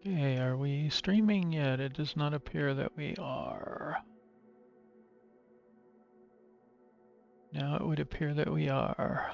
Okay, are we streaming yet? It does not appear that we are. Now it would appear that we are.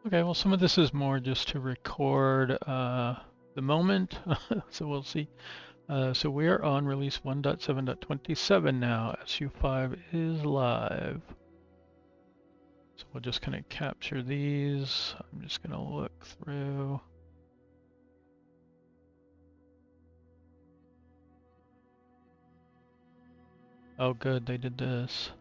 Okay, well, some of this is more just to record the moment, so we'll see. So we are on release 1.7.27 now. SU5 is live. So we'll just kind of capture these. I'm just going to look through. Oh, good, they did this.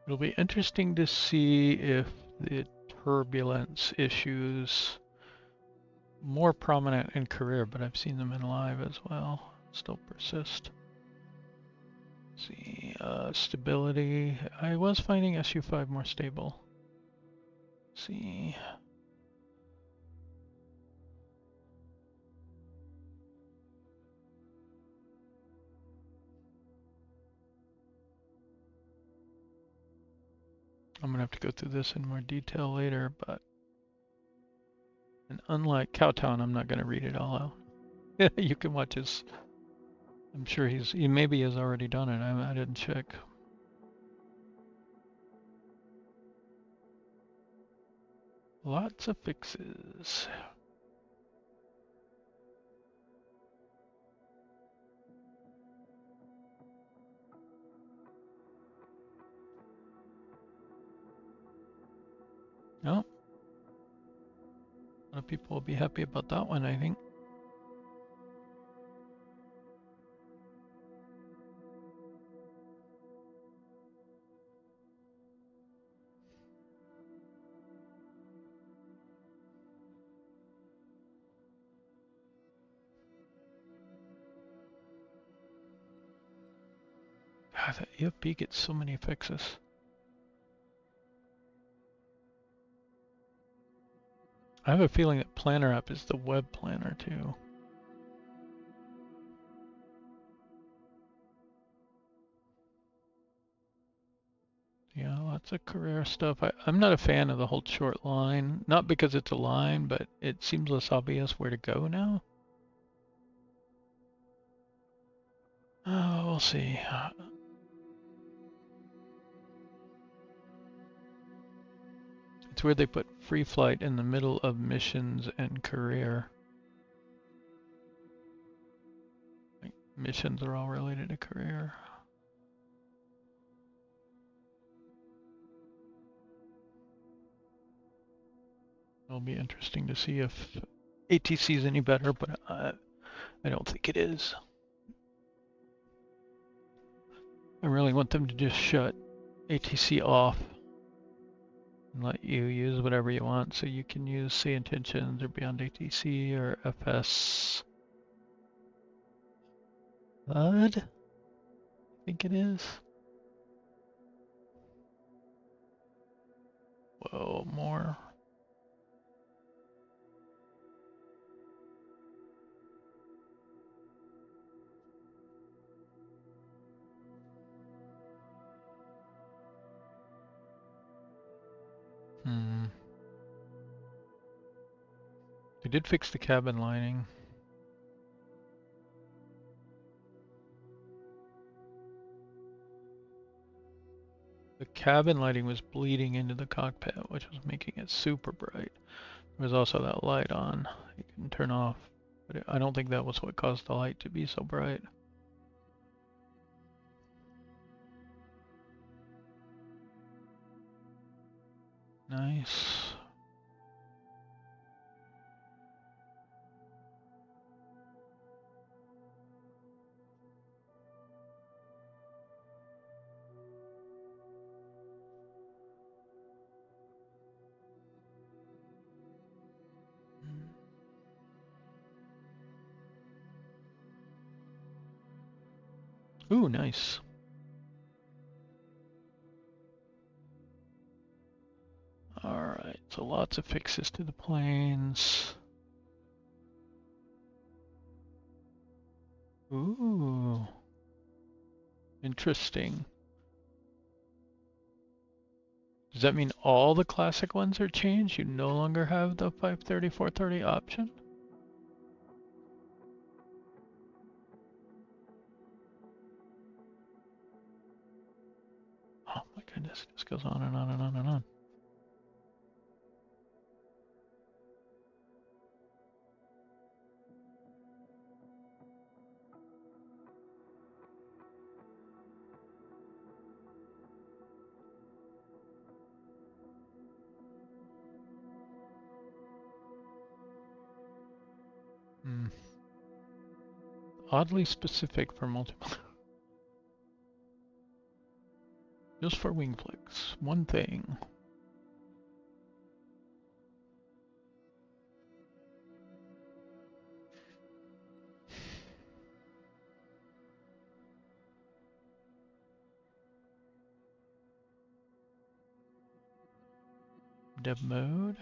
It'll be interesting to see if the turbulence issues more prominent in career, but I've seen them in live as well. Still persist. Let's see, stability. I was finding SU5 more stable. Let's see. I'm gonna have to go through this in more detail later, but and unlike Cowtown, I'm not gonna read it all out. You can watch his. I'm sure he maybe has already done it. I didn't check. Lots of fixes. Oh, a lot of people will be happy about that one, I think. God, the EFB gets so many fixes. I have a feeling that Planner app is the web planner too. Yeah, lots of career stuff. I'm not a fan of the whole short line. Not because it's a line, but it seems less obvious where to go now. Oh, we'll see. It's where they put free flight in the middle of missions and career. Like, missions are all related to career. It'll be interesting to see if ATC is any better, but I don't think it is. I really want them to just shut ATC off and let you use whatever you want. So you can use Say Intentions or Beyond ATC or FS. HUD? I think it is. Whoa, more. They did fix the cabin lining. The cabin lighting was bleeding into the cockpit, which was making it super bright. There was also that light on. You can turn off, but I don't think that was what caused the light to be so bright. Nice. Ooh, nice. Alright, so lots of fixes to the planes. Ooh, interesting. Does that mean all the classic ones are changed? You no longer have the 530, 430 option? Oh my goodness, it just goes on and on and on and on. Hmm. Oddly specific for multiple. Just for wing flicks. One thing. Dev mode.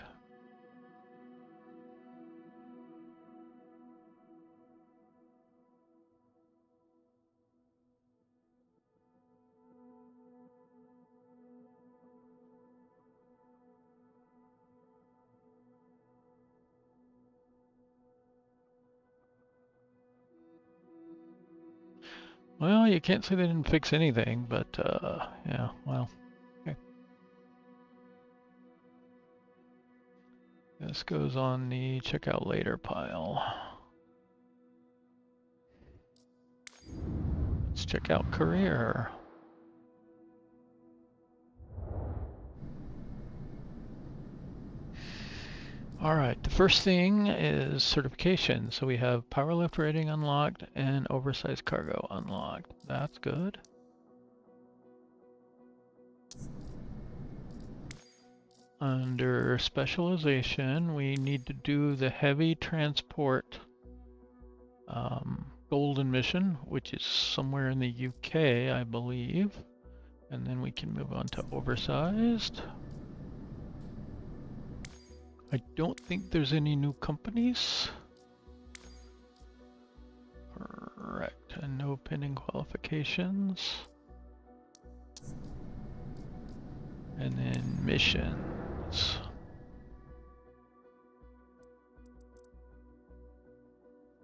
Well, you can't say they didn't fix anything, but yeah, well, okay. This goes on the check out later pile. Let's check out career. All right, the first thing is certification. So we have power lift rating unlocked and oversized cargo unlocked. That's good. Under specialization, we need to do the heavy transport golden mission, which is somewhere in the UK, I believe. And then we can move on to oversized. I don't think there's any new companies. Correct, and no pending qualifications. And then missions.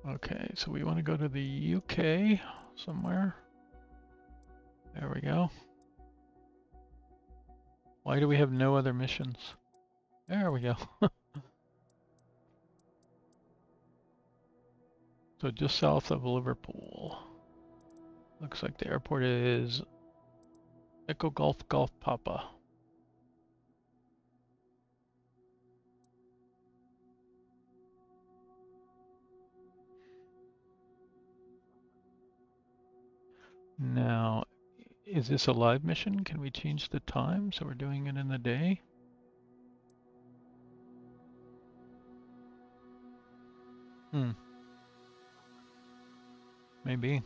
Okay, so we want to go to the UK somewhere. There we go. Why do we have no other missions? There we go. So just south of Liverpool. Looks like the airport is Echo Golf Golf Papa. Now, is this a live mission? Can we change the time so we're doing it in the day? Maybe.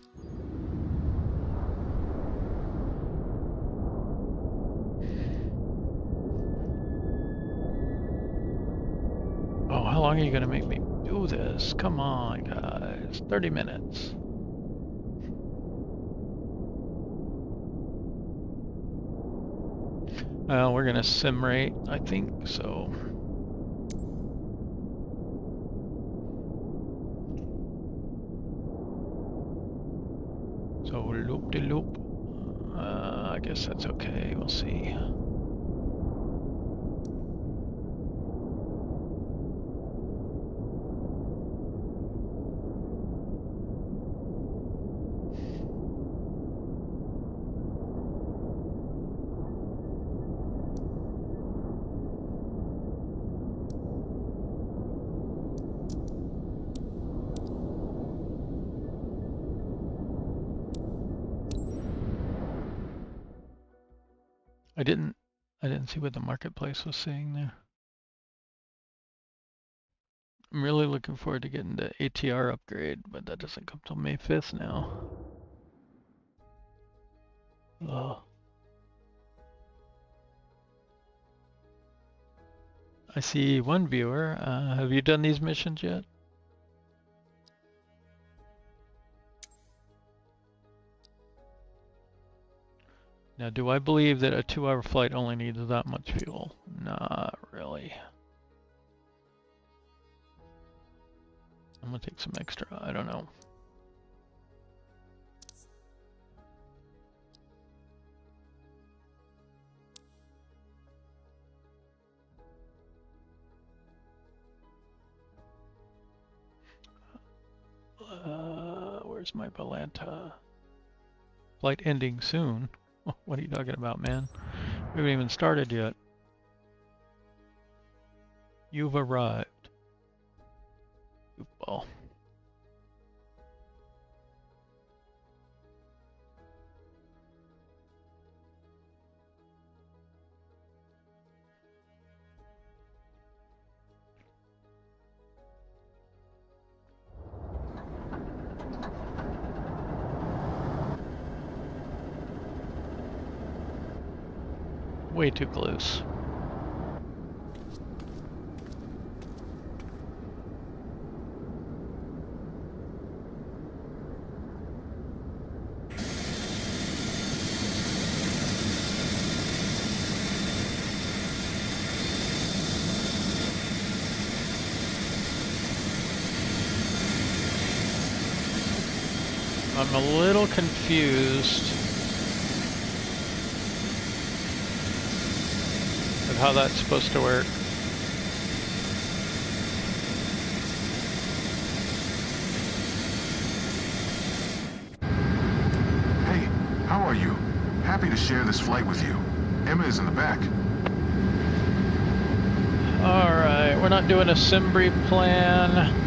Oh, how long are you gonna make me do this? Come on, guys. 30 minutes. Well, we're gonna sim rate, I think, so. So loop-de-loop. I guess that's okay, we'll see. I didn't see what the marketplace was saying there. I'm really looking forward to getting the ATR upgrade, but that doesn't come till May 5th now. Oh. I see one viewer. Have you done these missions yet? Now, do I believe that a 2-hour flight only needs that much fuel? Not really. I'm gonna take some extra, I don't know. Where's my Volanta? Flight ending soon. What are you talking about, man? We haven't even started yet. You've arrived. Goofball. Way too close. I'm a little confused of how that's supposed to work. Hey, how are you? Happy to share this flight with you. Emma is in the back. Alright, we're not doing a Simbri plan.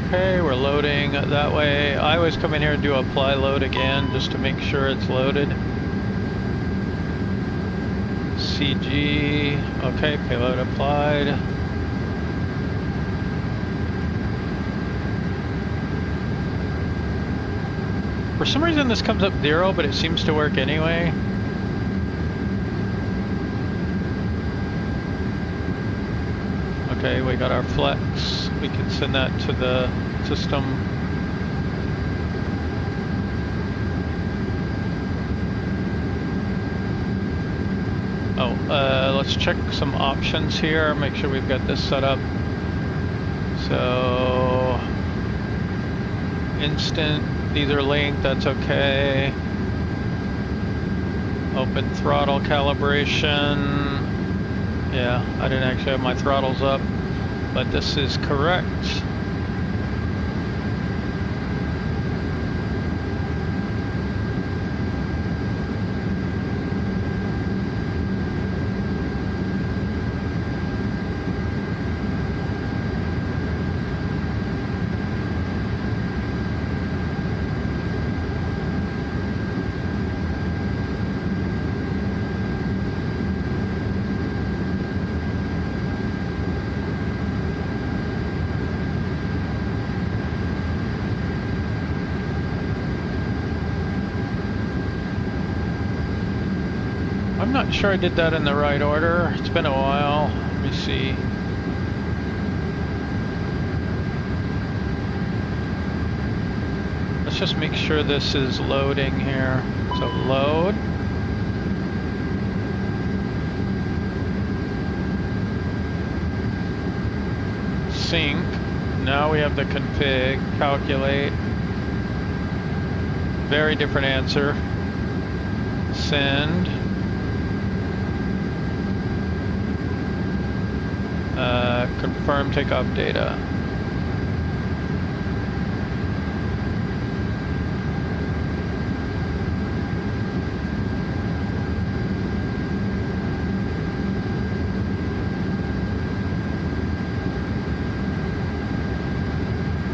Okay, we're loading that way. I always come in here and do apply load again just to make sure it's loaded. CG, okay, payload applied. For some reason this comes up 0, but it seems to work anyway. Okay, we got our flex. We can send that to the system. Oh, let's check some options here. Make sure we've got this set up. So, instant, these are linked, that's okay. Open throttle calibration. Yeah, I didn't actually have my throttles up, but this is correct. I'm not sure I did that in the right order. It's been a while. Let me see. Let's just make sure this is loading here. So load. Sync. Now we have the config. Calculate. Very different answer. Send. Confirm takeoff data.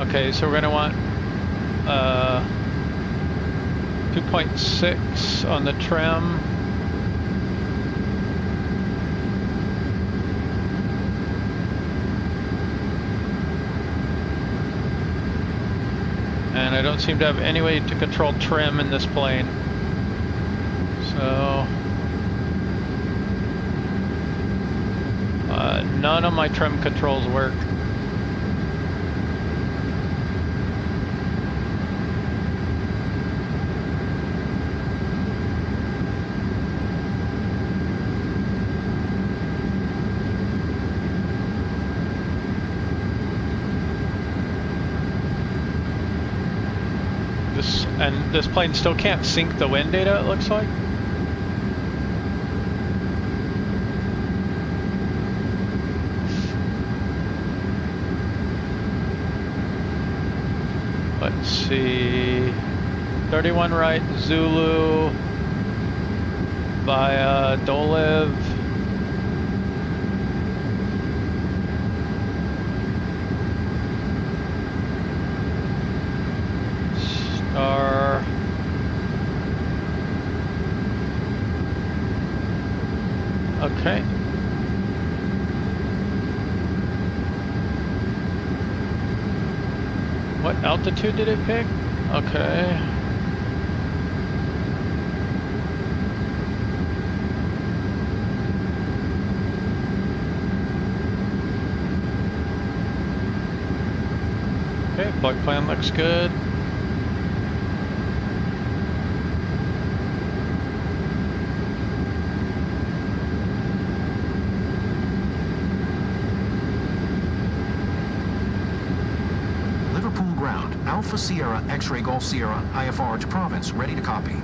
Okay, so we're going to want 2.6 on the trim. And and I don't seem to have any way to control trim in this plane. So none of my trim controls work. And this plane still can't sync the wind data, it looks like. Let's see. 31 right, Zulu via Dolev. Star. Okay. What altitude did it pick? Okay. Okay, flight plan looks good. Alpha Sierra X-Ray Golf Sierra IFR to Province, ready to copy.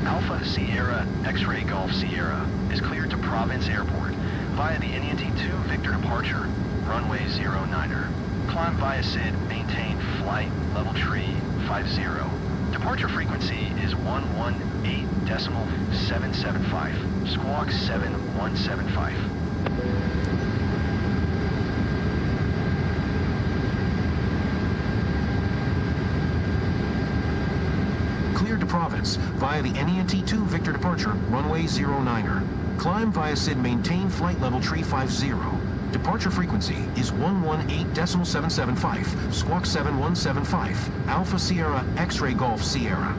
Alpha Sierra X-Ray Golf Sierra is cleared to Province Airport via the NENT-2 Victor departure, runway 09er. Climb via SID, maintain flight level tree 50. Departure frequency is 118.775, squawk 7175. Province via the NENT-2 Victor departure, runway 09er. Climb via SID, maintain flight level tree 50. Departure frequency is 118.775, squawk 7175. Alpha Sierra X-Ray Golf Sierra.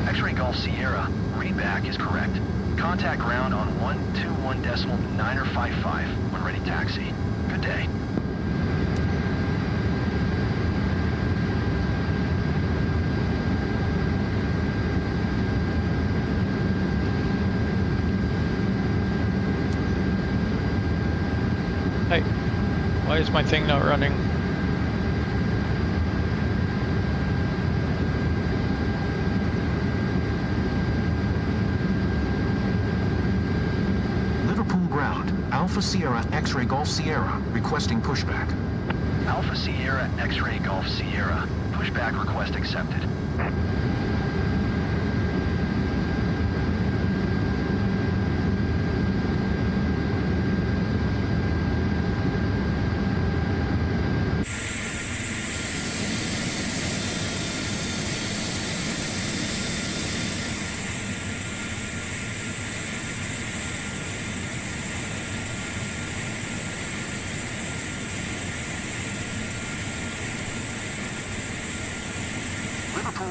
X-Ray Golf Sierra, readback is correct. Contact ground on 121.955 when ready taxi. Good day. Hey, why is my thing not running? Liverpool ground, Alpha Sierra X-Ray Golf Sierra, requesting pushback. Alpha Sierra X-Ray Golf Sierra, pushback request accepted.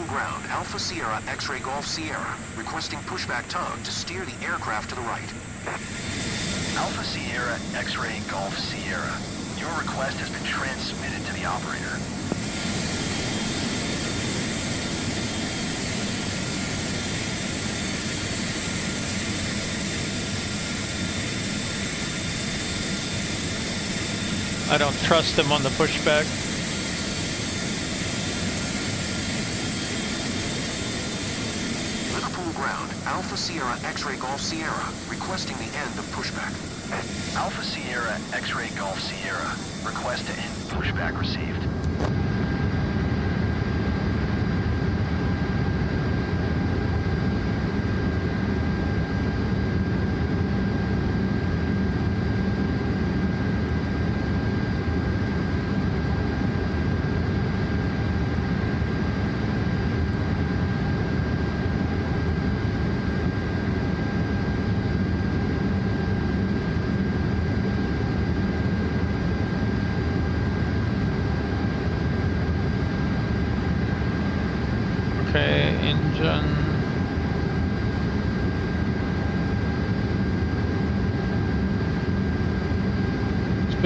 Ground, Alpha Sierra X-Ray Golf Sierra, requesting pushback tug to steer the aircraft to the right. Alpha Sierra X-Ray Golf Sierra, your request has been transmitted to the operator. I don't trust him on the pushback. Ground, Alpha Sierra X-Ray Golf Sierra, requesting the end of pushback. Alpha Sierra X-Ray Golf Sierra, request to end pushback received.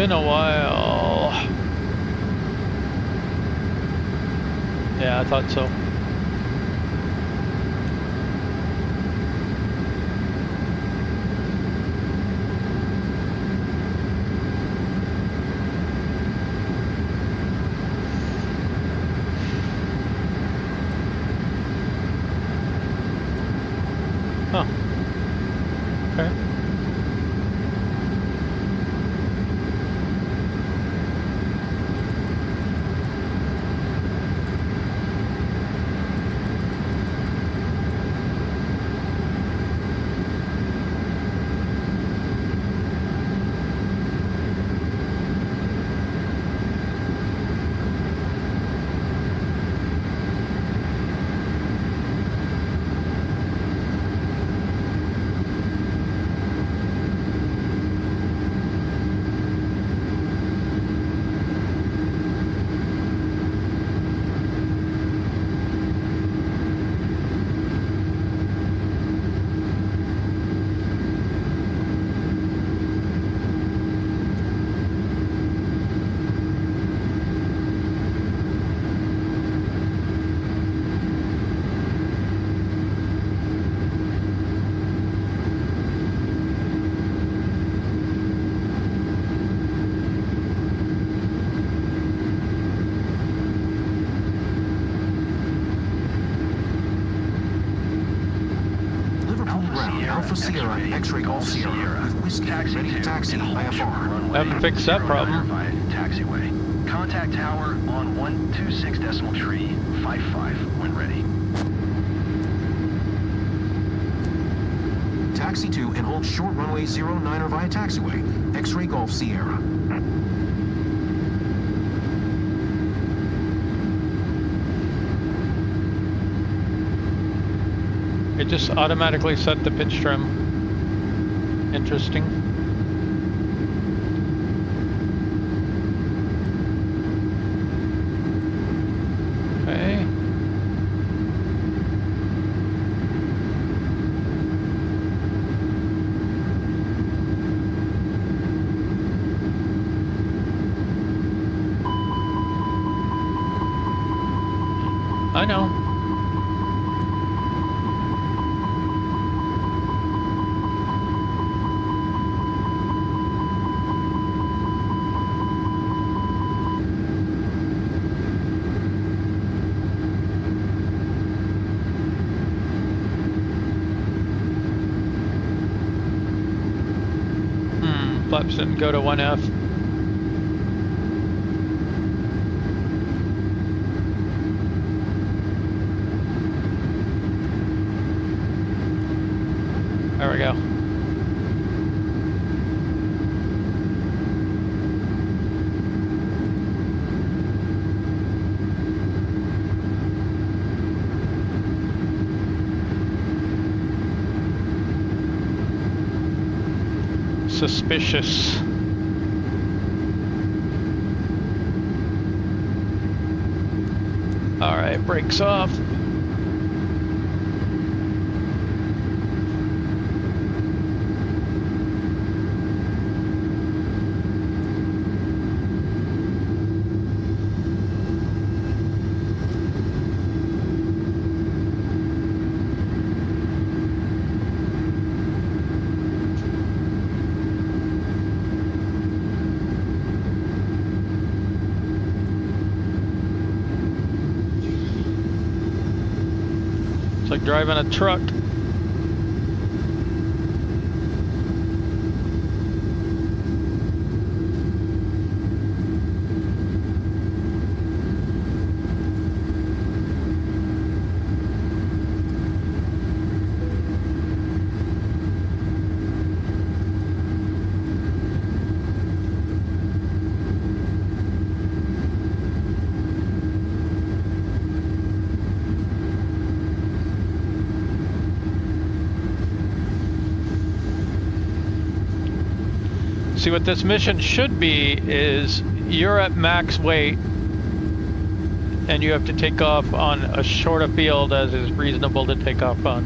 been a while. Yeah, I thought so. Huh. Okay. Alpha Sierra, X-ray Golf Sierra, with whiskey, ready to taxi, IFR. Haven't fixed that problem. Taxiway. Contact tower on 126 decimal tree, 55 when ready. Taxi to and hold short runway 09er via taxiway, X-ray Golf Sierra. It just automatically set the pitch trim. Interesting. Okay. I know. Flaps didn't go to 1F. There we go. Suspicious. All right, brakes off. Like driving a truck. See, what this mission should be is you're at max weight and you have to take off on as short a field as is reasonable to take off on.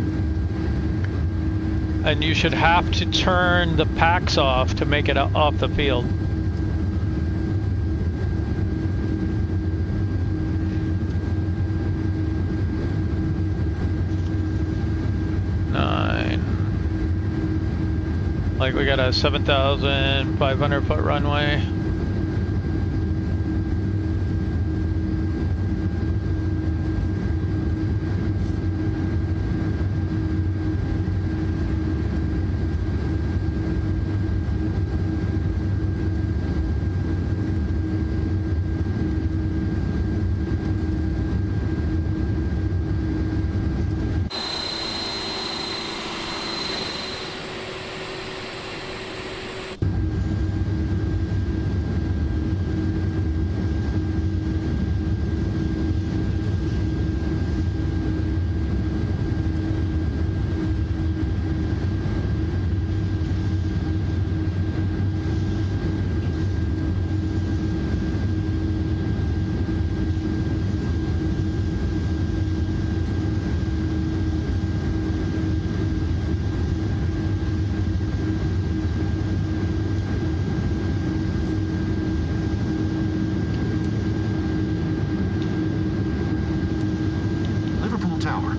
And you should have to turn the packs off to make it off the field. like we got a 7,500 foot runway.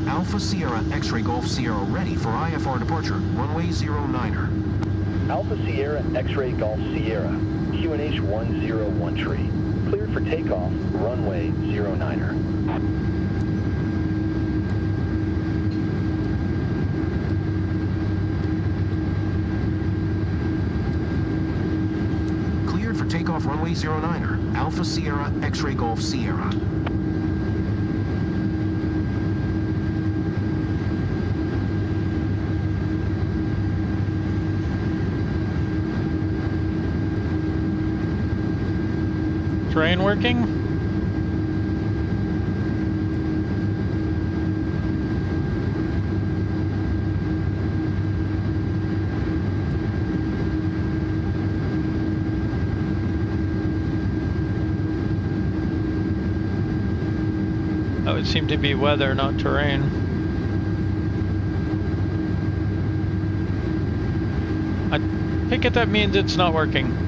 Alpha Sierra X-Ray Golf Sierra ready for IFR departure, runway 09er. Alpha Sierra X-Ray Golf Sierra, QNH 1013. Cleared for takeoff, runway 09er. Cleared for takeoff, runway 09er. Alpha Sierra X-Ray Golf Sierra. Terrain working? That would seem to be weather, not terrain. I take it that means it's not working.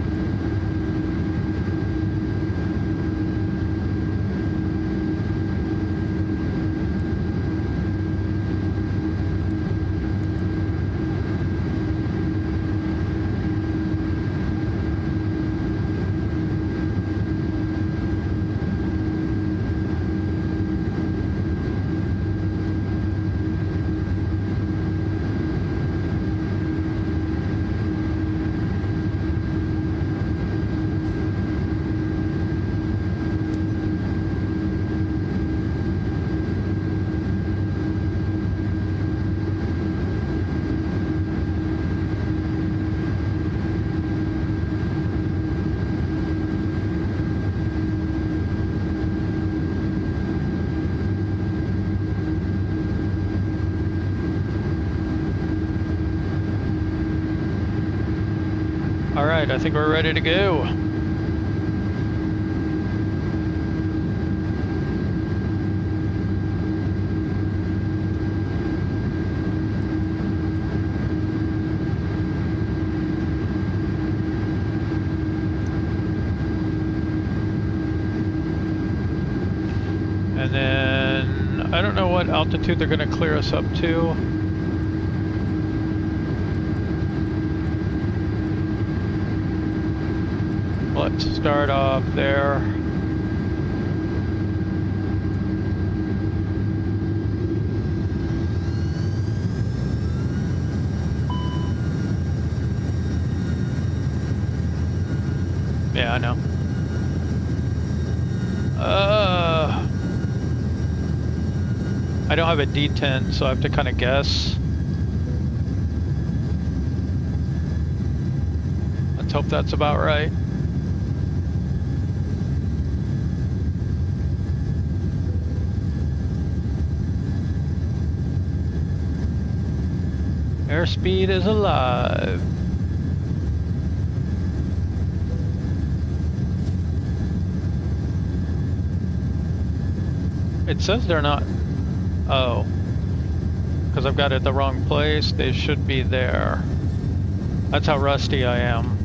All right, I think we're ready to go. And then I don't know what altitude they're going to clear us up to. Let's start off there. Yeah, I know. I don't have a detent, so I have to kind of guess. Let's hope that's about right. Airspeed is alive. It says they're not. Oh. Because I've got it the wrong place. They should be there. That's how rusty I am.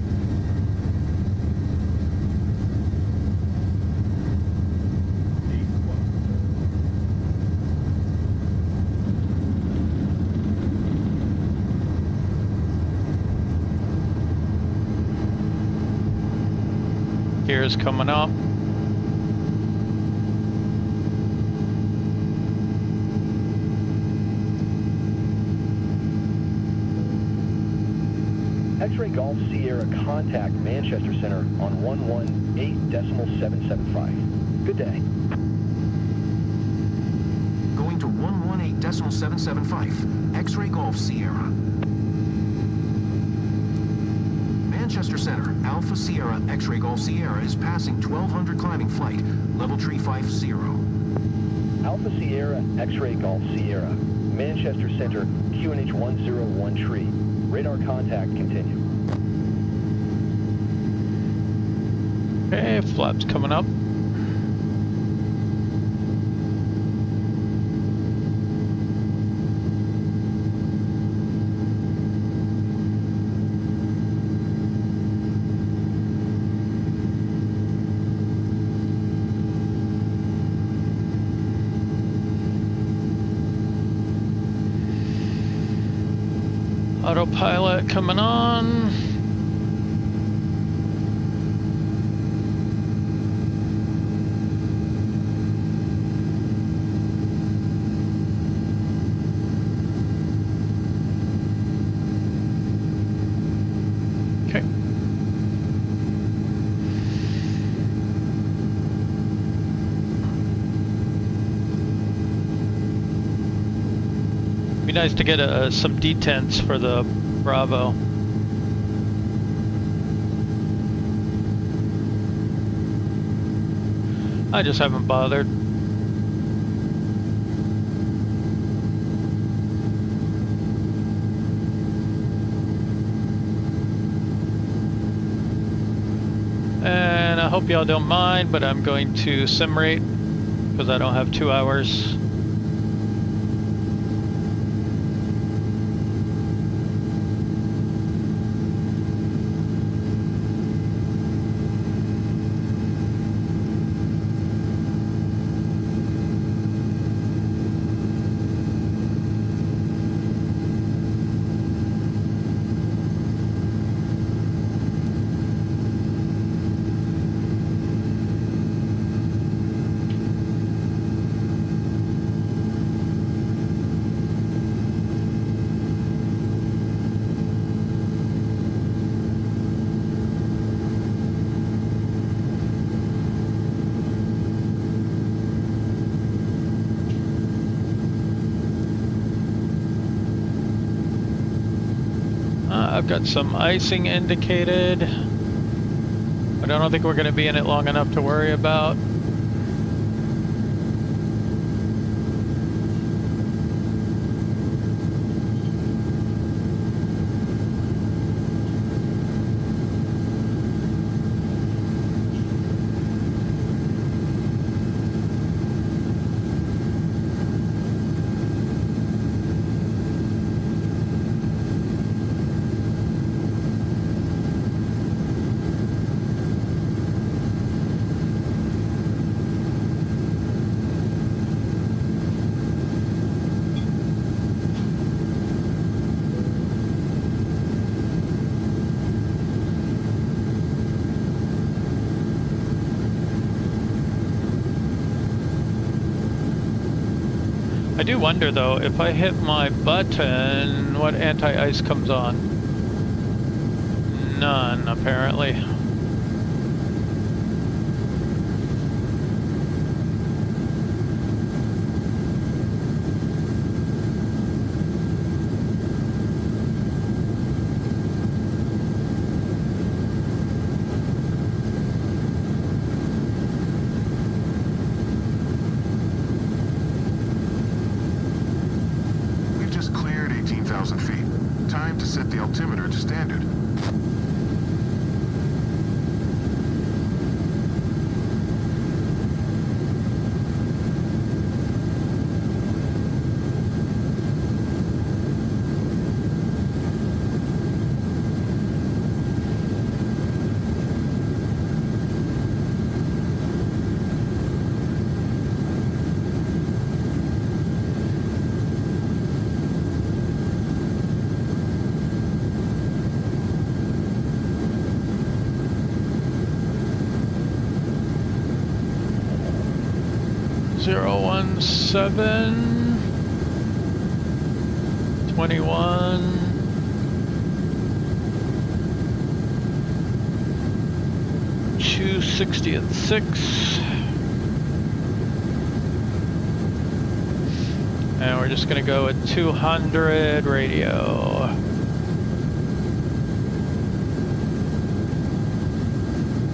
here is coming up. X-ray Golf Sierra, contact Manchester Center on 118.775. Good day. Going to 118.775. X-ray Golf Sierra. Manchester Center, Alpha Sierra X-ray Golf Sierra is passing 1200 climbing flight, level tree 50. Alpha Sierra, X-ray Golf Sierra. Manchester Center, QNH 101 tree. Radar contact continue. Okay, flaps coming up. Autopilot coming on. Okay. Be nice to get some detents for the Bravo. I just haven't bothered. And I hope y'all don't mind, but I'm going to sim rate because I don't have 2 hours. I've got some icing indicated, but I don't think we're going to be in it long enough to worry about. I do wonder though, if I hit my button, what anti-ice comes on? None, apparently. Cleared 18,000 feet. Time to set the altimeter to standard. 017 21 260 at 6. And we're just gonna go at 200 radio.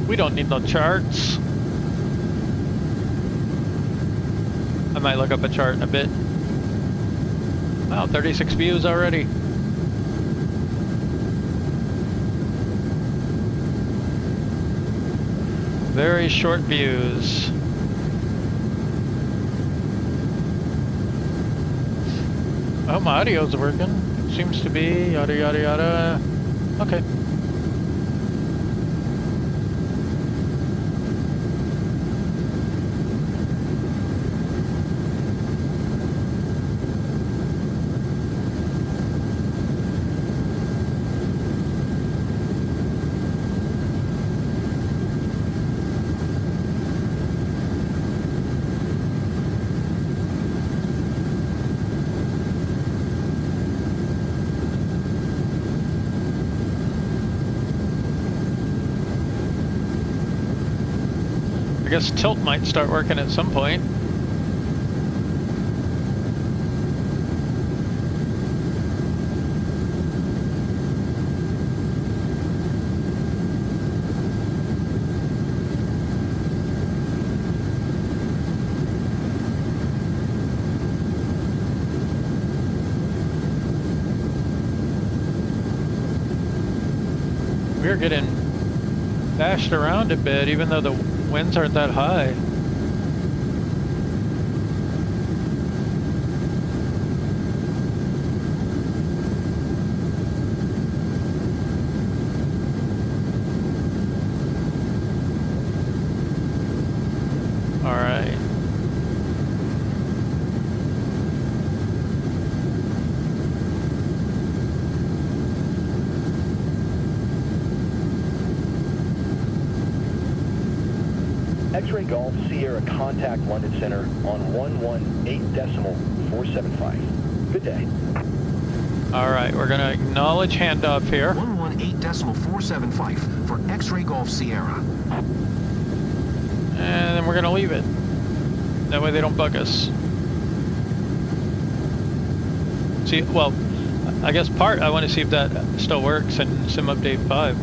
We don't need no charts. I might look up a chart in a bit. Wow, 36 views already. Very short views. Oh, my audio's working. Seems to be. Yada, yada, yada. Okay. I guess tilt might start working at some point. We're getting bashed around a bit, even though the winds aren't that high. All right. X-Ray Golf Sierra contact London Center on 118.475. Good day. All right, we're gonna acknowledge handoff here. 118.475 for X-Ray Golf Sierra. And then we're gonna leave it. That way they don't bug us. See, well, I guess I want to see if that still works in Sim Update 5.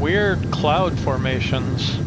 Weird cloud formations.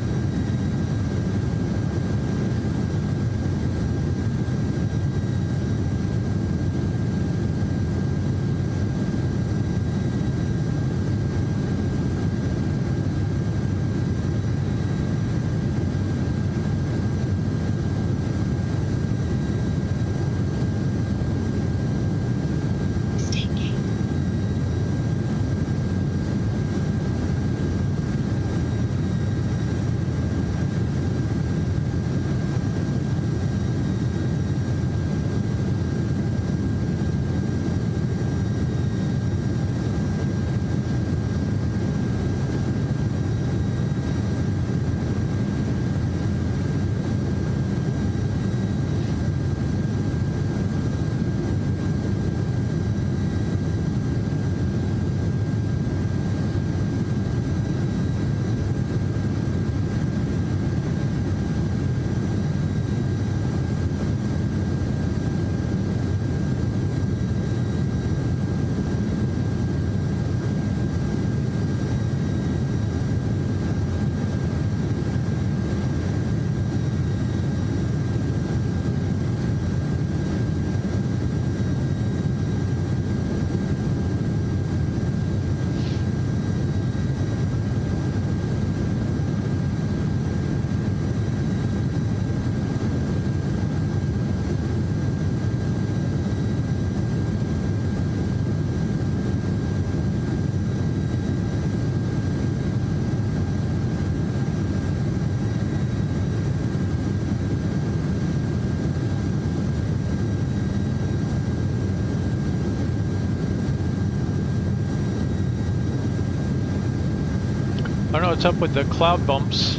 don't know what's up with the cloud bumps.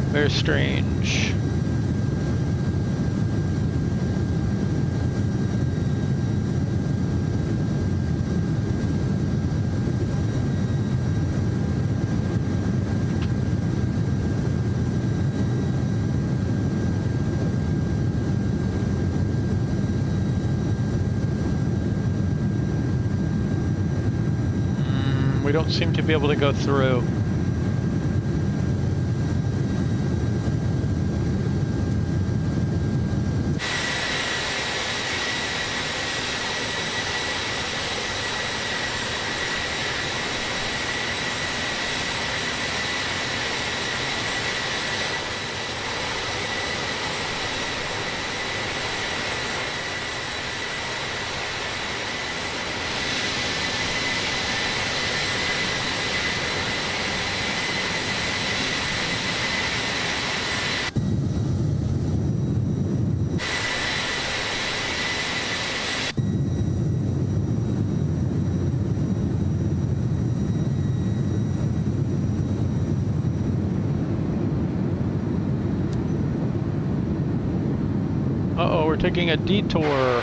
Very strange. We don't seem to be able to go through. Uh-oh, we're taking a detour.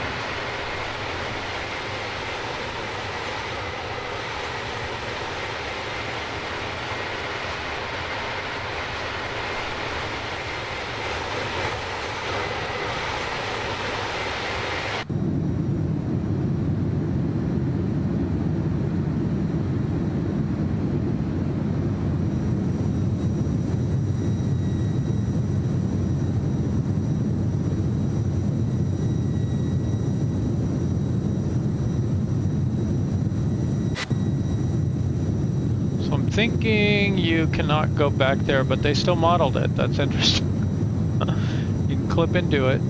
Thinking you cannot go back there, but they still modeled it. That's interesting. You can clip into it.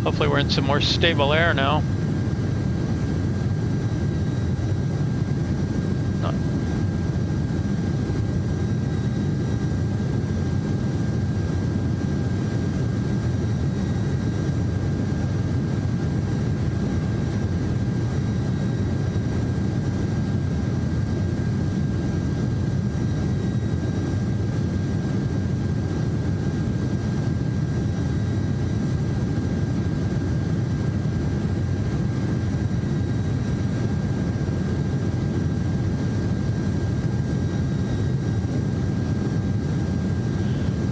Hopefully we're in some more stable air now. Not.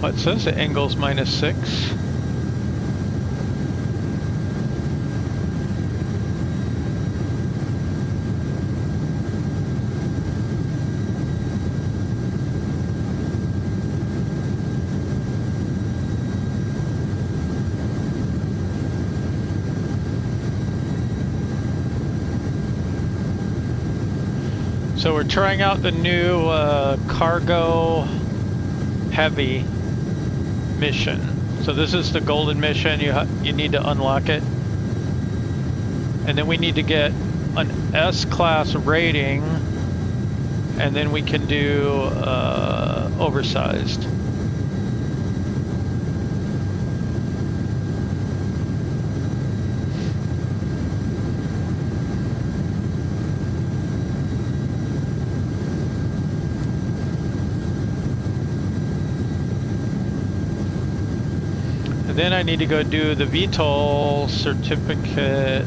Well, it says the angle's -6. So we're trying out the new cargo heavy mission. So this is the golden mission. You need to unlock it, and then we need to get an S-class rating, and then we can do oversized. Then I need to go do the VTOL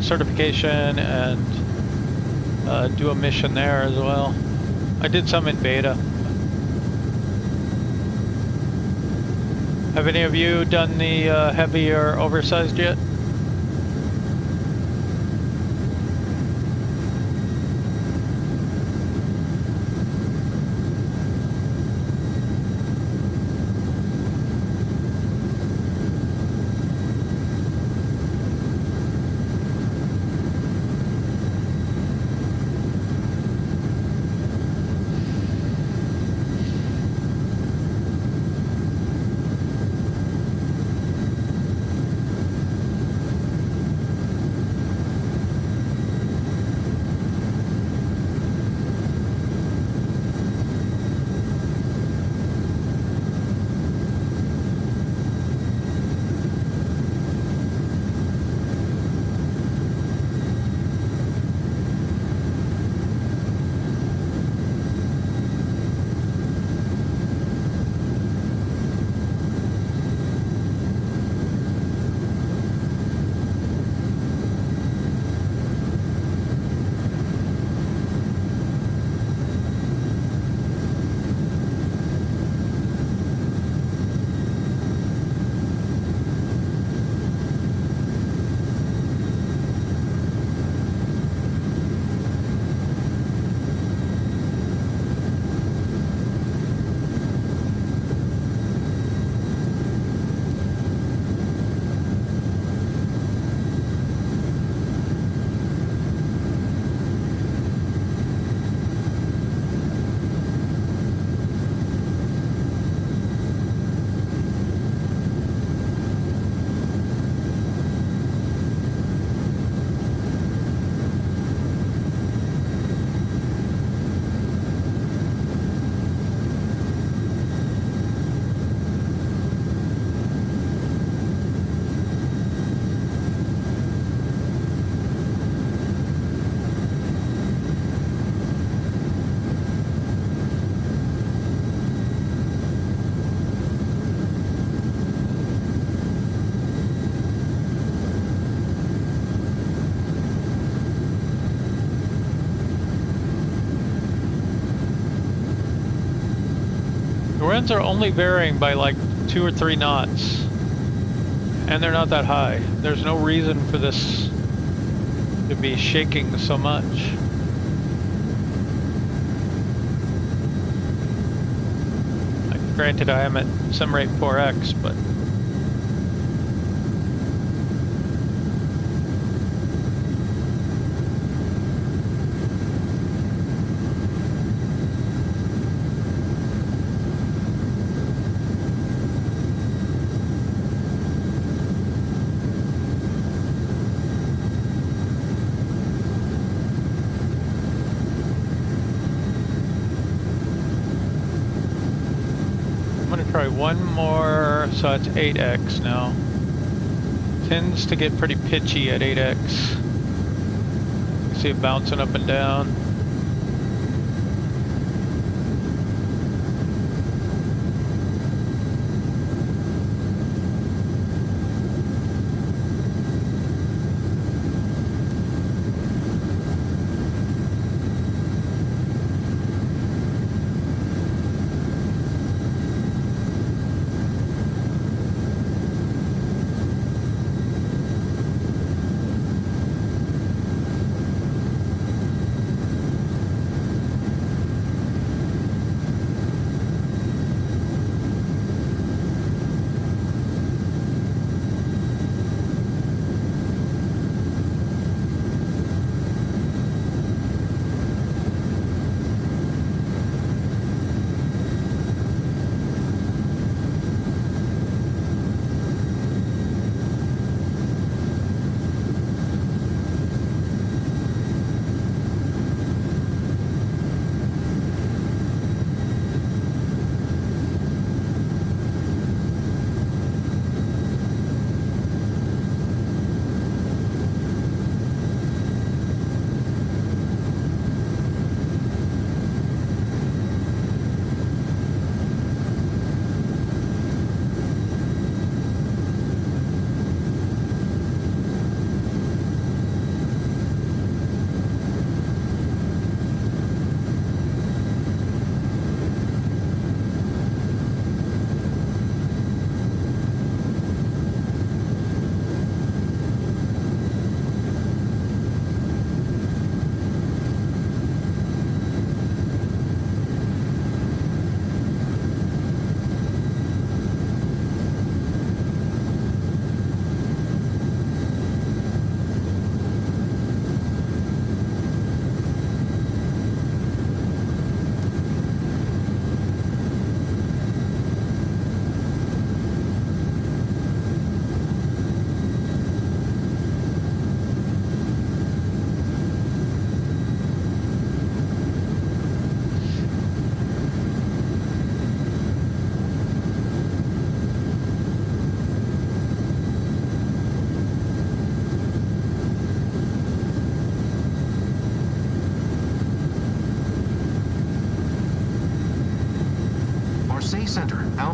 certification and do a mission there as well. I did some in beta. Have any of you done the heavy or oversized yet? The winds are only varying by like 2 or 3 knots, and they're not that high. There's no reason for this to be shaking so much. Like, granted, I am at sim rate 4x, but try one more, so it's 8x now. Tends to get pretty pitchy at 8x. You see it bouncing up and down.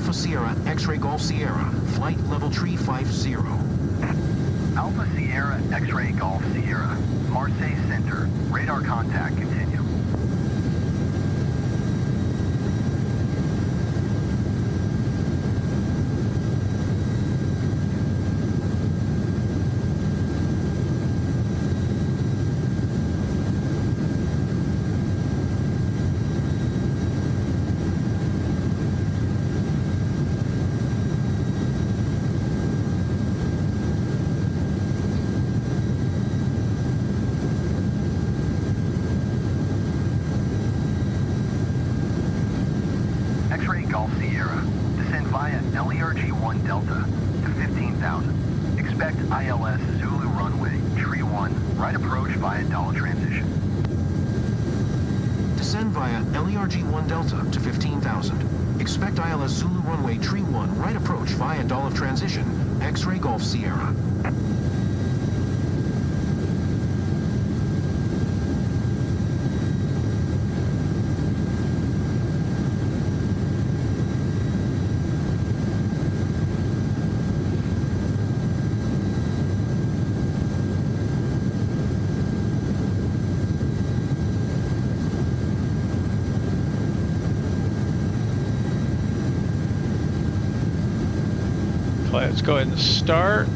Alpha Sierra, X-Ray Golf Sierra, flight level tree 50. Alpha Sierra, X-Ray Golf Sierra, Marseille Center. Radar contact, continue. X-Ray Golf Sierra. Descend via LERG-1 Delta to 15,000. Expect ILS Zulu runway, tree 1, right approach via Dollar transition. Descend via LERG-1 Delta to 15,000. Expect ILS Zulu runway, tree 1, right approach via Dollar transition, X-Ray Golf Sierra. Let's go ahead and start.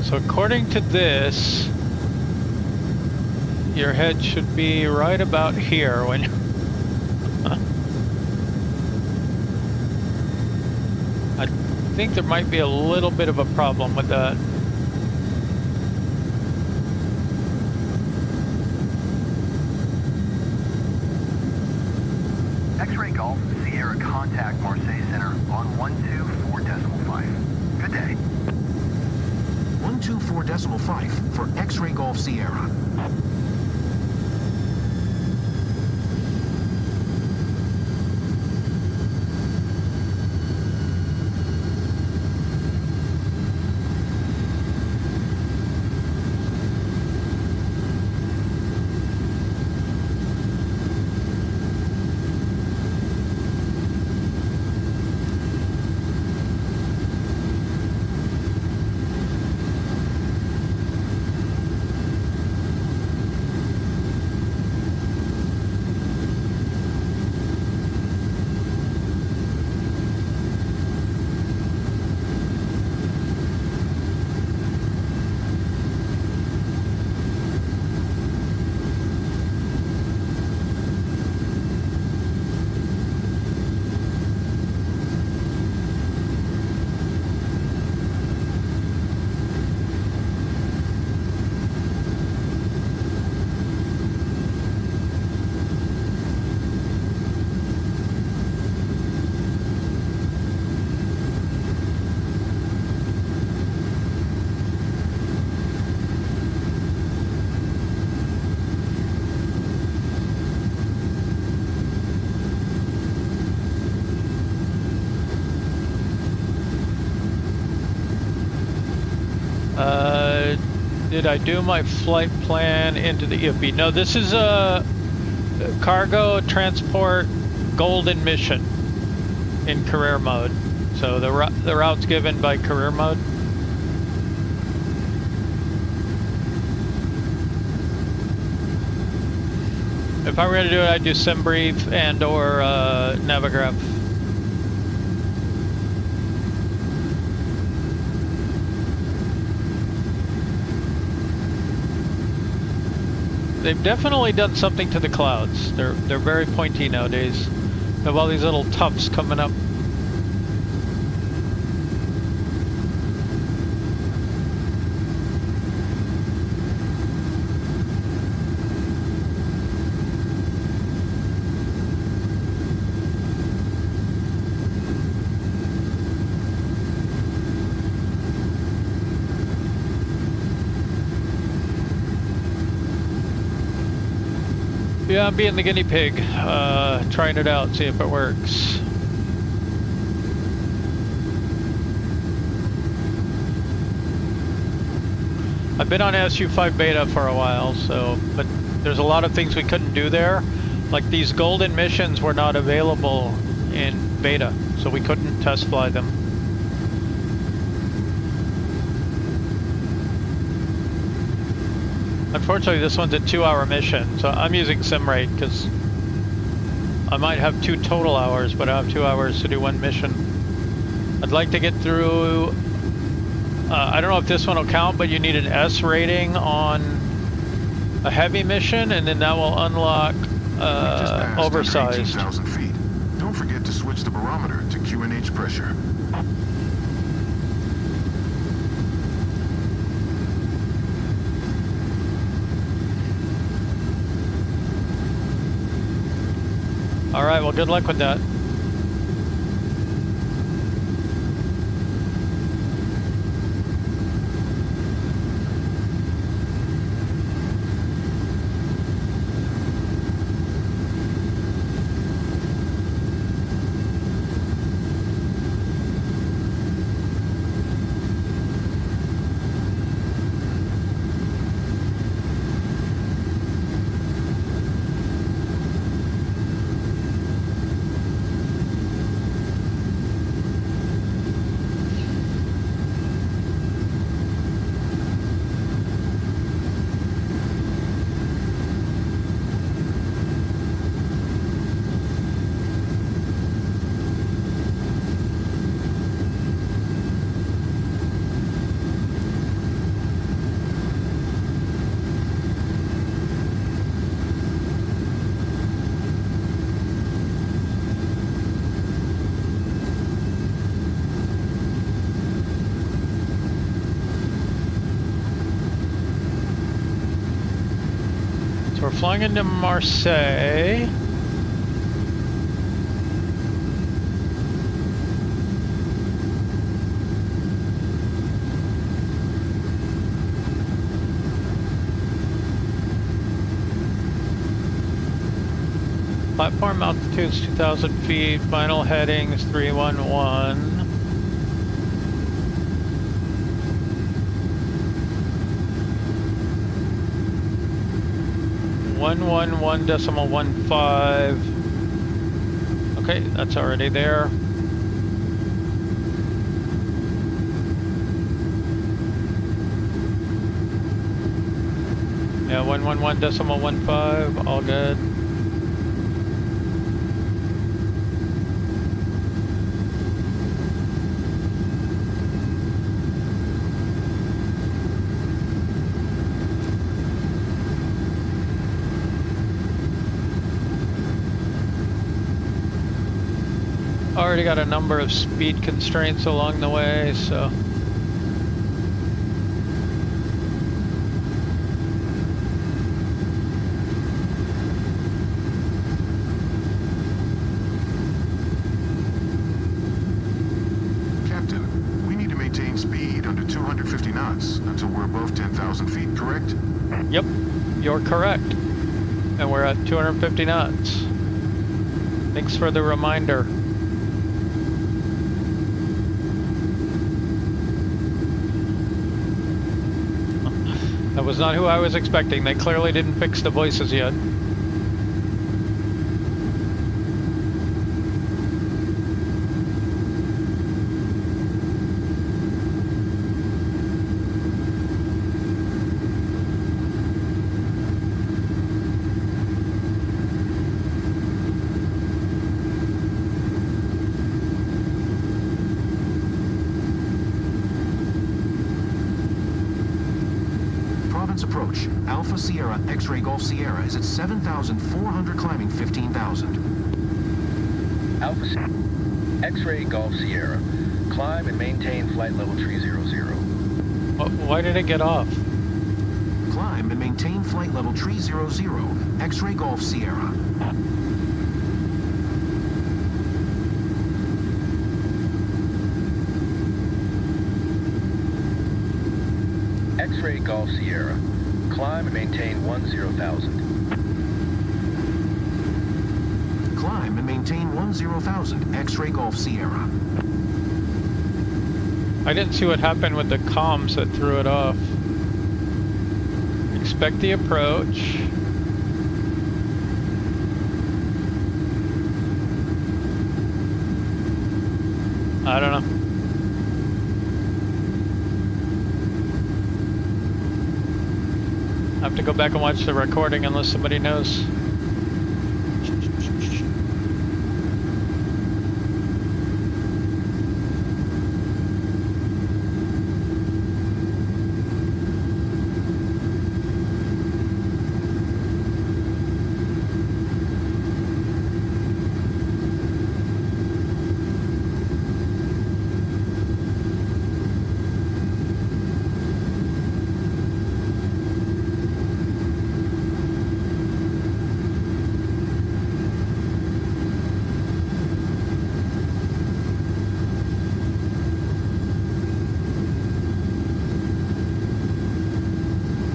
So according to this, your head should be right about here when I think there might be a little bit of a problem with that. X-Ray Golf Sierra, contact Marseille Center on 124.5. Good day. 124.5 for X-Ray Golf Sierra. Did I do my flight plan into the EOP? No, this is a cargo transport golden mission in career mode. So the route's given by career mode. If I were going to do it, I'd do SimBrief and or Navigraph. They've definitely done something to the clouds. They're very pointy nowadays. They have all these little tufts coming up. Yeah, I'm being the guinea pig, trying it out, see if it works. I've been on SU5 beta for a while, so, but there's a lot of things we couldn't do there. Like these golden missions were not available in beta, so we couldn't test fly them. Unfortunately, this one's a 2-hour mission, so I'm using SimRate because I might have 2 total hours, but I have 2 hours to do 1 mission. I'd like to get through, I don't know if this one will count, but you need an S rating on a heavy mission, and then that will unlock Oversized. 18,000 feet. Don't forget to switch the barometer to QNH pressure. All right, well, good luck with that. We're flying into Marseille. Platform altitude is 2,000 feet. Final heading is 311. 111.15. Okay, that's already there. Yeah, 111.15, all good. Already got a number of speed constraints along the way, so. Captain, we need to maintain speed under 250 knots until we're above 10,000 feet, correct? Yep, you're correct. And we're at 250 knots. Thanks for the reminder. That was not who I was expecting. They clearly didn't fix the voices yet. approach. Alpha Sierra X-Ray Golf Sierra is at 7,400 climbing 15,000. Alpha X-Ray Golf Sierra. Climb and maintain flight level 300. Why did it get off? Climb and maintain flight level 300. X-Ray Golf Sierra. X-Ray Golf Sierra. Climb and maintain 10,000. Climb and maintain 10,000. X-Ray Golf Sierra. I didn't see what happened with the comms that threw it off. Expect the approach. I don't know. I have to go back and watch the recording unless somebody knows.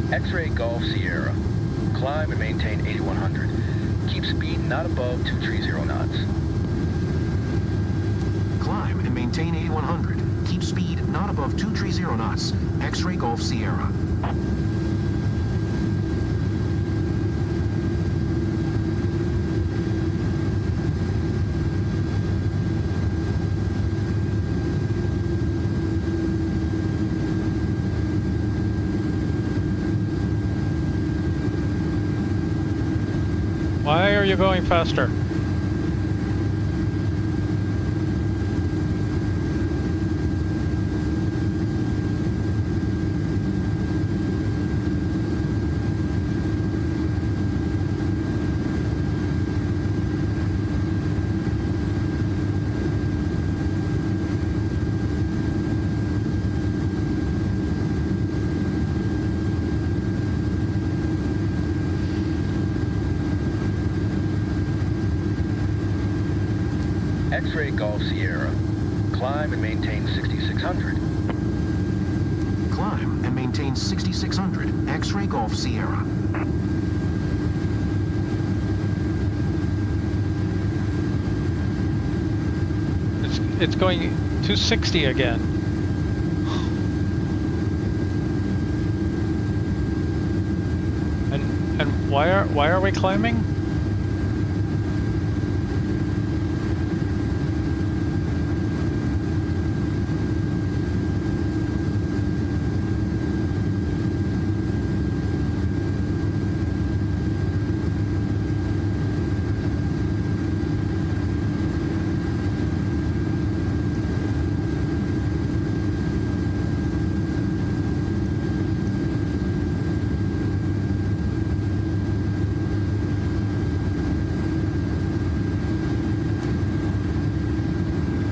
X-Ray Golf Sierra. Climb and maintain 8,100. Keep speed not above 230 knots. Climb and maintain 8,100. Keep speed not above 230 knots. X-Ray Golf Sierra. Why are you going faster? X-Ray Golf Sierra. Climb and maintain 6,600. Climb and maintain 6,600. X-Ray Golf Sierra. It's going 260 again. And why are we climbing?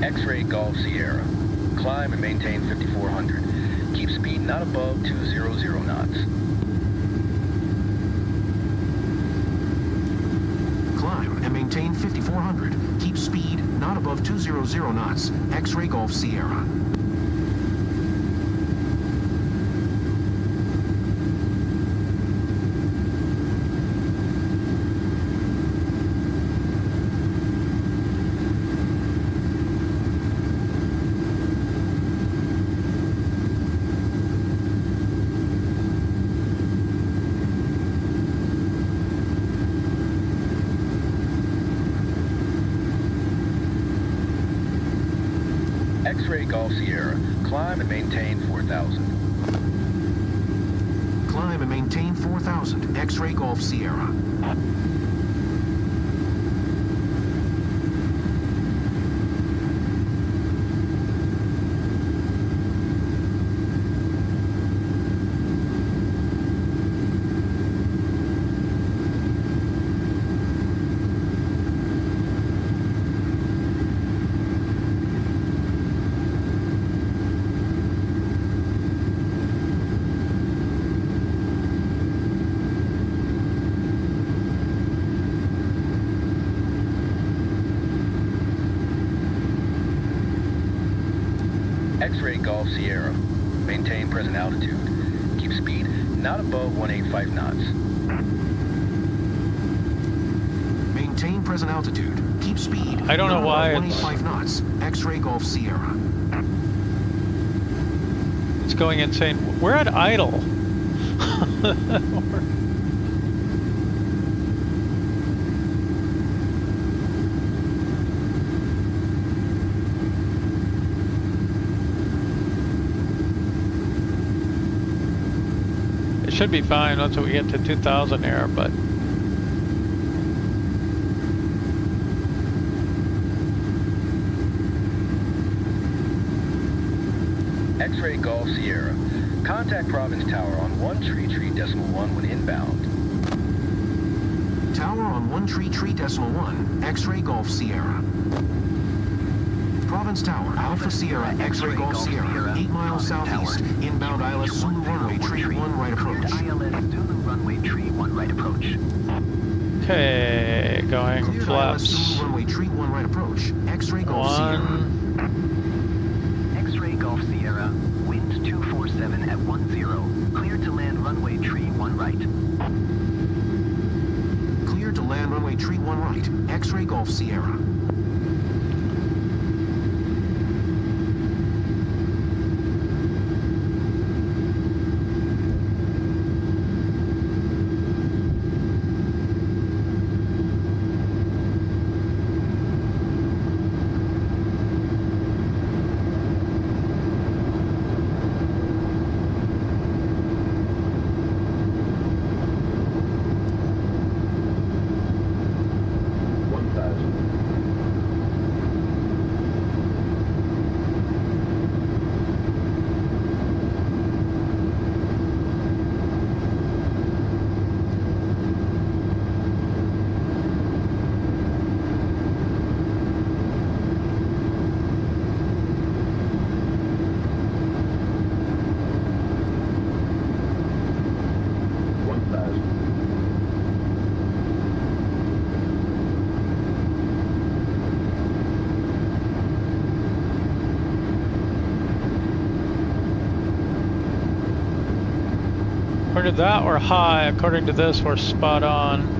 X-Ray Golf Sierra. Climb and maintain 5,400. Keep speed not above 200 knots. Climb and maintain 5,400. Keep speed not above 200 knots. X-Ray Golf Sierra. X-Ray Golf Sierra. Climb and maintain 4,000. Climb and maintain 4,000. X-Ray Golf Sierra. X-ray Golf Sierra. Maintain present altitude. Keep speed not above 185 knots. Maintain present altitude. Keep speed. I don't know not why above it's- 185 knots. X-ray Golf Sierra. It's going insane. We're at idle. It should be fine once we get to 2,000 air, but X-ray Golf Sierra. Contact Province Tower on 133.1 when inbound. Tower on 133.1. X-ray Golf Sierra. Province Tower, Alpha Sierra, X-ray Golf Sierra, 8 miles southeast, inbound ILS Zulu runway, tree 1 right approach. ILS Zulu runway, tree 1 right approach. okay, going Cleared ILS flaps. Zulu runway, tree 1 right approach. X-ray Golf Sierra. 1, X-ray Golf Sierra, wind 247 at 10. Cleared to land runway, tree 1 right. Cleared to land runway, tree 1 right. X-ray Golf Sierra. according to that, we're high. According to this, we're spot on.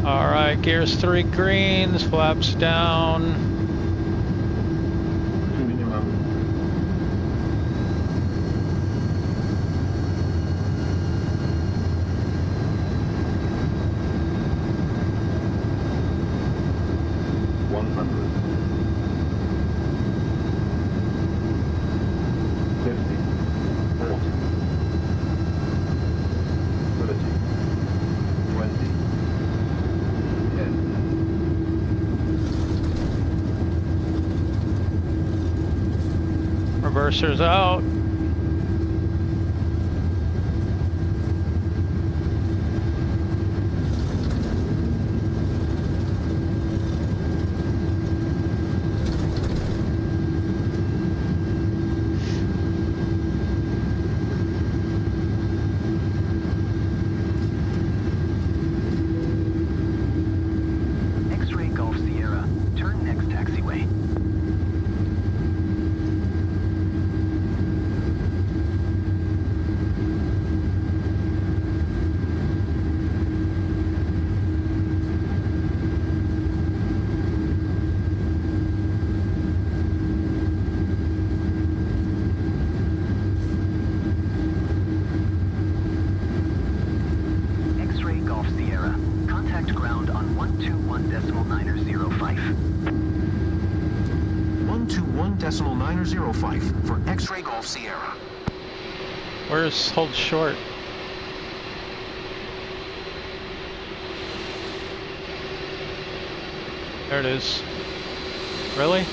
Alright, gears 3 greens, flaps down. Reversers out. X-ray Golf Sierra, turn next taxiway. X-ray Golf Sierra, contact ground on 121.905. 121.905 for X-ray Golf Sierra. Where's hold short? There it is. Really?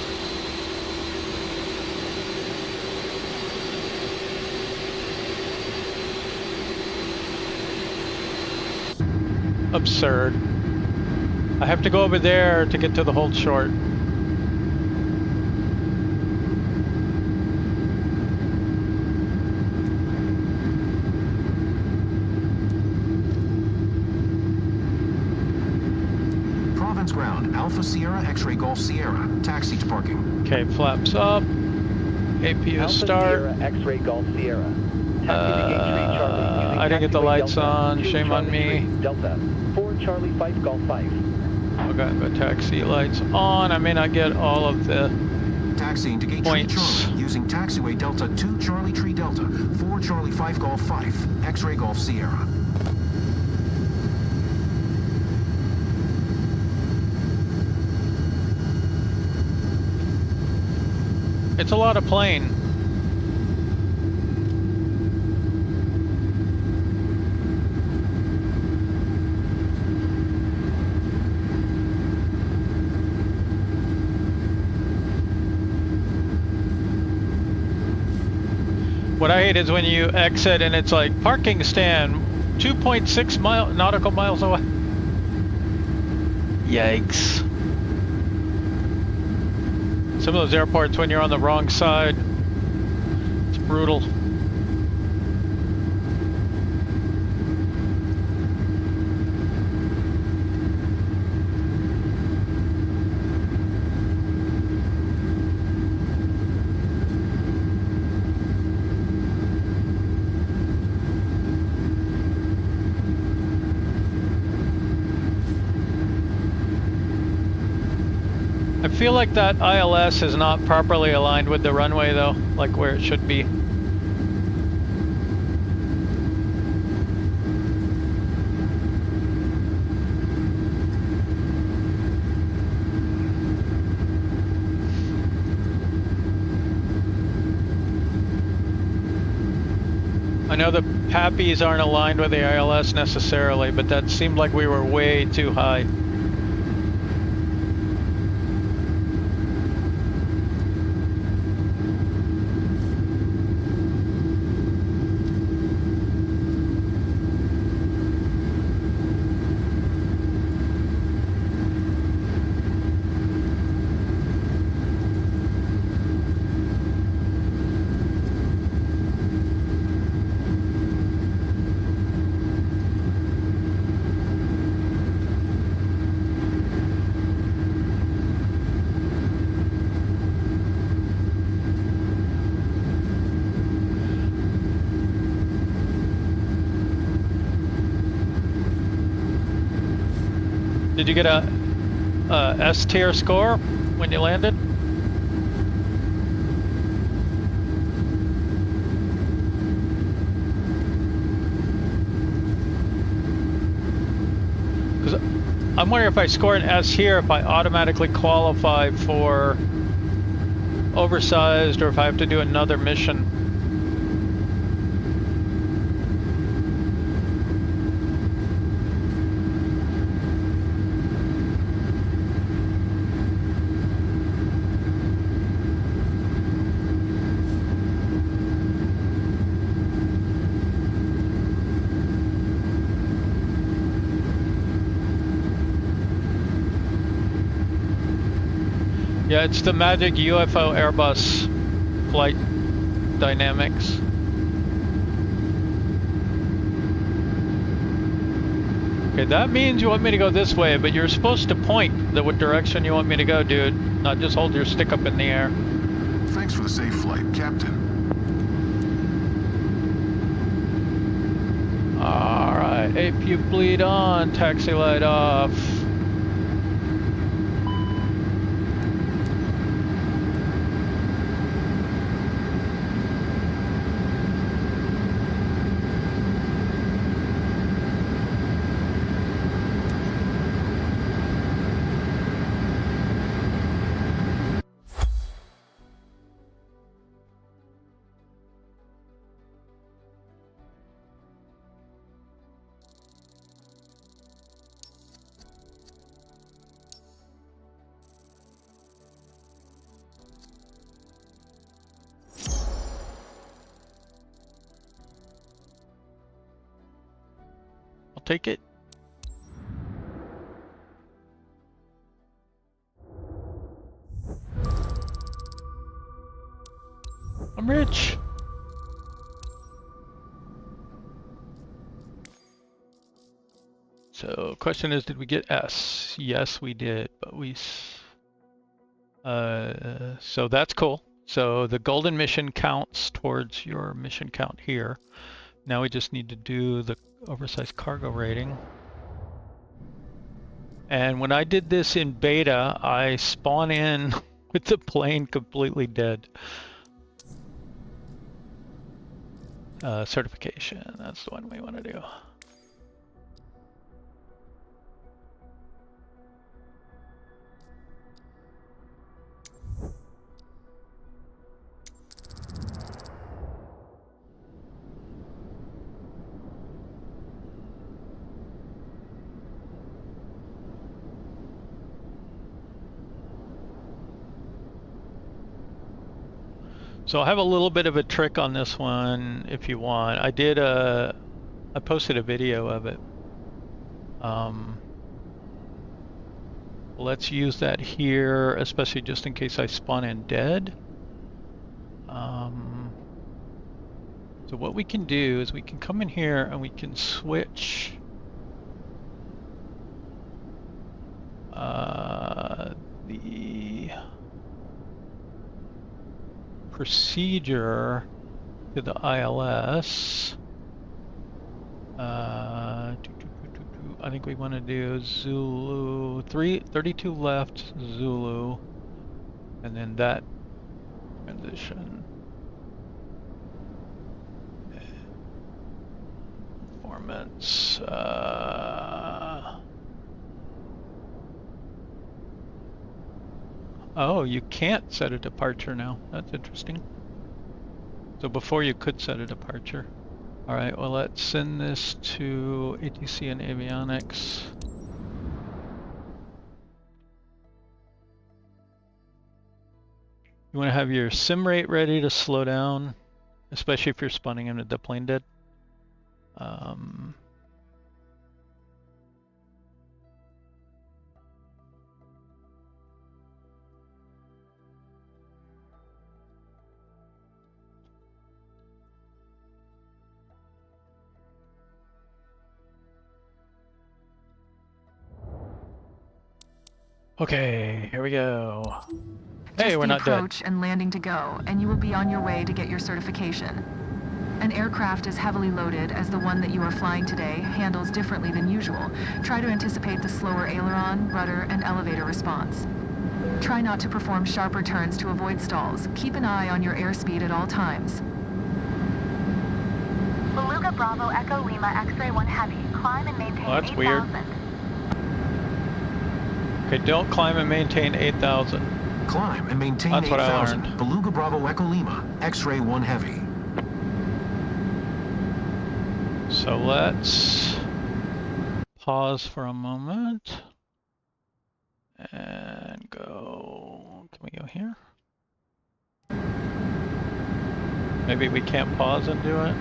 absurd. I have to go over there to get to the hold short. Province ground, Alpha Sierra, X-ray Golf Sierra. Taxi to parking. Okay, flaps up. APU Alpha start. Sierra, X-ray Golf Sierra. Taxi to Gate 3 Charlie. Using I didn't get the taxiway lights Delta, on. 2 Shame on Charlie me. 3, Delta. 4 Charlie 5 Golf 5. Okay, the taxi lights on. I may not get all of the Taxiing to Gate 3 points. Charlie. Using taxiway Delta 2 Charlie 3 Delta. 4 Charlie 5 Golf 5. X-ray Golf Sierra. It's a lot of plane. What I hate is when you exit and it's like parking stand 2.6 nautical miles away. Yikes. Some of those airports when you're on the wrong side, it's brutal. I feel like that ILS is not properly aligned with the runway though, like where it should be. I know the PAPIs aren't aligned with the ILS necessarily, but that seemed like we were way too high. Did you get a S tier score when you landed? Because I'm wondering if I score an S here, if I automatically qualify for Oversized, or if I have to do another mission. Yeah, it's the magic UFO Airbus flight dynamics. Okay, that means you want me to go this way, but you're supposed to point what direction you want me to go, dude. Not just hold your stick up in the air. Thanks for the safe flight, Captain. Alright, APU bleed on, taxi light off. I'll take it. I'm rich. So question is, did we get S? Yes, we did, but so that's cool. So the golden mission counts towards your mission count here. Now we just need to do the oversized cargo rating. And when I did this in beta, I spawn in with the plane completely dead. Certification, that's the one we want to do. So I have a little bit of a trick on this one if you want. I posted a video of it. Let's use that here, especially just in case I spawn in dead. So what we can do is we can come in here and we can switch the procedure to the ILS. I think we want to do Zulu 32 left, Zulu, and then that transition. Performance. Oh, you can't set a departure now. That's interesting. So before you could set a departure. All right, well, let's send this to ATC and avionics. You want to have your sim rate ready to slow down, especially if you're spawning into the plane dead. Okay, here we go. Hey, we're not dead. Approach and landing to go, and you will be on your way to get your certification. An aircraft as heavily loaded as the one that you are flying today handles differently than usual. Try to anticipate the slower aileron, rudder, and elevator response. Try not to perform sharper turns to avoid stalls. Keep an eye on your airspeed at all times. Beluga Bravo Echo Lima X-ray 1 Heavy. Climb and maintain 8,000. Well, that's weird. Okay, don't climb and maintain 8,000. Climb and maintain That's what I 8,000. learned. Beluga Bravo Echo Lima, X-ray 1 Heavy. So let's pause for a moment and go. Can we go here? Maybe we can't pause and do it.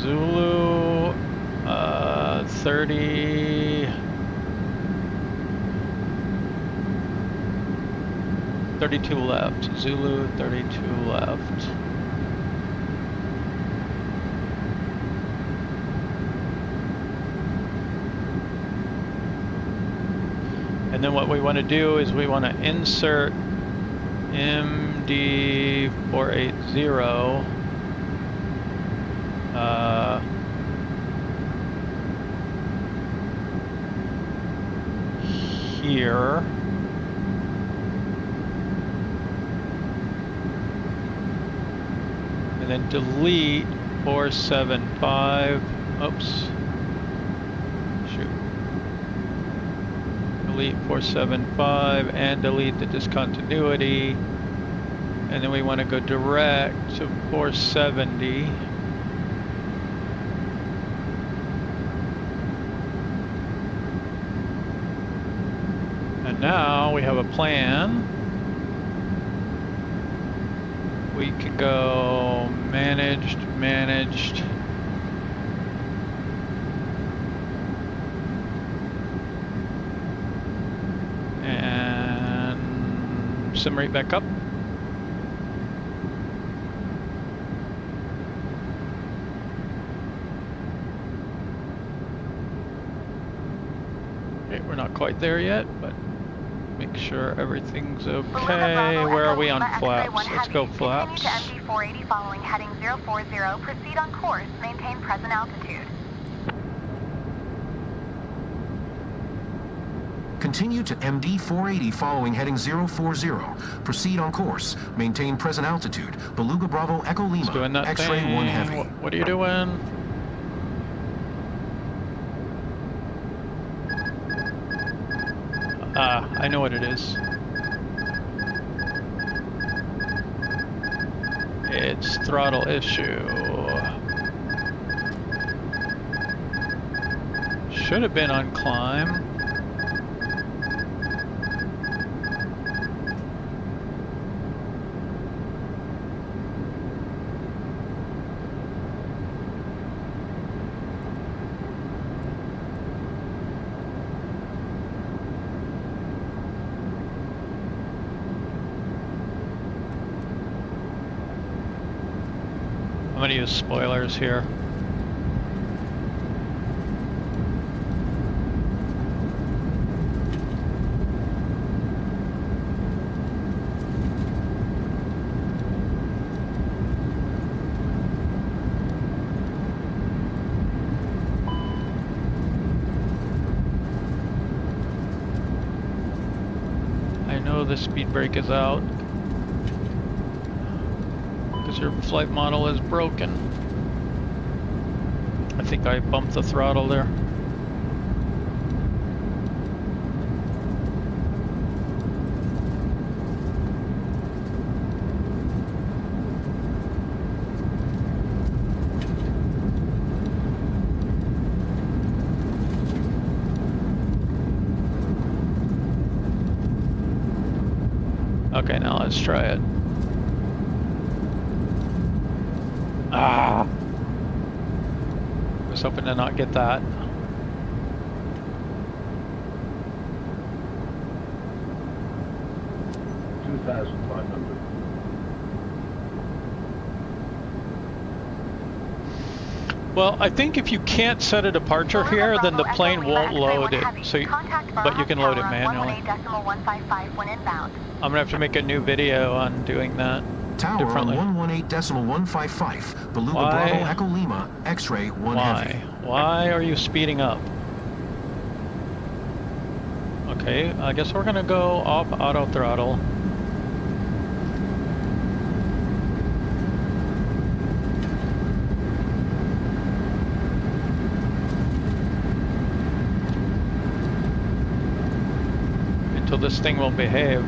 Zulu 30. 32 left. Zulu 32 left. And then what we want to do is we want to insert MD480 here. And then delete 475. Oops. Shoot. Delete 475 and delete the discontinuity. And then we want to go direct to 470. And now we have a plan. We can go managed. And sim rate back up. quite there yet, but make sure everything's Beluga okay. Bravo, Where Echo are we on Lima, X-ray flaps? 1 Let's Heavy. go Continue flaps. to MD 480 following heading 040. Proceed on course. Maintain present altitude. Continue to MD 480 following heading 040. Proceed on course. Maintain present altitude. Beluga Bravo Echo It's Lima. doing that X-ray thing. 1 Heavy. What are you doing? Ah, I know what it is. It's throttle issue. Should have been on climb. I'm gonna use spoilers here. I know the speed brake is out. Your flight model is broken. I think I bumped the throttle there. Okay, now let's try it. Ah! I was hoping to not get that. Well, I think if you can't set a departure here, then the plane won't load it. So, but you can load it manually. I'm gonna have to make a new video on doing that. Tower differently. on 118.155. Beluga Why? Bravo Echo Lima. X-ray 1 Heavy. Why are you speeding up? Okay, I guess we're gonna go off auto throttle. Until this thing will behave.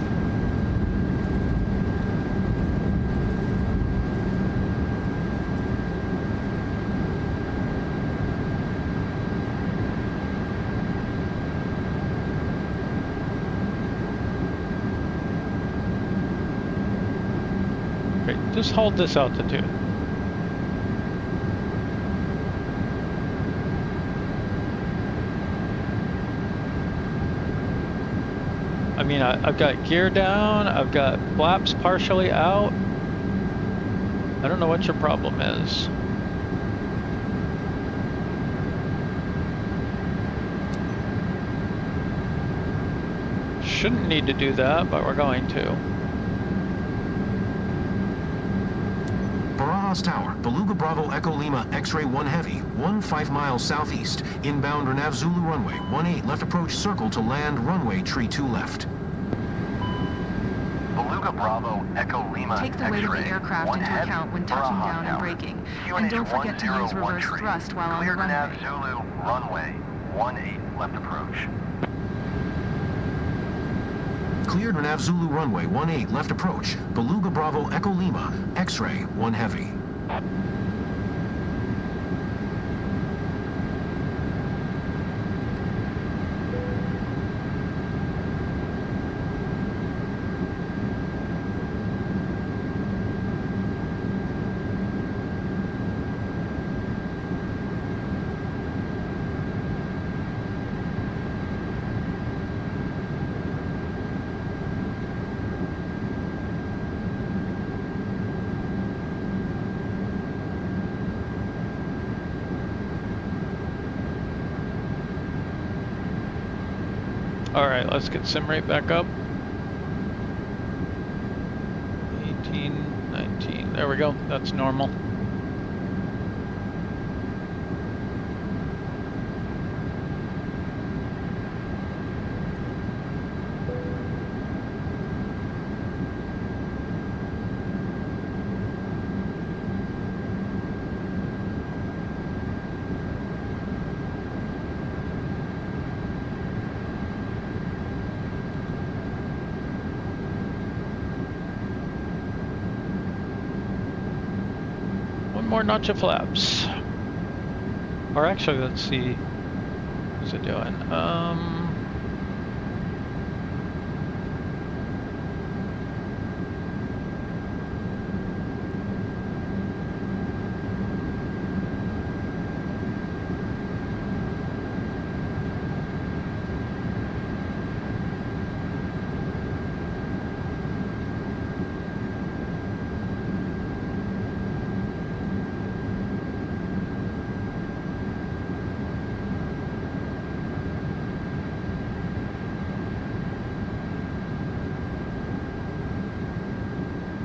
Okay, just hold this altitude. I mean, I've got gear down, I've got flaps partially out. I don't know what your problem is. Shouldn't need to do that, but we're going to. Barajas Tower, Beluga Bravo Echo Lima, X-ray 1 Heavy, 5 miles southeast, inbound Renav Zulu runway, 18 left approach circle to land runway tree 2 left. Beluga Bravo Echo Lima. Take the weight of the X-ray, aircraft 1 into Heavy, account when touching Barajas down and Tower. braking. QNH And don't forget to use 101 reverse tree. thrust while on the Clear to Nav runway. Zulu runway 18 left approach. Cleared Renav Zulu runway, 18 left approach, Beluga Bravo Echo Lima, X-ray 1 Heavy. All right, let's get sim rate back up. 18, 19. There we go. That's normal. More notch of flaps. Or actually, let's see. What's it doing?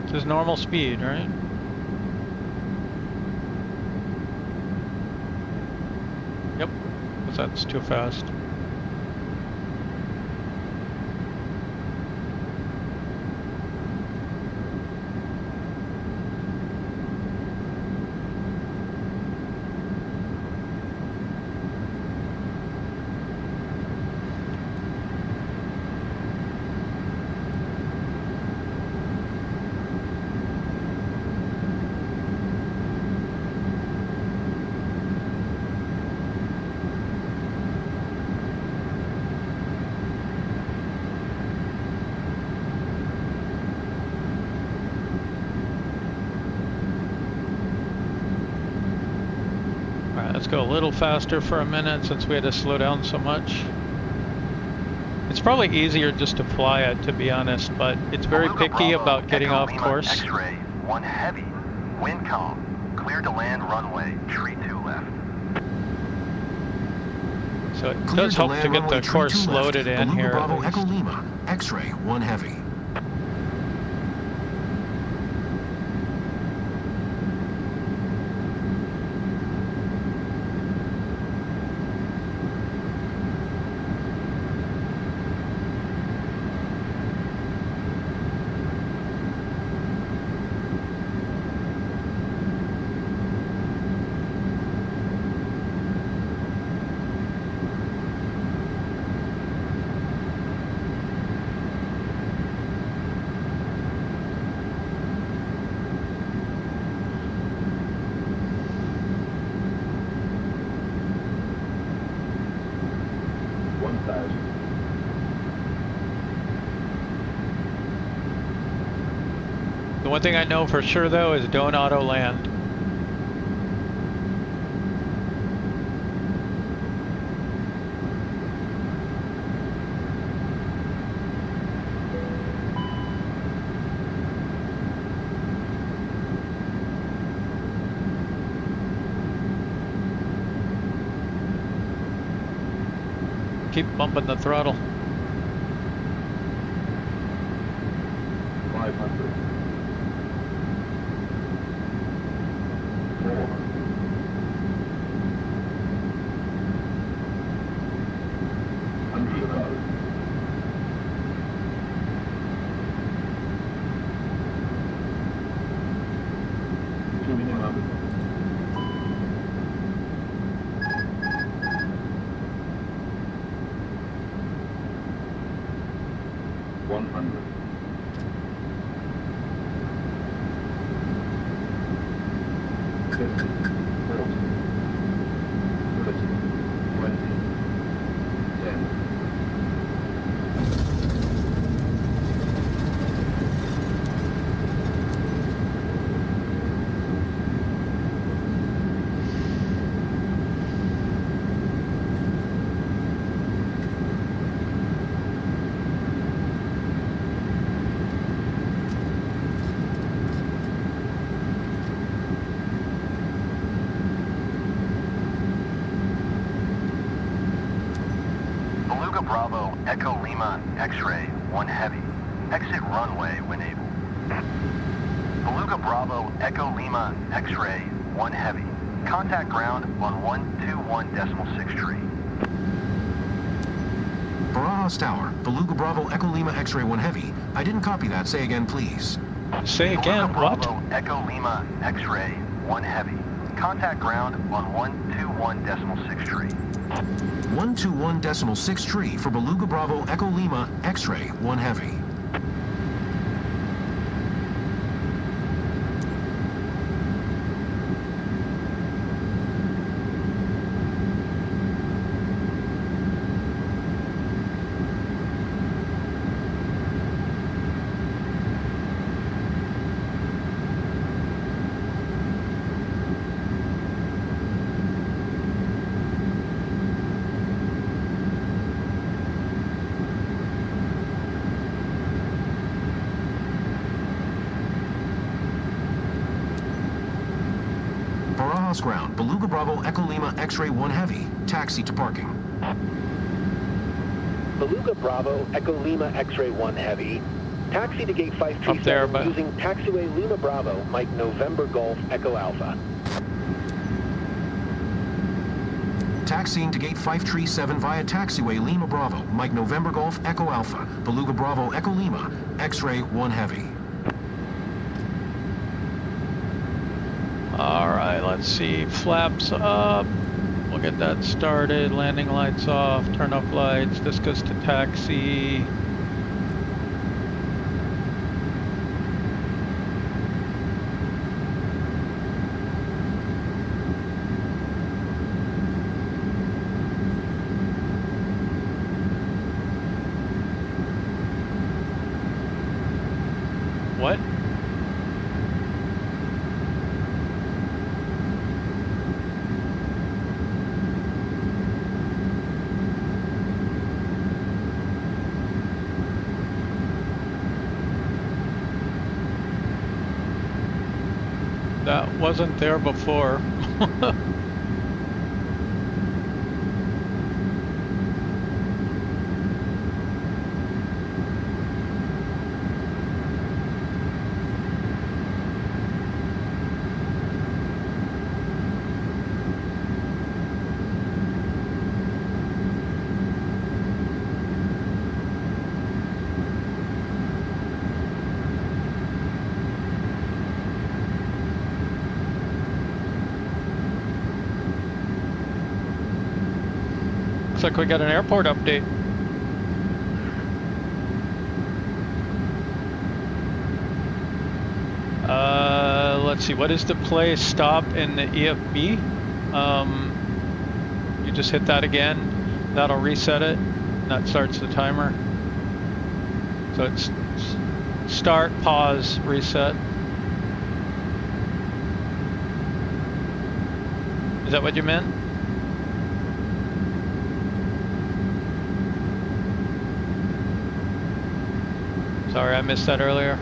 This is normal speed, right? Yep, because that's too fast. Let's go a little faster for a minute since we had to slow down so much. It's probably easier just to fly it, to be honest, but it's very Beluga picky Bravo, about getting Echo off Lima, course. X-ray, 1 heavy, wind calm, clear to land runway, tree 2 left. So it Cleared does to help land to get runway the tree course 2 left. loaded in Beluga here at Bravo, Echo least. Lima, X-ray, 1 heavy. The one thing I know for sure though is don't auto land. Keep bumping the throttle. 500. 400. 100. 2 minimum. 100. 50, 40, 30, 20, 10. Bravo, Echo Lima, X-ray, 1 heavy. Exit runway when able. Beluga Bravo, Echo Lima, X-ray, 1 heavy. Contact ground on 121.6 tree. Barajas Tower, Beluga Bravo, Echo Lima, X-ray 1 heavy. I didn't copy that. Say again, please. Say again, Beluga what? Bravo, Echo Lima, X-ray, 1 heavy. Contact ground on 121.6 tree. 121.6 tree for Beluga Bravo, Echo Lima, X-ray 1 heavy. Barajas ground, Beluga Bravo, Echo Lima, X-ray 1 heavy. Taxi to parking. Beluga Bravo, Echo Lima, X-ray 1 heavy. Taxi to gate 537 Up there, but using taxiway Lima Bravo, Mike November Golf, Echo Alpha. Taxiing to gate 537 via taxiway Lima Bravo, Mike November Golf, Echo Alpha. Beluga Bravo, Echo Lima, X-ray 1 heavy. alright, let's see. Flaps up. We'll get that started. Landing lights off. Turn off lights. This goes to taxi. What? That wasn't there before. Looks like we got an airport update. Let's see, what is the play stop in the EFB? You just hit that again, that'll reset it, and that starts the timer. So it's start, pause, reset. Is that what you meant? Sorry, I missed that earlier.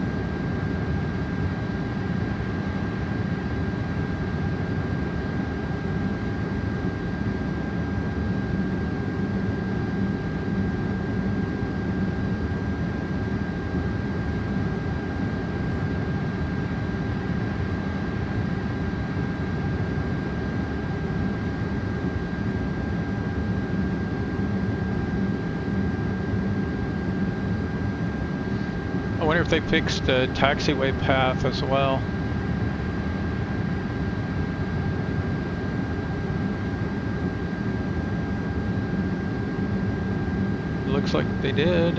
I wonder if they fixed the taxiway path as well. Looks like they did.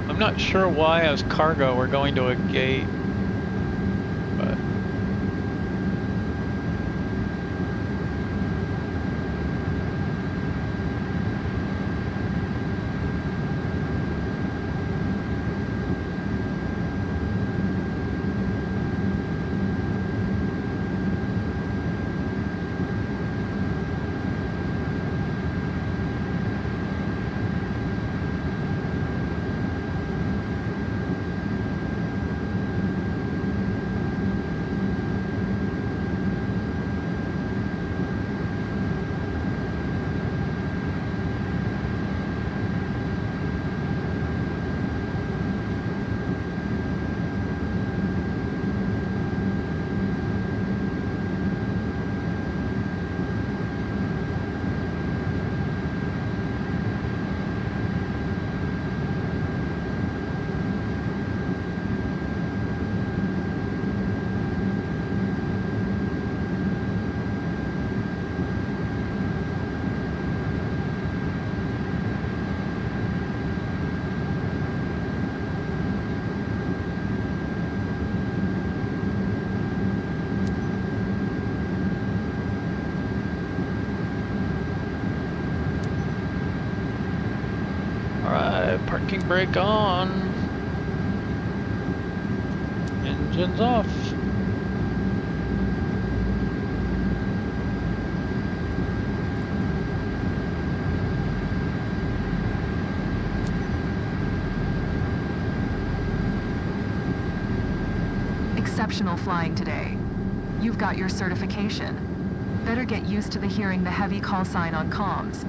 I'm not sure why as cargo we're going to a gate, but 5, parking brake on. Engines off. Exceptional flying today. You've got your certification. Better get used to hearing the heavy call sign on comms.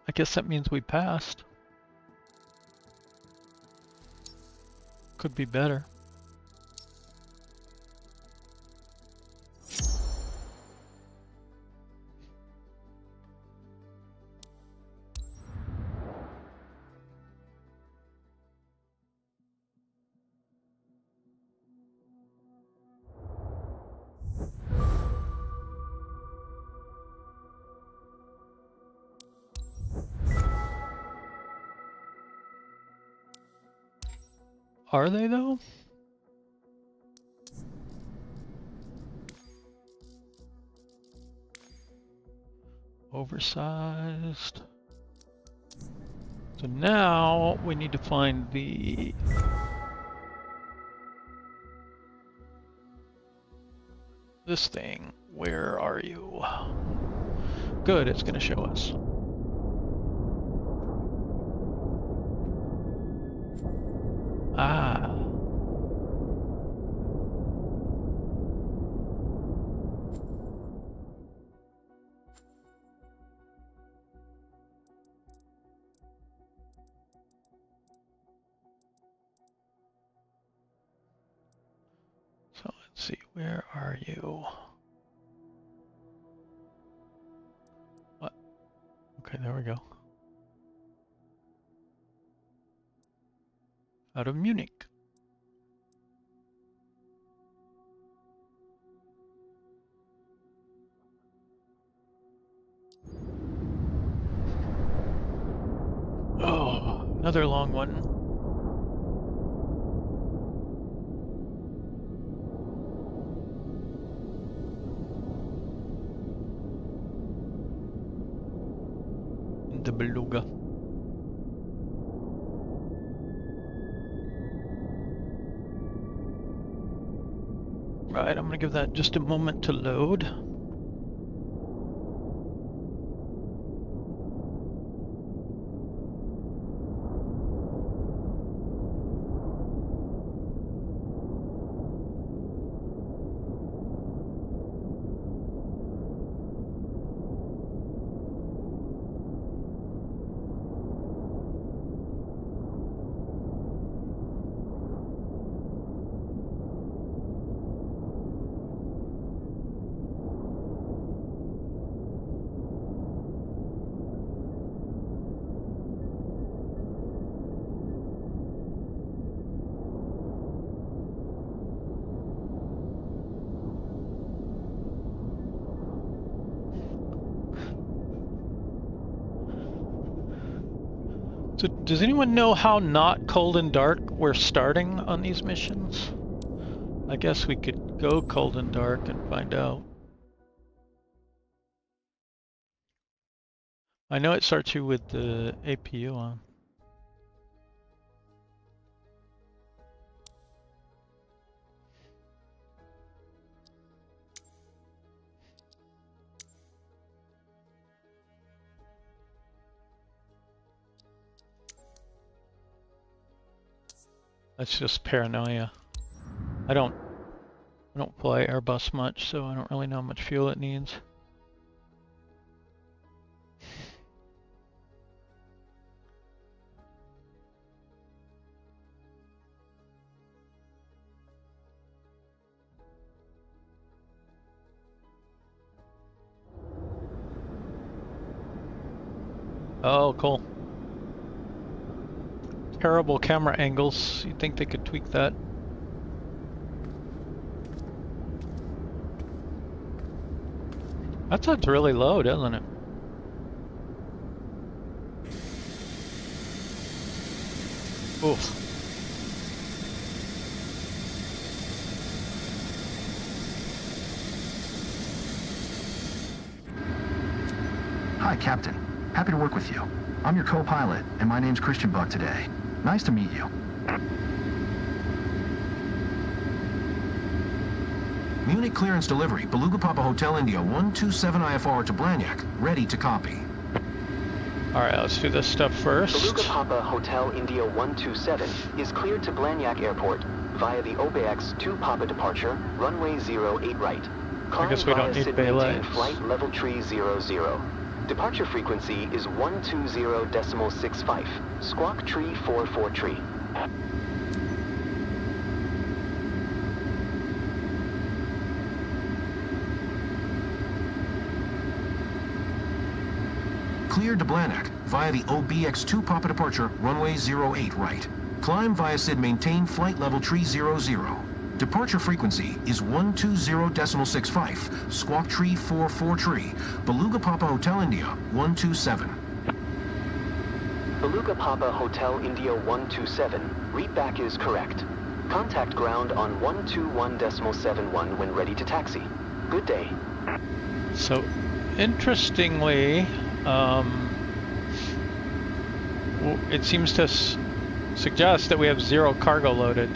I guess that means we passed. Could be better. Are they though? Oversized. So now we need to find this thing. Where are you? Good, it's gonna show us. Ah. So let's see, where are you? What? Okay, there we go. Out of Munich. Oh, another long one. The beluga. Right, I'm gonna give that just a moment to load. So does anyone know how not cold and dark we're starting on these missions? I guess we could go cold and dark and find out. I know it starts you with the APU on. That's just paranoia. I don't fly Airbus much, so I don't really know how much fuel it needs. Oh, cool. Terrible camera angles. You'd think they could tweak that. That sounds really low, doesn't it? Oof. Hi, Captain. Happy to work with you. I'm your co-pilot, and my name's Christian Buck today. Nice to meet you. Munich clearance delivery, Beluga Papa Hotel India 127 IFR to Blagnac, ready to copy. Alright, let's do this stuff first. Beluga Papa Hotel India 127 is cleared to Blagnac Airport via the OBX 2 Papa departure, runway 08 right. I guess we don't need bay lights. Flight level tree 00. Departure frequency is 120.65. Squawk tree 44 tree. Cleared to Blagnac via the OBX2 Papa departure, runway 08 right. Climb via SID maintain flight level tree 00. Departure frequency is 120.65. Squawk tree 44 tree. Beluga Papa Hotel India 127. Beluga Papa Hotel India 127. Readback is correct. Contact ground on 121.71 when ready to taxi. Good day. So, interestingly, it seems to suggest that we have 0 cargo loaded.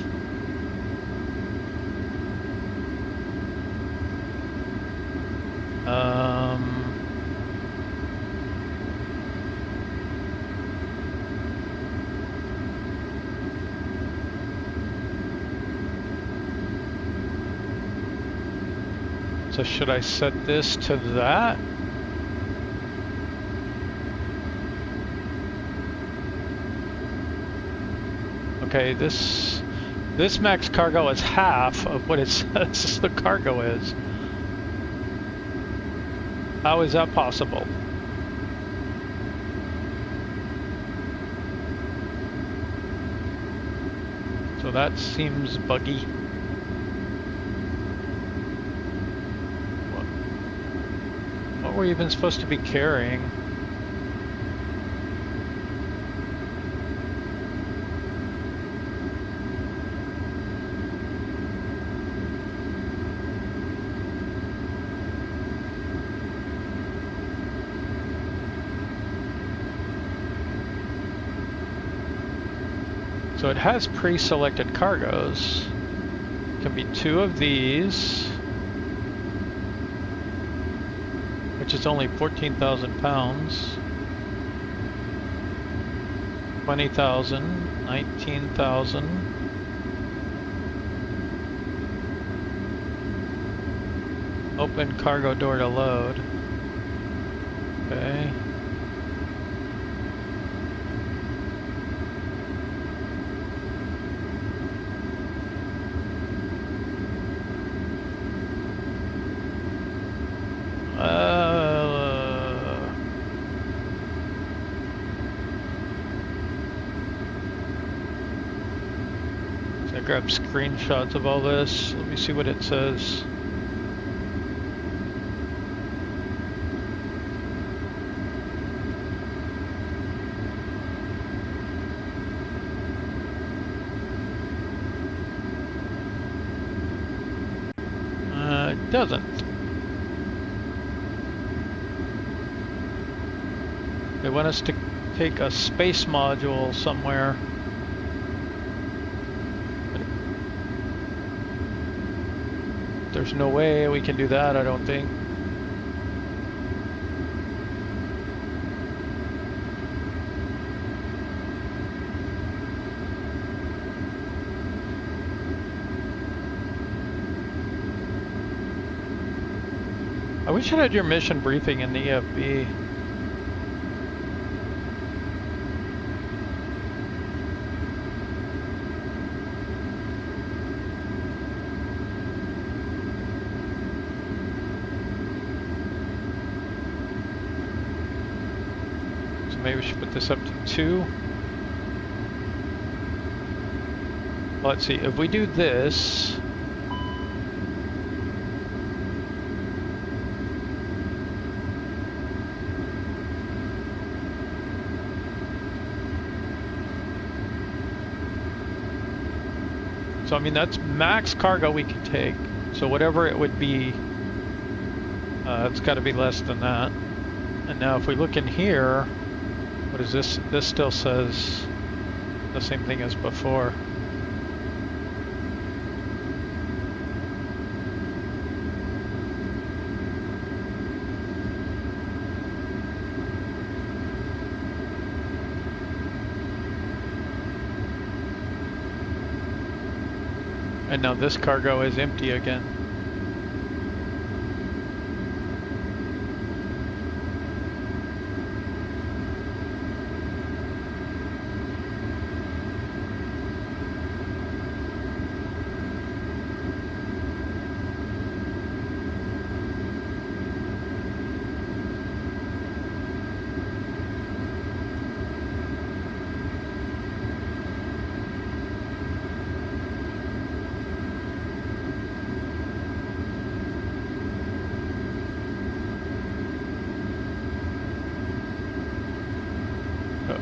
So should I set this to that? Okay, this max cargo is half of what it says the cargo is. How is that possible? So that seems buggy. What were we even supposed to be carrying? So it has pre-selected cargoes. Can be 2 of these, which is only 14,000 pounds. 20,000, 19,000. Open cargo door to load. Okay. Grab screenshots of all this. Let me see what it says. It doesn't. They want us to take a space module somewhere. There's no way we can do that, I don't think. I wish I had your mission briefing in the EFB. Maybe we should put this up to 2. Let's see, if we do this, so I mean that's max cargo we can take. So whatever it would be, it's got to be less than that. And now if we look in here, what is this? This still says the same thing as before. And now this cargo is empty again.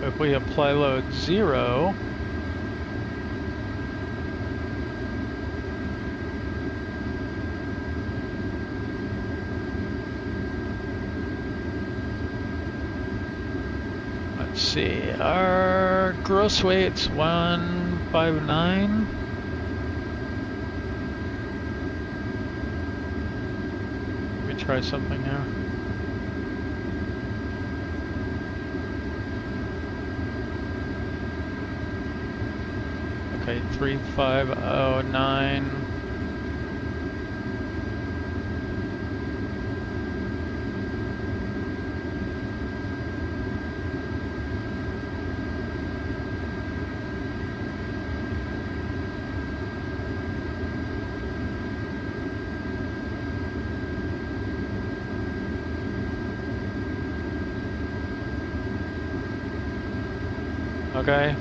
If we apply load 0, let's see, our gross weight's 159. Let me try something here. Okay, 3509. Okay.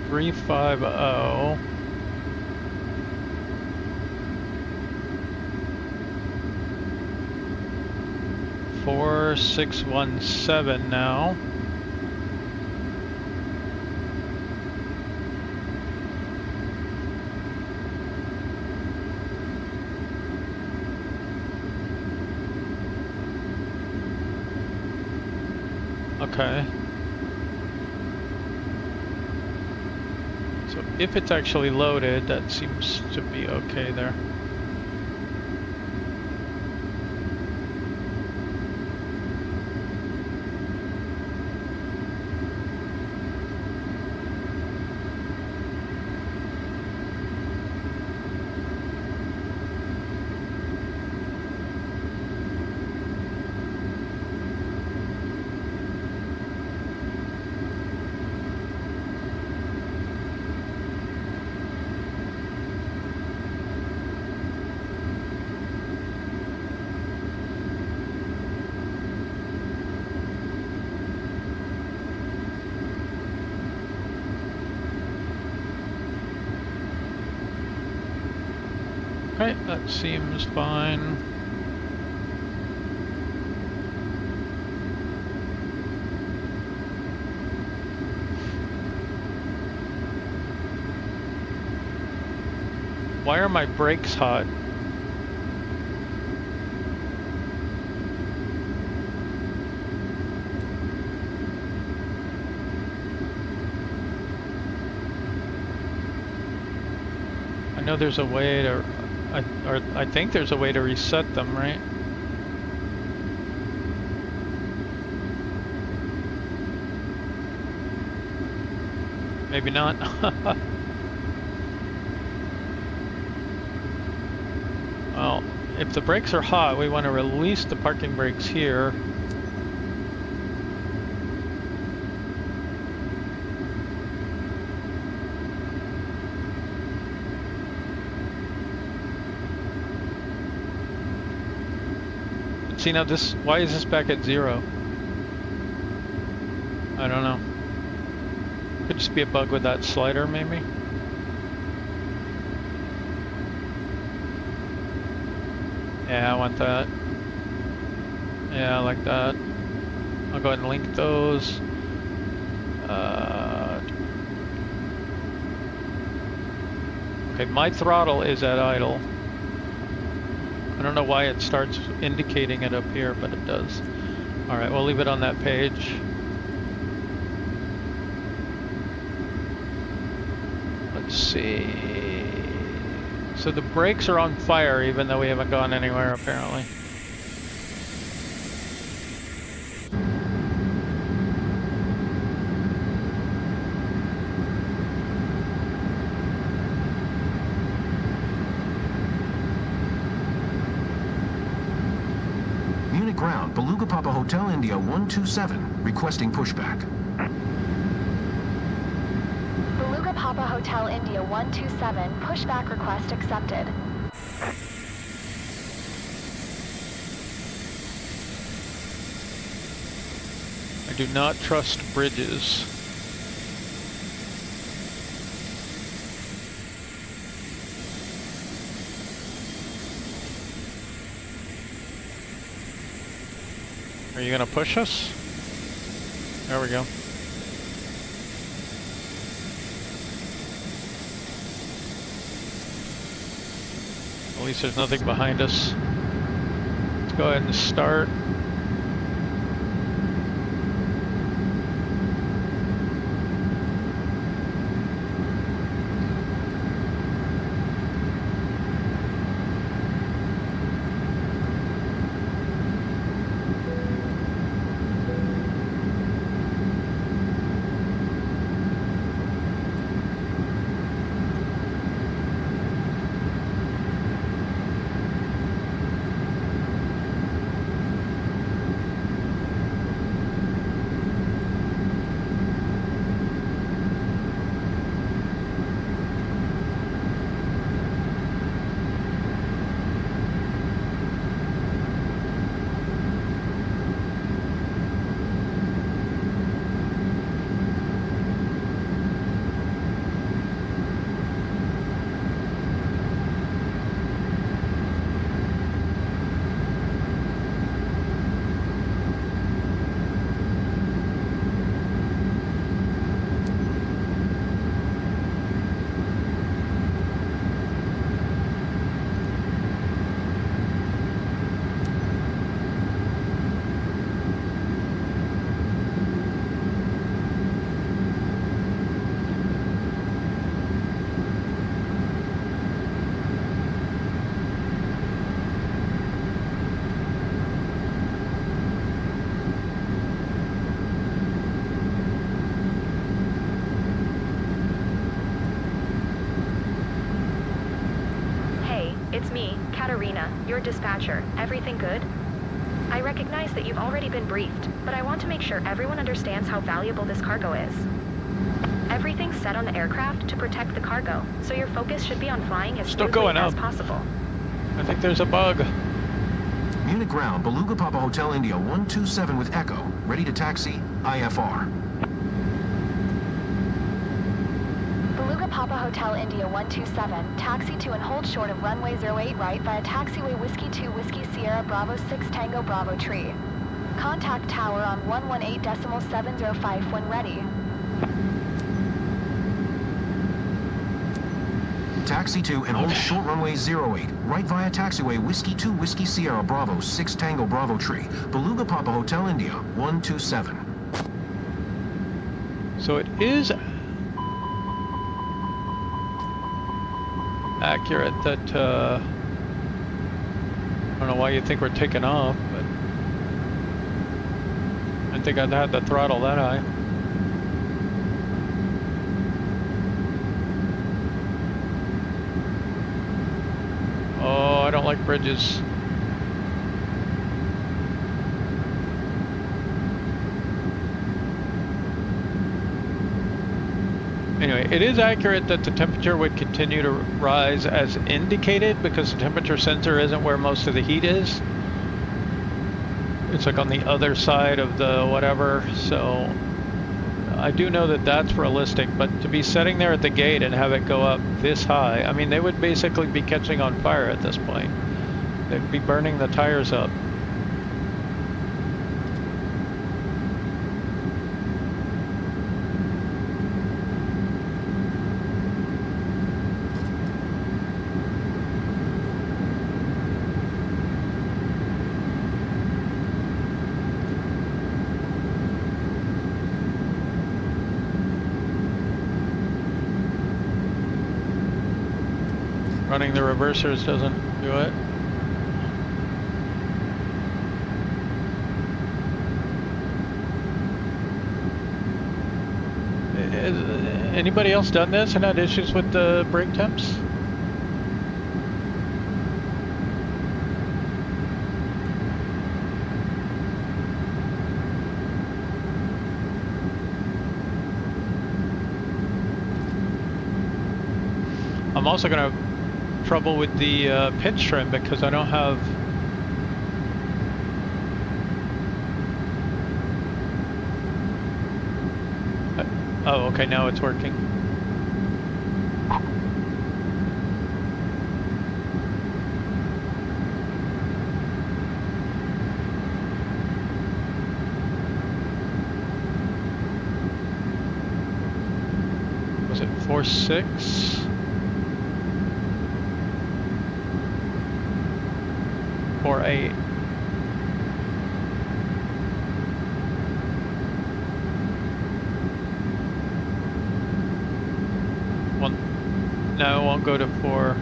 Three 350. 4617 now. Okay. So if it's actually loaded, that seems to be okay there. Okay, that seems fine. Why are my brakes hot? I know there's a way to, I think there's a way to reset them, right? Maybe not. Well, if the brakes are hot, we want to release the parking brakes here. See now this, why is this back at 0? I don't know. Could just be a bug with that slider maybe. Yeah, I want that. Yeah, I like that. I'll go ahead and link those. Okay, my throttle is at idle. I don't know why it starts indicating it up here, but it does. All right, we'll leave it on that page. Let's see. So the brakes are on fire even though we haven't gone anywhere apparently. Munich ground, Beluga Papa Hotel India 127, requesting pushback. Beluga Papa Hotel India 127, pushback request accepted. I do not trust bridges. Are you gonna push us? There we go. At least there's nothing behind us. Let's go ahead and start. It's me, Katarina, your dispatcher. Everything good? I recognize that you've already been briefed, but I want to make sure everyone understands how valuable this cargo is. Everything's set on the aircraft to protect the cargo, so your focus should be on flying as smoothly as possible. I think there's a bug. Munich ground, Beluga Papa Hotel India 127 with Echo, ready to taxi, IFR. Beluga Papa Hotel India 127, taxi to and hold short of runway 08 right via taxiway Whiskey 2 Whiskey Sierra Bravo 6 Tango Bravo Tree. Contact tower on 118.705 when ready. Taxi to and hold short runway 08, right via taxiway Whiskey 2 Whiskey Sierra Bravo 6 Tango Bravo Tree, Beluga Papa Hotel India 127. So it is accurate that, I don't know why you think we're taking off, but I didn't think I'd had the throttle that high. Oh, I don't like bridges. Anyway, it is accurate that the temperature would continue to rise as indicated because the temperature sensor isn't where most of the heat is. It's like on the other side of the whatever, so I do know that that's realistic, but to be sitting there at the gate and have it go up this high, I mean, they would basically be catching on fire at this point. They'd be burning the tires up. running the reversers doesn't do it. Anybody else done this and had issues with the brake temps? I'm also going to have trouble with the pitch trim because I don't have... Oh, okay, now it's working. Was it 4.6? 4.8. No, it won't go to 4.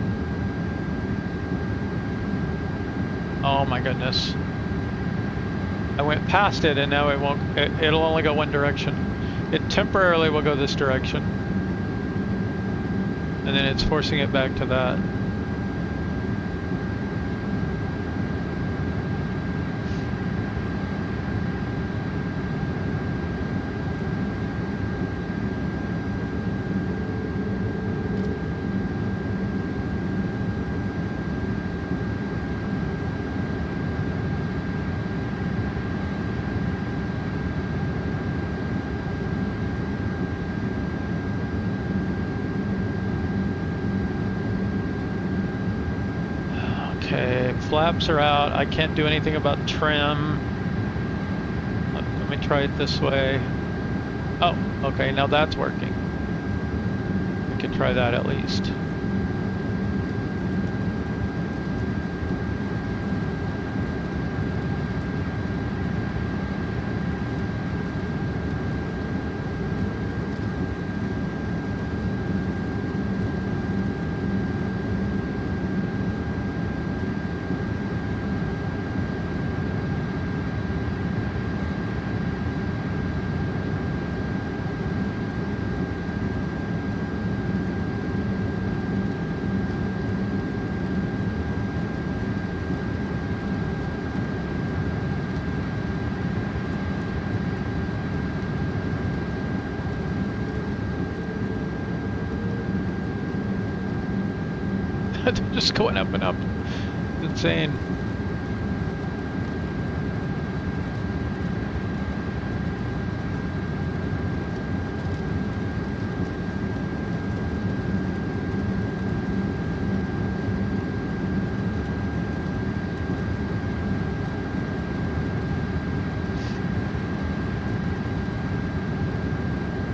Oh my goodness. I went past it and now it won't, it'll only go one direction. It temporarily will go this direction. And then it's forcing it back to that. Okay, flaps are out. I can't do anything about trim. Let me try it this way. Oh, okay, now that's working. I can try that at least. They're just going up and up. It's insane.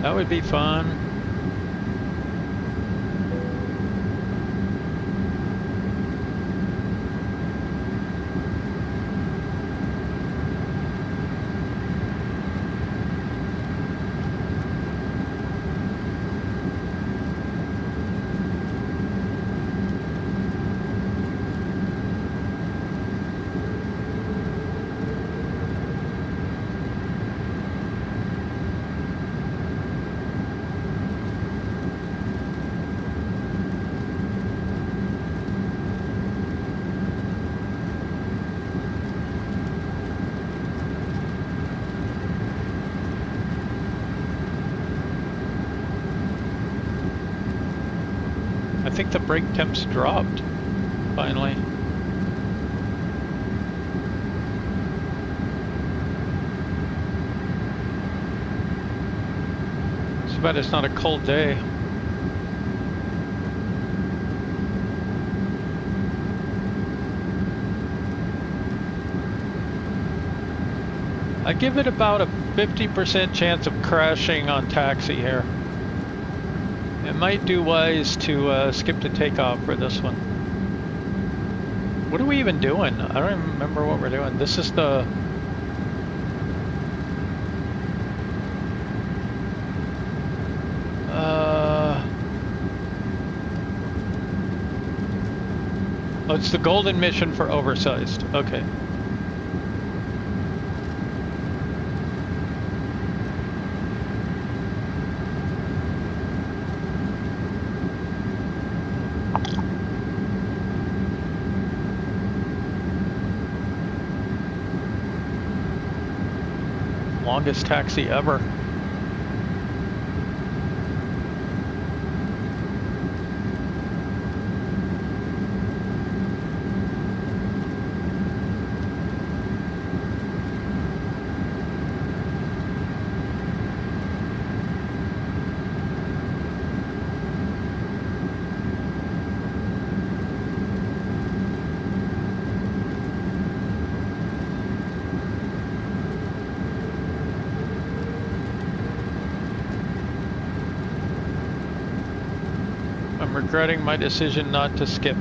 That would be fun. I think the brake temps dropped, finally. It's too bad it's not a cold day. I give it about a 50% chance of crashing on taxi here. It might do wise to skip the takeoff for this one. What are we even doing? I don't even remember what we're doing. This is the... Oh, it's the golden mission for Oversized. Okay. Longest taxi ever. I'm regretting my decision not to skip.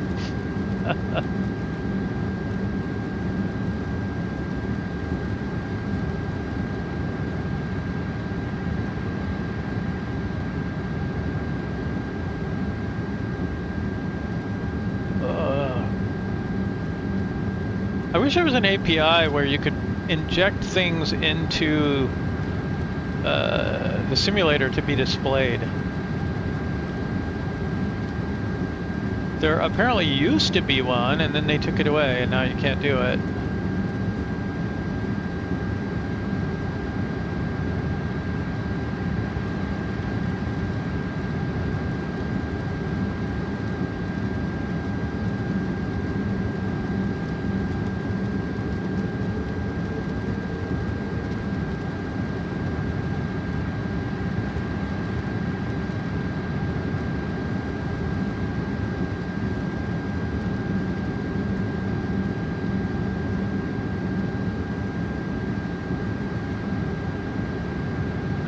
I wish there was an API where you could inject things into the simulator to be displayed. There apparently used to be one, and then they took it away, and now you can't do it.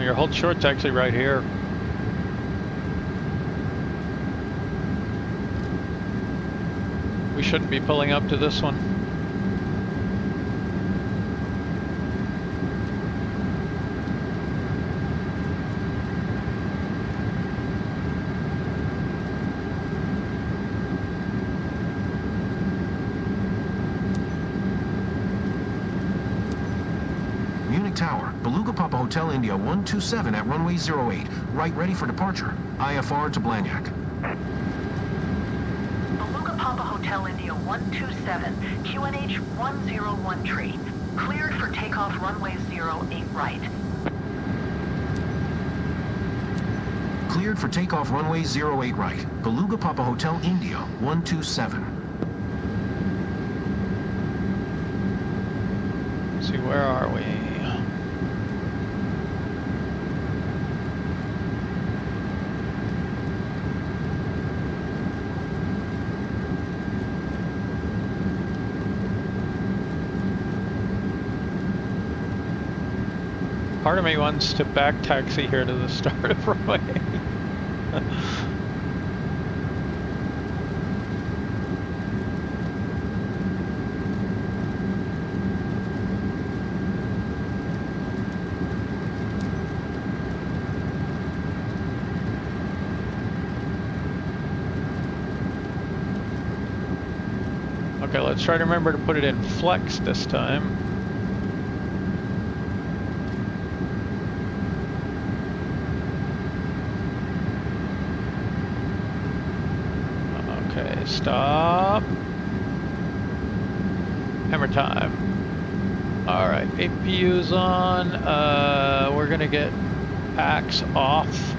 Your hold short's actually right here. We shouldn't be pulling up to this one. Tower, Beluga Papa Hotel India 127 at runway 08, right ready for departure. IFR to Blagnac. Beluga Papa Hotel India 127, QNH 101 cleared for takeoff runway 08 right. Cleared for takeoff runway 08 right, Beluga Papa Hotel India 127. Let's see, where are we? Part of me wants to back taxi here to the start of runway. Okay, let's try to remember to put it in flex this time. Okay, stop. Hammer time. All right, APU's on. We're gonna get packs off.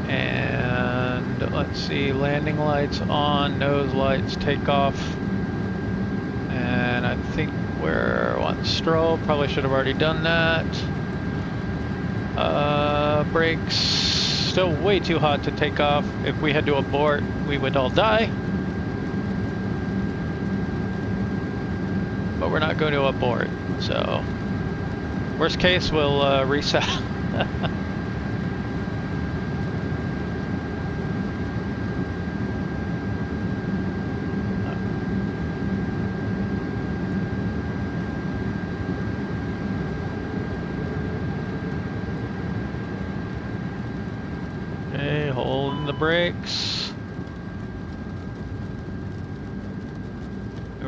And let's see, landing lights on, nose lights, takeoff. And I think we're on strobe, probably should have already done that. Brakes, still way too hot to take off. If we had to abort, we would all die. But we're not going to abort, so worst case, we'll reset. Okay, holding the brakes.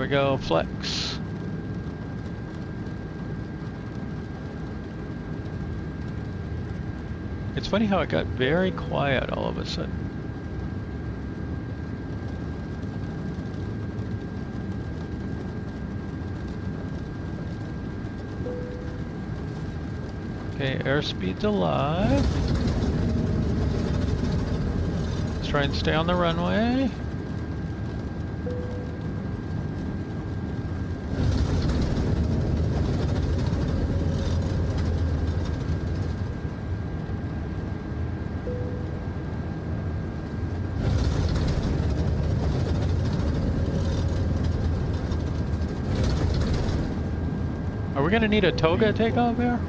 we go, flex. It's funny how it got very quiet all of a sudden. Okay, airspeed's alive. Let's try and stay on the runway. Are we gonna need a toga takeoff here?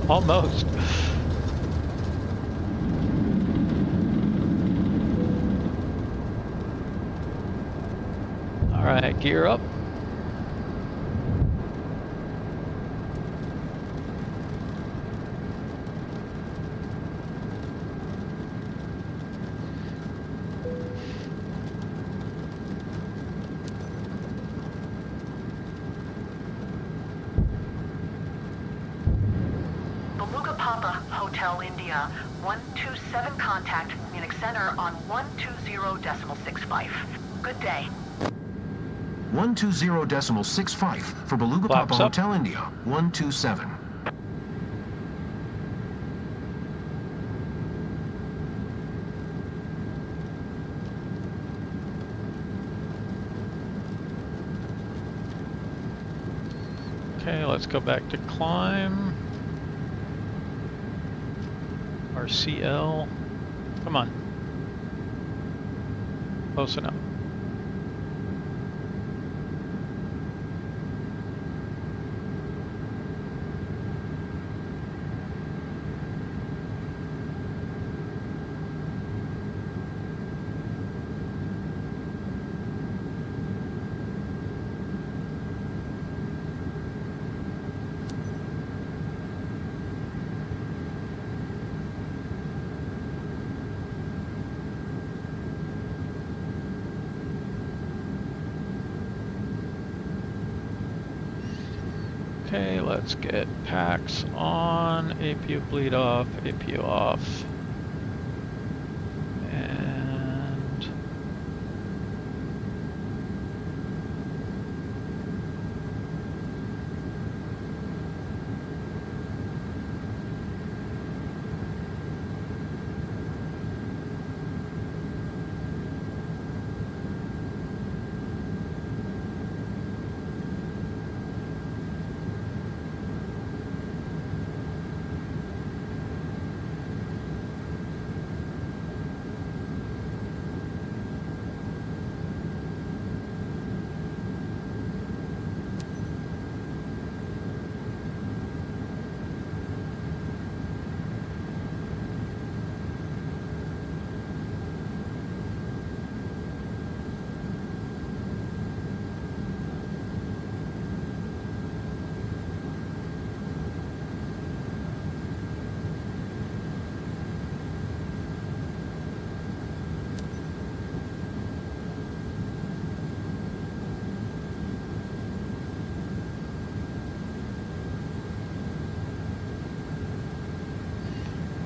Almost. All right, gear up. Beluga Papa, Hotel India, 127 contact Munich Center on 120.65. Good day. 120.65 for Beluga Papa Flaps up. Hotel India, 127. Okay, let's go back to climb. Our CL. Come on. Close enough. Okay, let's get packs on, APU bleed off, APU off. And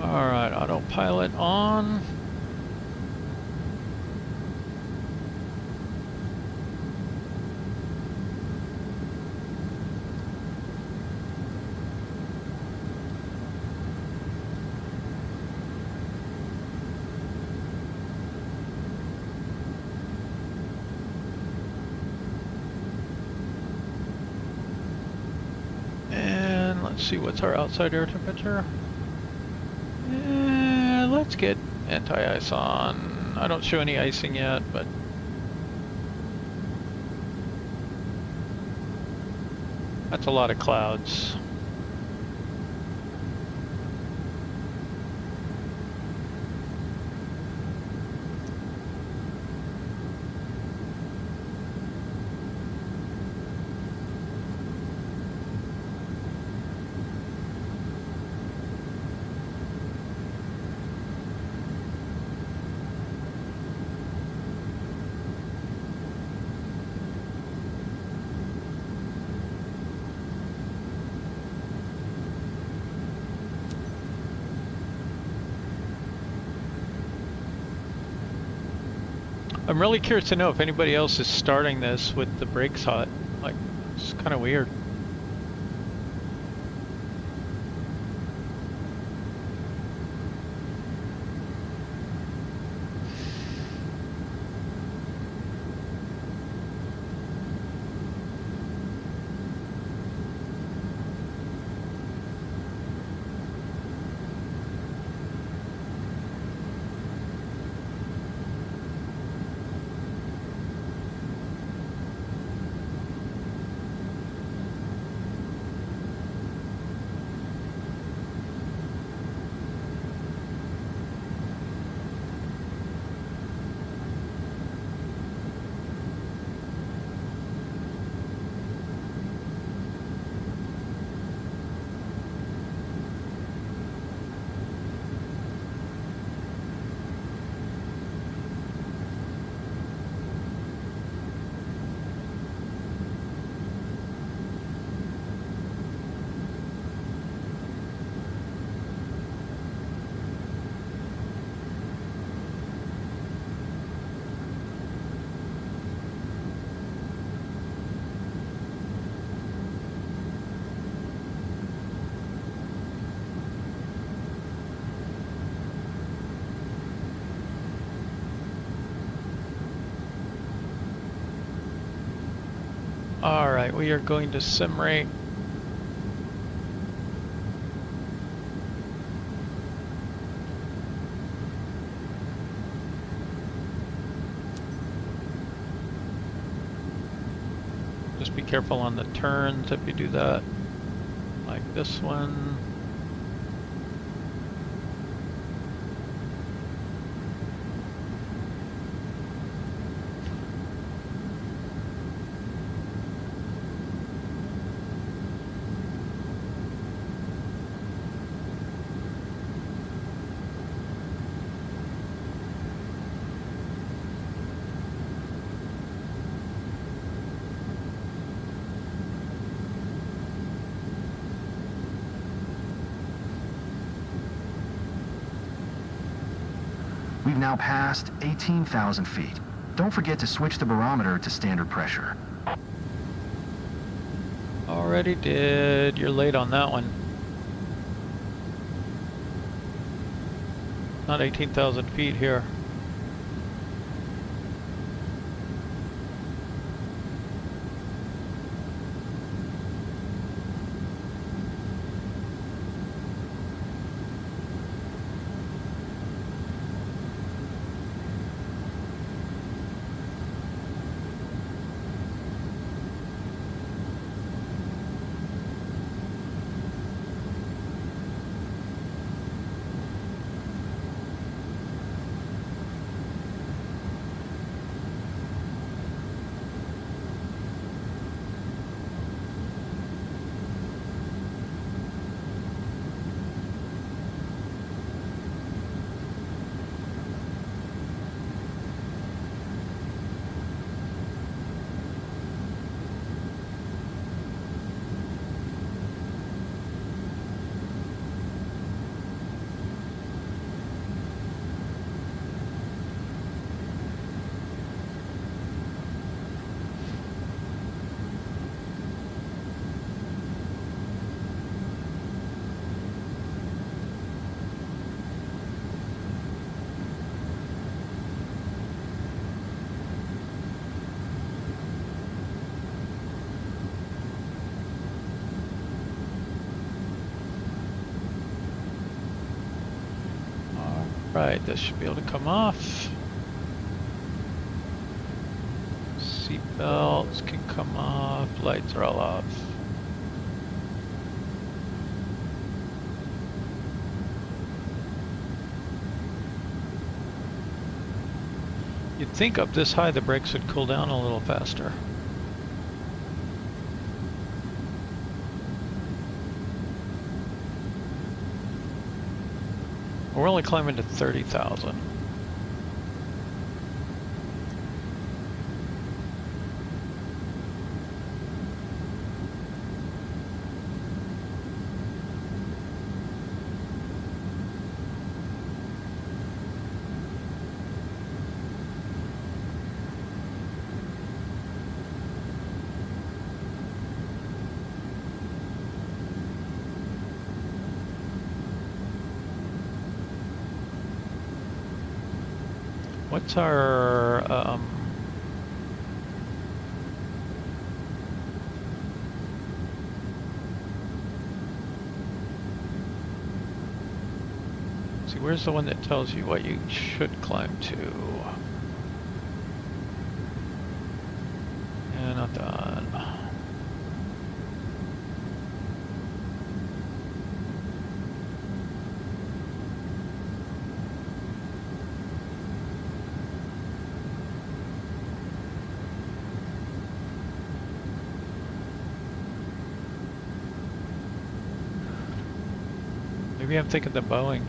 all right, autopilot on. And let's see, what's our outside air temperature? Let's get anti-ice on. I don't show any icing yet, but that's a lot of clouds. I'm really curious to know if anybody else is starting this with the brakes hot. Like, it's kind of weird. All right, we are going to sim rate. Just be careful on the turns if you do that, like this one. We've now passed 18,000 feet. Don't forget to switch the barometer to standard pressure. Already did. You're late on that one. Not 18,000 feet here. Right, this should be able to come off. Seat belts can come off, lights are all off. You'd think up this high the brakes would cool down a little faster. We're only climbing to 30,000. What's our see, where's the one that tells you what you should climb to? Yeah, not done. Maybe I'm thinking the Boeing.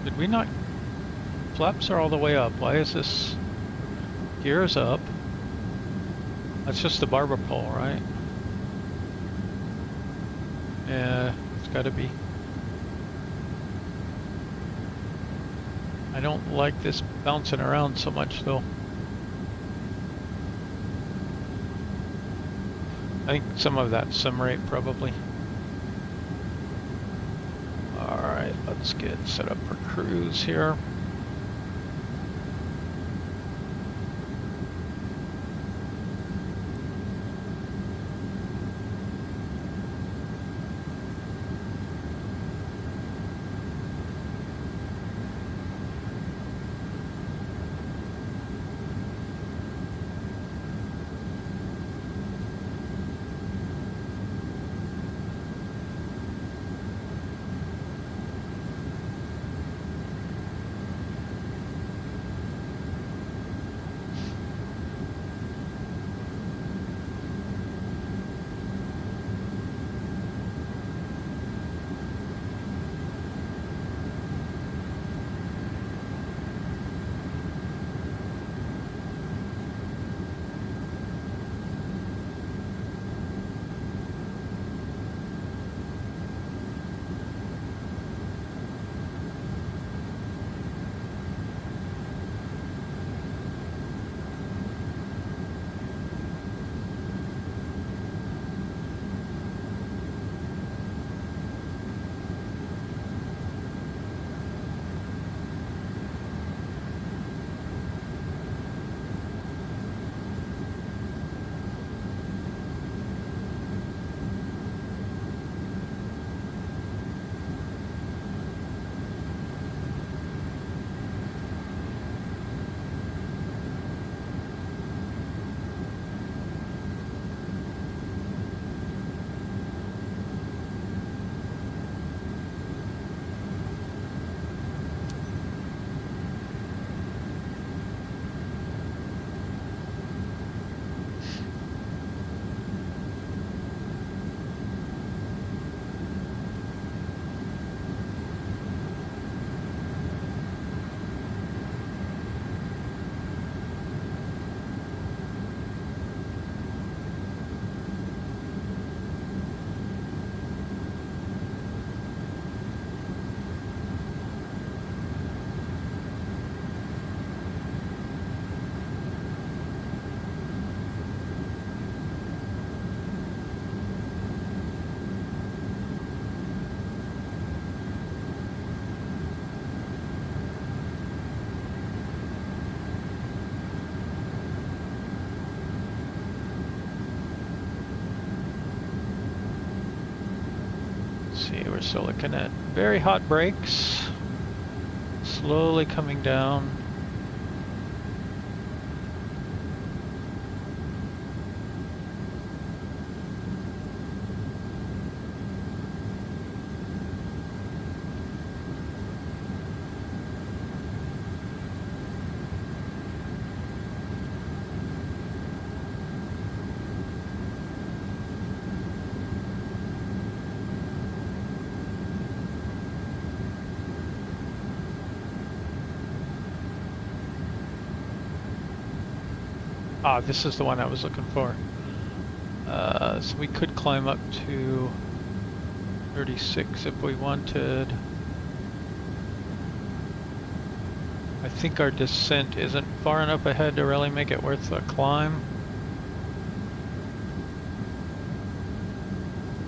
Did we not? Flaps are all the way up. Why is this? Gears up. That's just the barber pole, right? Yeah, it's gotta be. I don't like this bouncing around so much though. I think some of that sim rate probably. Alright, let's get set up for cruise here. See, we're still looking at very hot brakes, slowly coming down. Ah, this is the one I was looking for. So we could climb up to 36 if we wanted. I think our descent isn't far enough ahead to really make it worth the climb.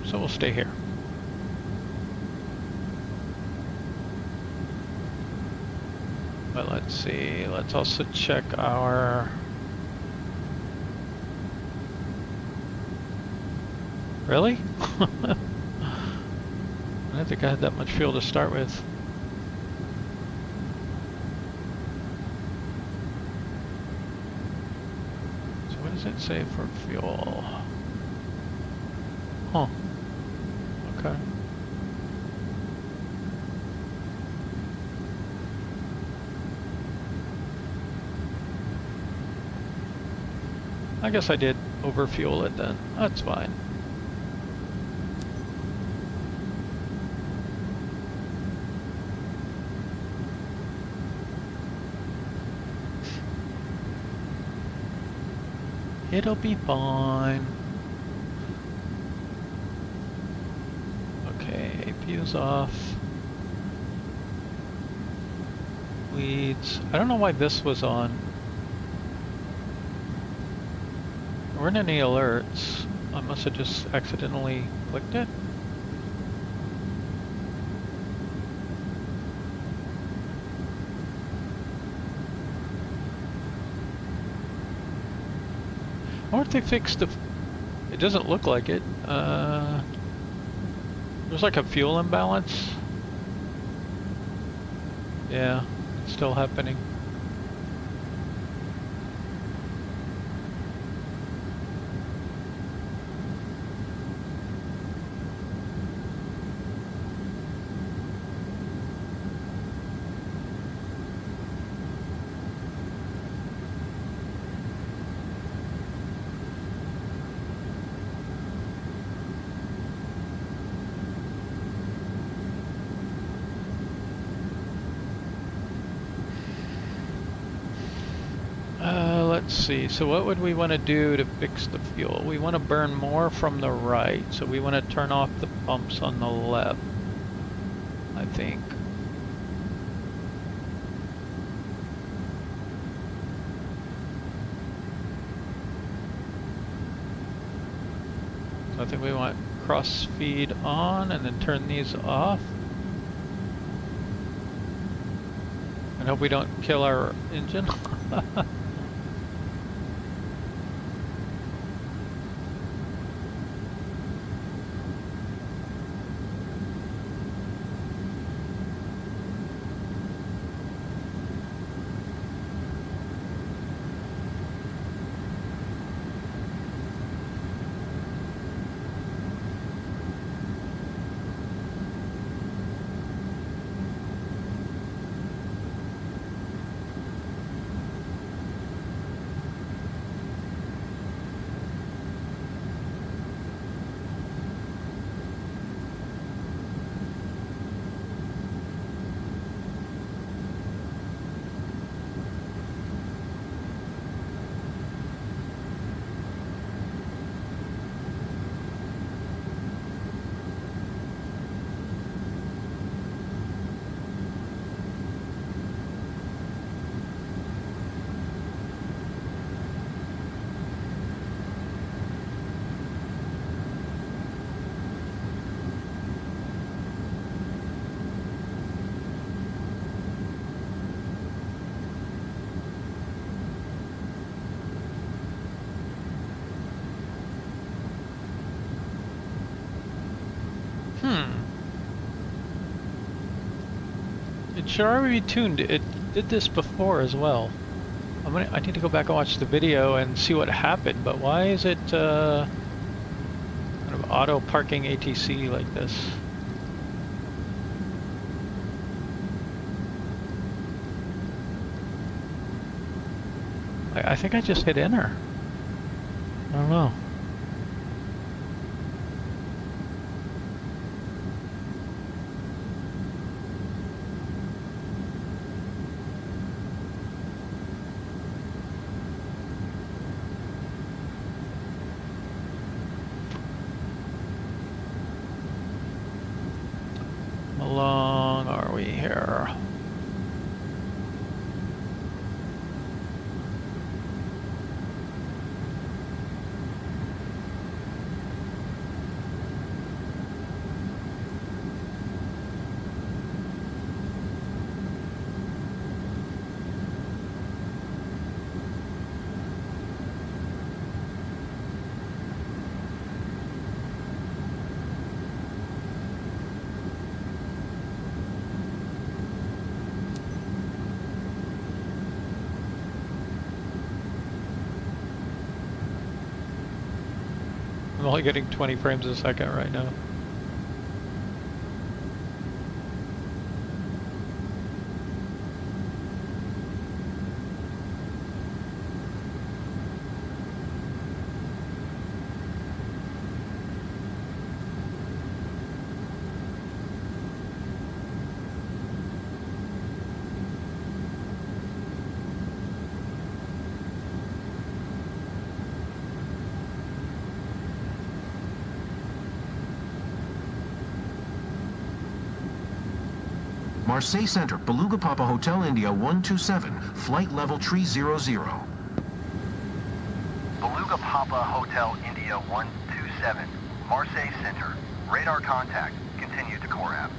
So we'll stay here. But let's see, let's also check our... Really? I don't think I had that much fuel to start with. So what does it say for fuel? Huh. Okay. I guess I did overfuel it then. That's fine. It'll be fine. Okay, APU's off. Leads. I don't know why this was on. There weren't any alerts. I must have just accidentally clicked it. I wonder if they fixed the... It doesn't look like it. There's like a fuel imbalance. Yeah, it's still happening. Let's see, so what would we want to do to fix the fuel? We want to burn more from the right, so we want to turn off the pumps on the left, I think. So I think we want cross feed on and then turn these off. And hope we don't kill our engine. It sure already tuned. It did this before as well. I need to go back and watch the video and see what happened, but why is it kind of auto parking ATC like this? I think I just hit enter. I don't know. I'm only getting 20 frames a second right now. Marseille Center, Beluga Papa Hotel India 127, flight level tree 00. Beluga Papa Hotel India 127, Marseille Center. Radar contact. Continue to CORAB.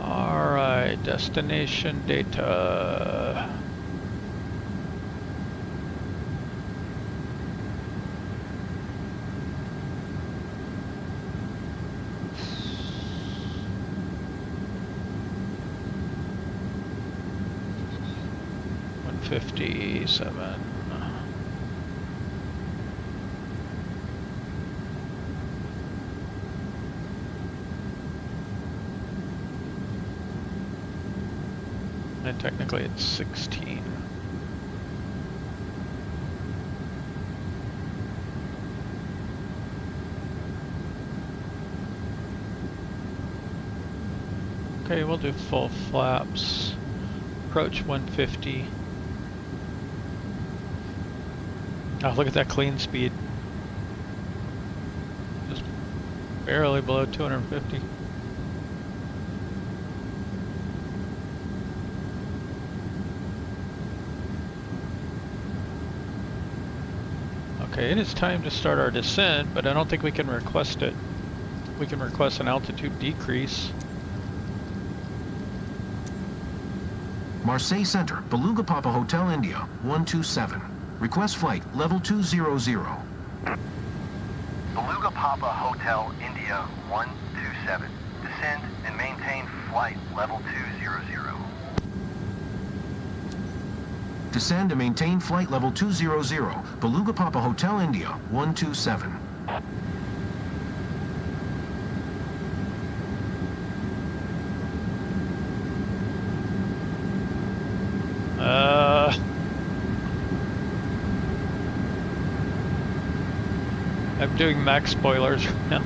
Alright, destination data. $157. And technically it's 16. Okay, we'll do full flaps. Approach 150. Oh, look at that clean speed. Just barely below 250. Okay, it is time to start our descent, but I don't think we can request it. We can request an altitude decrease. Marseille Center, Beluga Papa Hotel India 127. Request flight level 200. Beluga Papa Hotel India 127. Descend and maintain flight level 200. Descend and maintain flight level 200. Beluga Papa Hotel India 127. I'm doing max spoilers right now.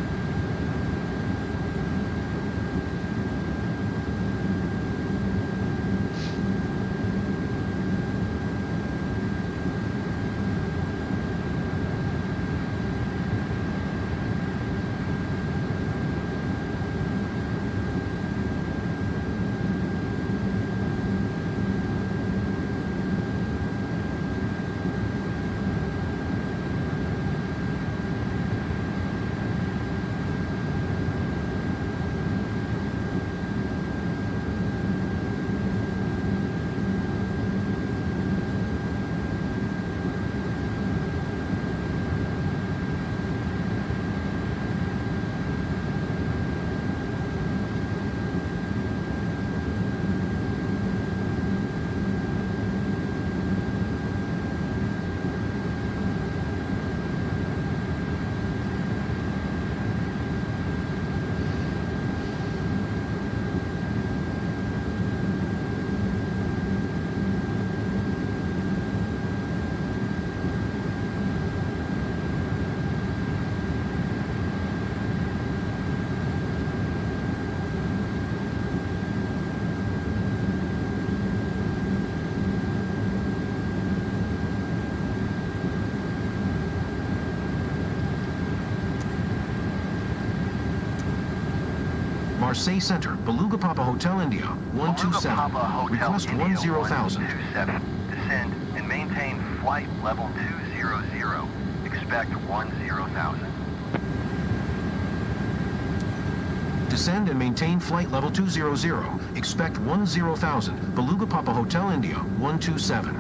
Marseille Center, Beluga Papa Hotel India 127. Beluga Papa Hotel Request India 10,000. 127. Descend and maintain flight level 200. Expect 10,000. Descend and maintain flight level 200. Expect 10,000. Beluga Papa Hotel India 127.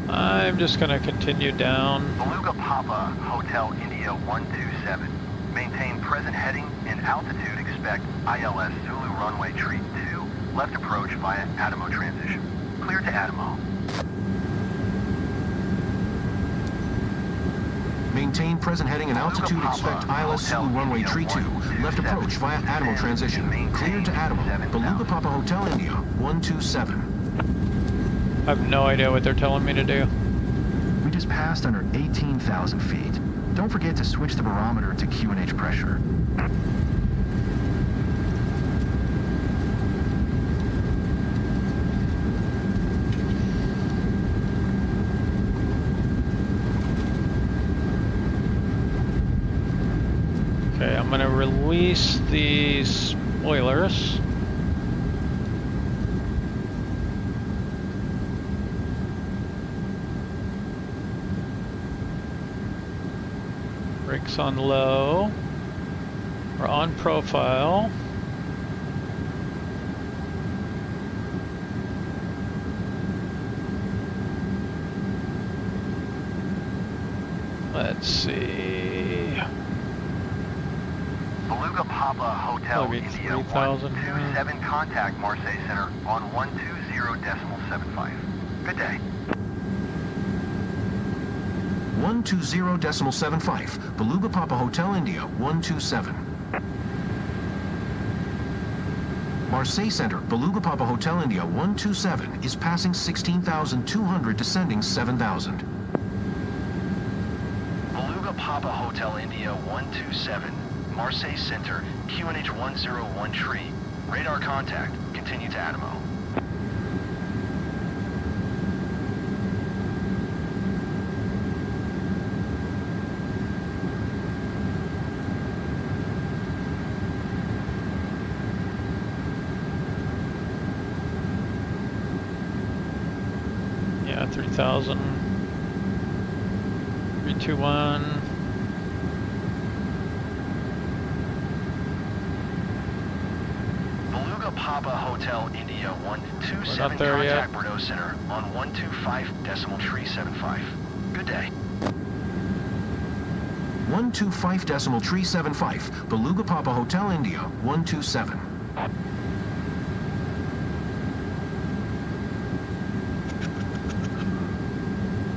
I'm just gonna continue down. Beluga Papa, Hotel India 127. Maintain present heading and altitude. Expect ILS Zulu runway tree 2. Left approach via Adamo transition. Clear to Adamo. Maintain present heading and altitude. Expect ILS Zulu runway tree 2. Left approach via Adamo transition. Clear to Adamo. Beluga Papa Hotel India 127. I have no idea what they're telling me to do. We just passed under 18,000 feet. Don't forget to switch the barometer to QNH pressure. Okay, I'm gonna release the spoilers. Brakes on low. We're on profile. Let's see. Beluga Papa Hotel Maybe India 3,000. 127. Contact Marseille Center on 120.75. Good day. 120.75. Beluga Papa Hotel India 127. Marseille Center, Beluga Papa Hotel India 127 is passing 16,200, descending 7,000. Beluga Papa Hotel India 127. Marseille Center, QNH 101 tree. Radar contact. Continue to Adamo. Yeah, 3,000. 321. Beluga Papa Hotel India 127. there yet. Contact Bordeaux Center on 125.375. Good day. 125.375. Beluga Papa Hotel India 127.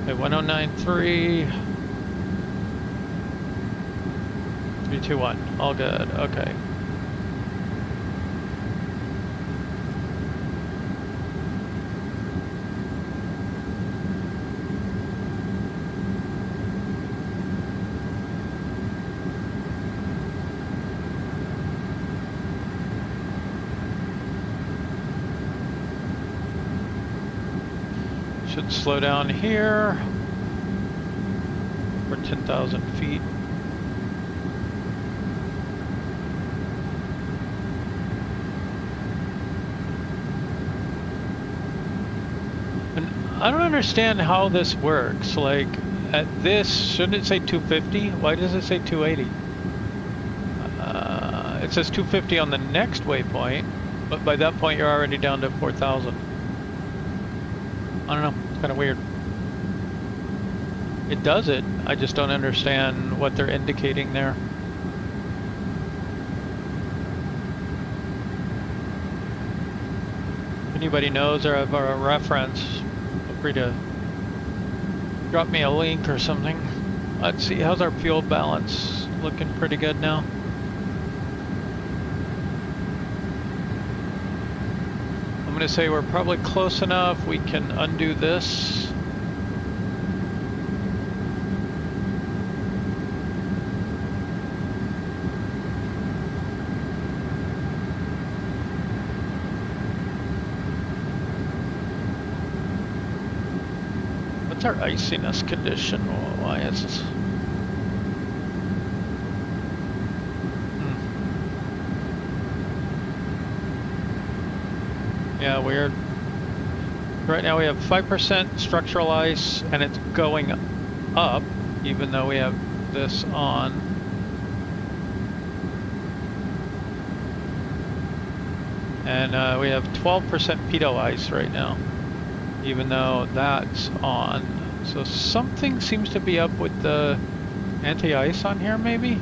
Okay, 1093. 321. All good. Okay. Should slow down here for 10,000 feet. And I don't understand how this works. Like at this, shouldn't it say 250? Why does it say 280? It says 250 on the next waypoint, but by that point you're already down to 4,000. I don't know, it's kind of weird. It does it, I just don't understand what they're indicating there. If anybody knows or have a reference, feel free to drop me a link or something. Let's see, how's our fuel balance? Looking pretty good now. I'm going to say we're probably close enough. We can undo this. What's our iciness condition? Why is this? Yeah, weird. Right now we have 5% structural ice and it's going up even though we have this on. And we have 12% pitot ice right now. even though that's on. So something seems to be up with the anti-ice on here, maybe?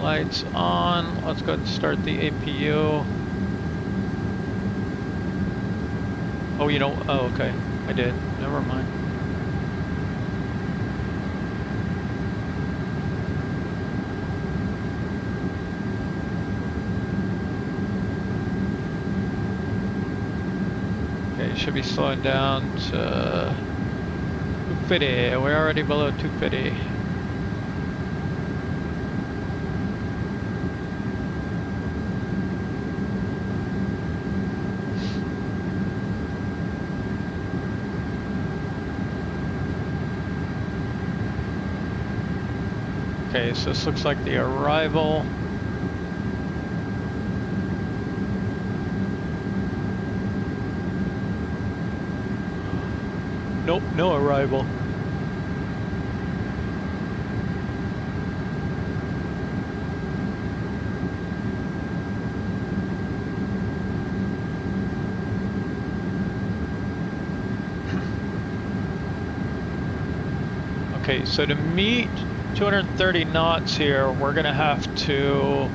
Lights on. Let's go ahead and start the APU. Oh, you know, oh, okay. I did. Never mind. Okay, should be slowing down to 250. We're already below 250. Okay, so this looks like the arrival. Nope, no arrival. Okay, so to meet 230 knots here, we're gonna have to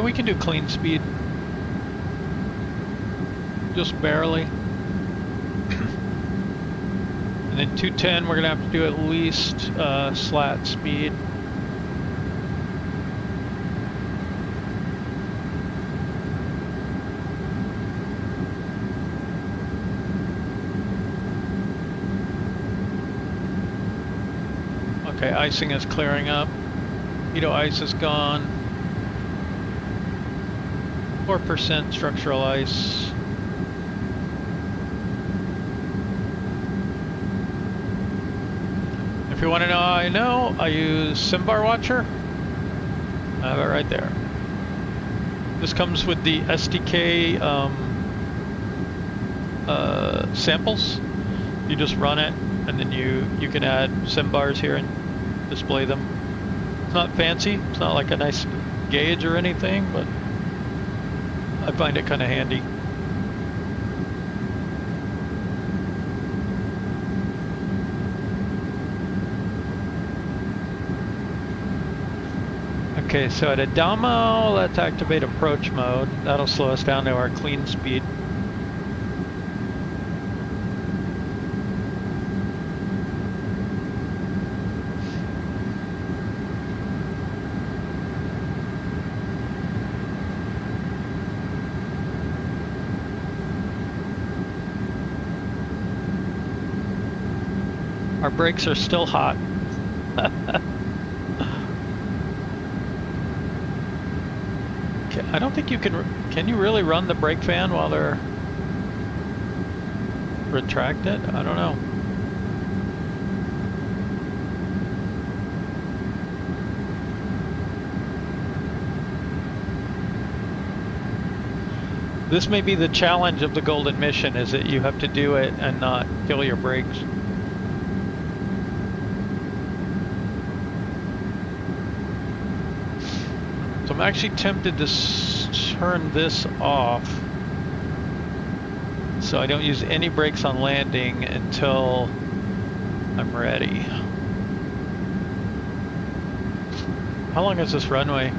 we can do clean speed, just barely. And then 210, we're gonna have to do at least slat speed. Okay, icing is clearing up. Pitot ice is gone. 4% structural ice. If you want to know how I know, I use Simbar Watcher. I have it right there. This comes with the SDK samples. You just run it, and then you can add Simbars here and display them. It's not fancy. It's not like a nice gauge or anything, but I find it kind of handy. Okay, so at Adamo, let's activate approach mode. That'll slow us down to our clean speed. Our brakes are still hot. Okay, I don't think you can you really run the brake fan while they're retracted? I don't know. This may be the challenge of the Golden Mission, is that you have to do it and not kill your brakes. So I'm actually tempted to turn this off so I don't use any brakes on landing until I'm ready. How long is this runway?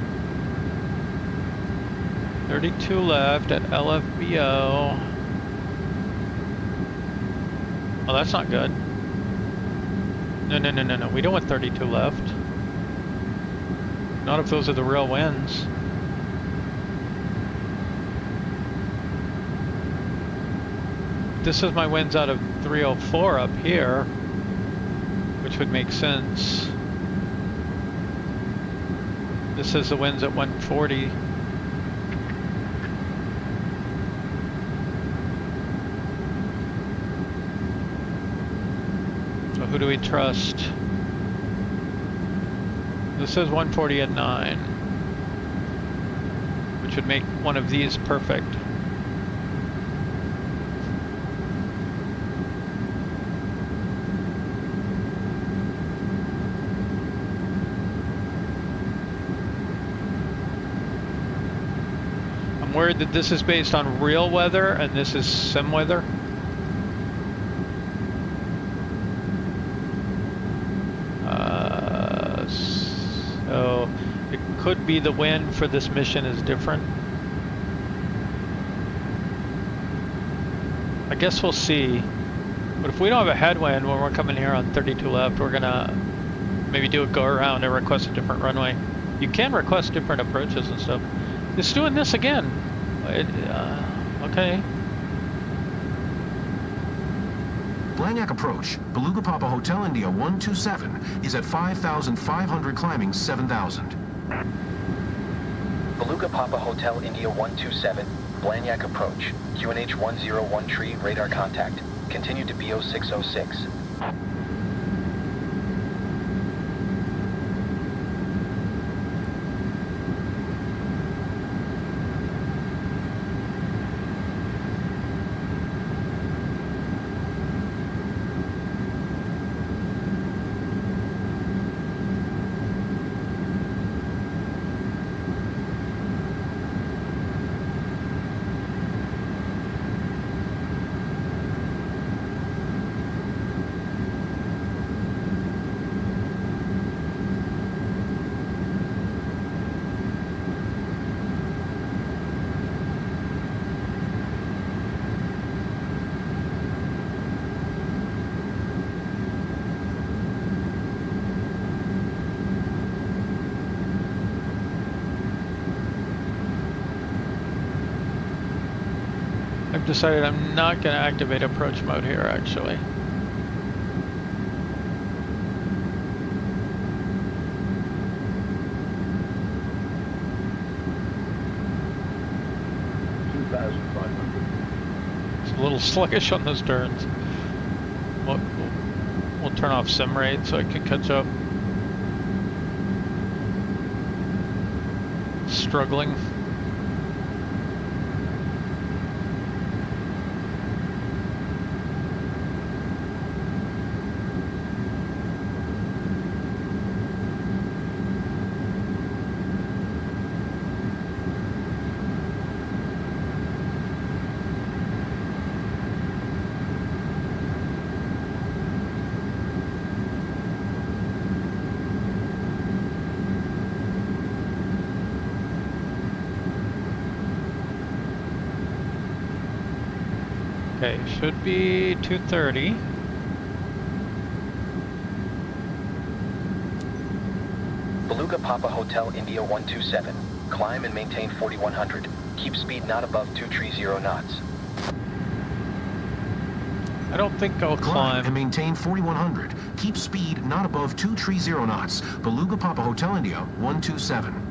32 left at LFBO. Oh, that's not good. No. We don't want 32 left. Not if those are the real winds. This is my winds out of 304 up here, which would make sense. This is the winds at 140. So who do we trust? This says 140 at 9, which would make one of these perfect. I'm worried that this is based on real weather and this is sim weather. So it could be the wind for this mission is different. I guess we'll see. But if we don't have a headwind when we're coming here on 32 left, we're gonna maybe do a go around and request a different runway. You can request different approaches and stuff. It's doing this again. Okay. Blagnac approach, Beluga Papa Hotel India 127 is at 5,500 climbing 7,000. Beluga Papa Hotel India 127, Blagnac approach, QNH 101 tree, radar contact. Continue to BO 606. I've decided I'm not going to activate approach mode here, actually. It's a little sluggish on those turns. We'll turn off sim rate so I can catch up. Struggling. Okay, should be 230. Beluga Papa Hotel India 127. Climb and maintain 4100. Keep speed not above 230 knots. I don't think I'll climb. And maintain 4100. Keep speed not above 230 knots. Beluga Papa Hotel India 127.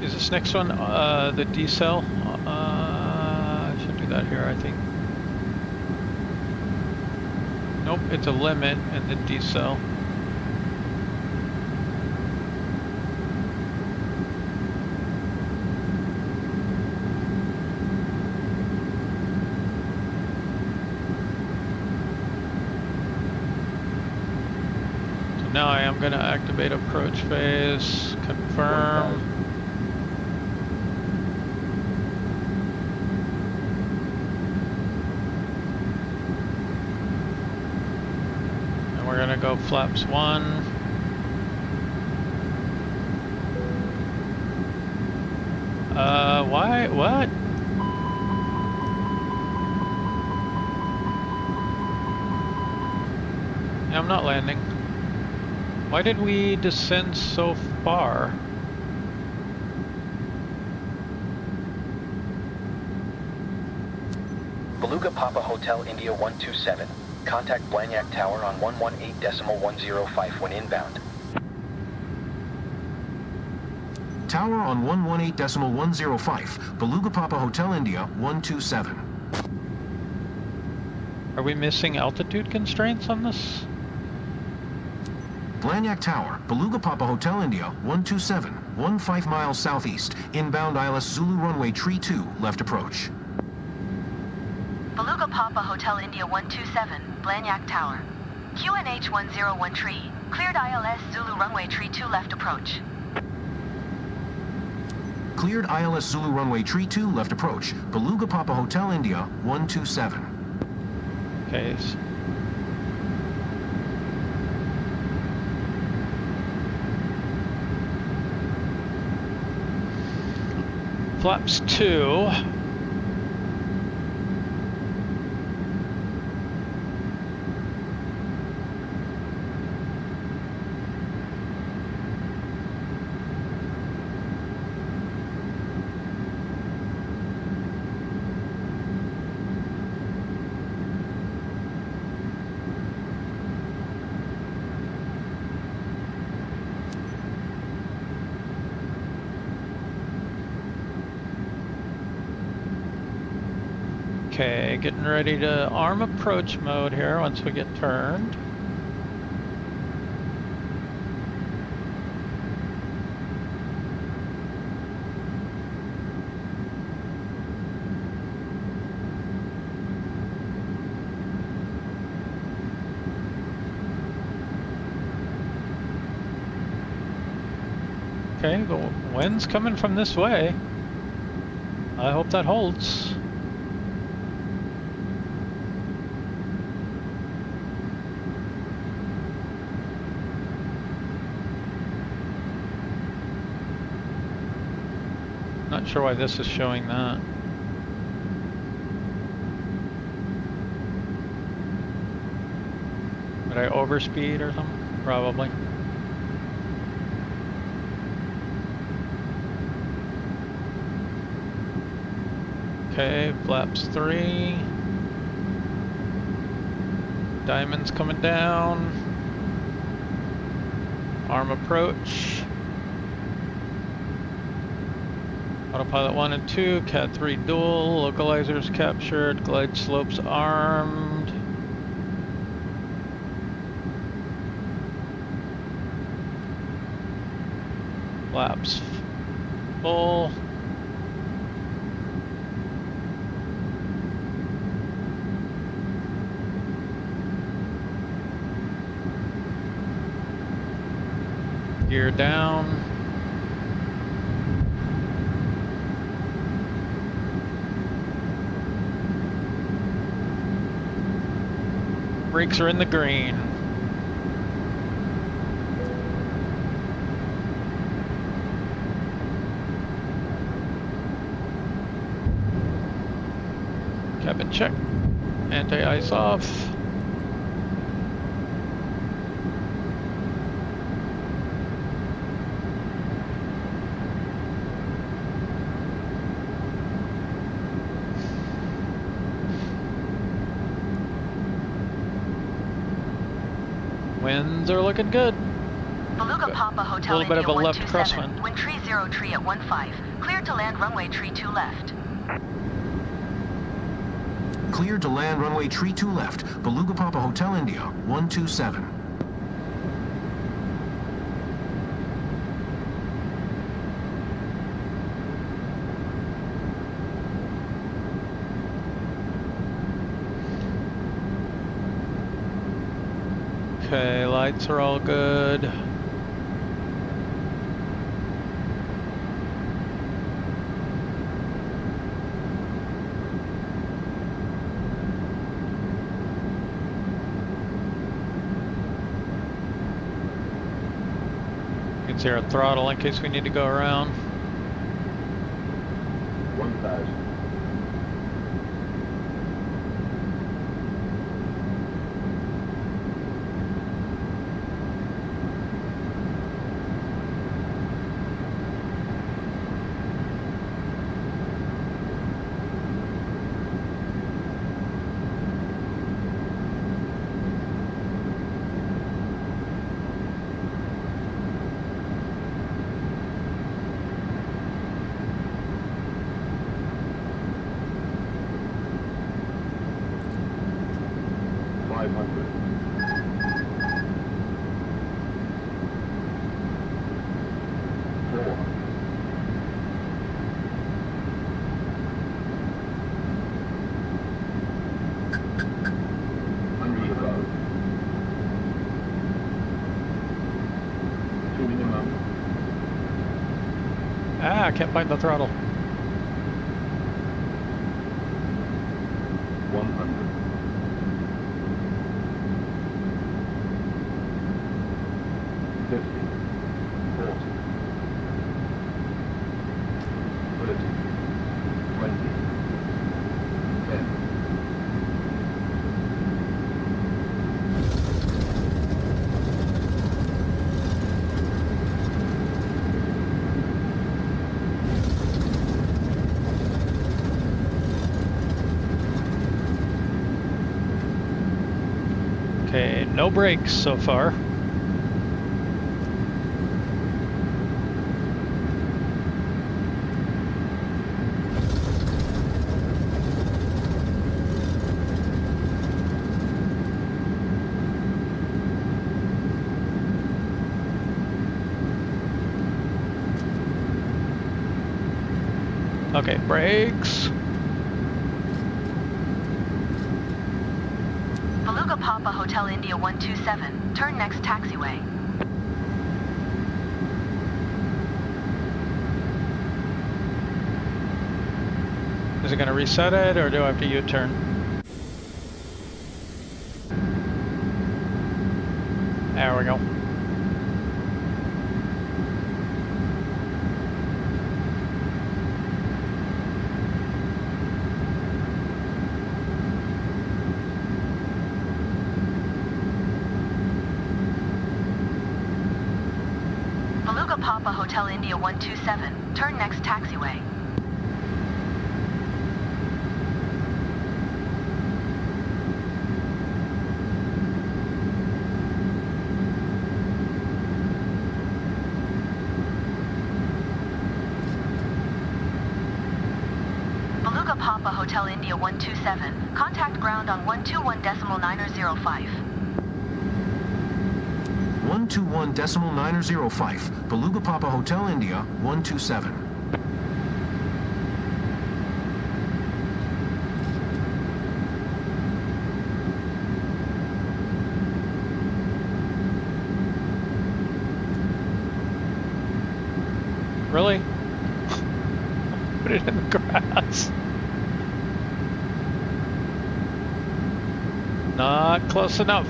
Is this next one the decel? I should do that here, I think. Nope, it's a limit and the decel. So now I am going to activate approach phase, confirm. We're gonna go flaps 1. Why? What? Yeah, I'm not landing. Why did we descend so far? Beluga Papa Hotel India 127. Contact Blagnac Tower on 118.105 when inbound. Tower on 118.105. Beluga Papa Hotel India 127. Are we missing altitude constraints on this? Blagnac Tower, Beluga Papa Hotel India, 127, 15 miles southeast, inbound ILS Zulu runway tree 2, left approach. Beluga Papa Hotel India 127, Blagnac Tower. QNH 101 tree. Cleared ILS Zulu runway tree 2 left approach. Cleared ILS Zulu runway tree 2, left approach. Beluga Papa Hotel India, 127. Okay. Flaps 2. Okay, getting ready to arm approach mode here once we get turned. Okay, the wind's coming from this way. I hope that holds. Not sure why this is showing that. Did I overspeed or something? Probably. Okay, flaps 3. Diamond's coming down. Arm approach. Autopilot 1 and 2, Cat 3 dual, localizers captured, glide slopes armed. Flaps full. Gear down. Brakes are in the green. Cabin check. Anti-ice off. Winds are looking good. Beluga Papa Hotel A little bit India of a left 127. crosswind. Wind tree 0 tree at 15. Cleared to land runway tree 2 left. Cleared to land runway tree 2 left. Beluga Papa Hotel India, 127. Okay, lights are all good. You can see our throttle in case we need to go around. 1,000. 500. Four. Above. To minimum. Ah, I can't find the throttle. 100. 50. 40. 30. 20. 10. Okay, no brakes so far. Okay, brakes. Beluga Papa Hotel India 127. Turn next taxiway. Is it going to reset it, or do I have to U-turn? There we go. Beluga Papa Hotel India 127. Turn next taxiway. Beluga Papa Hotel India 127. Contact ground on 121.905. 121.905. Beluga Papa Hotel India 127. Really? Put it in the grass. Not close enough.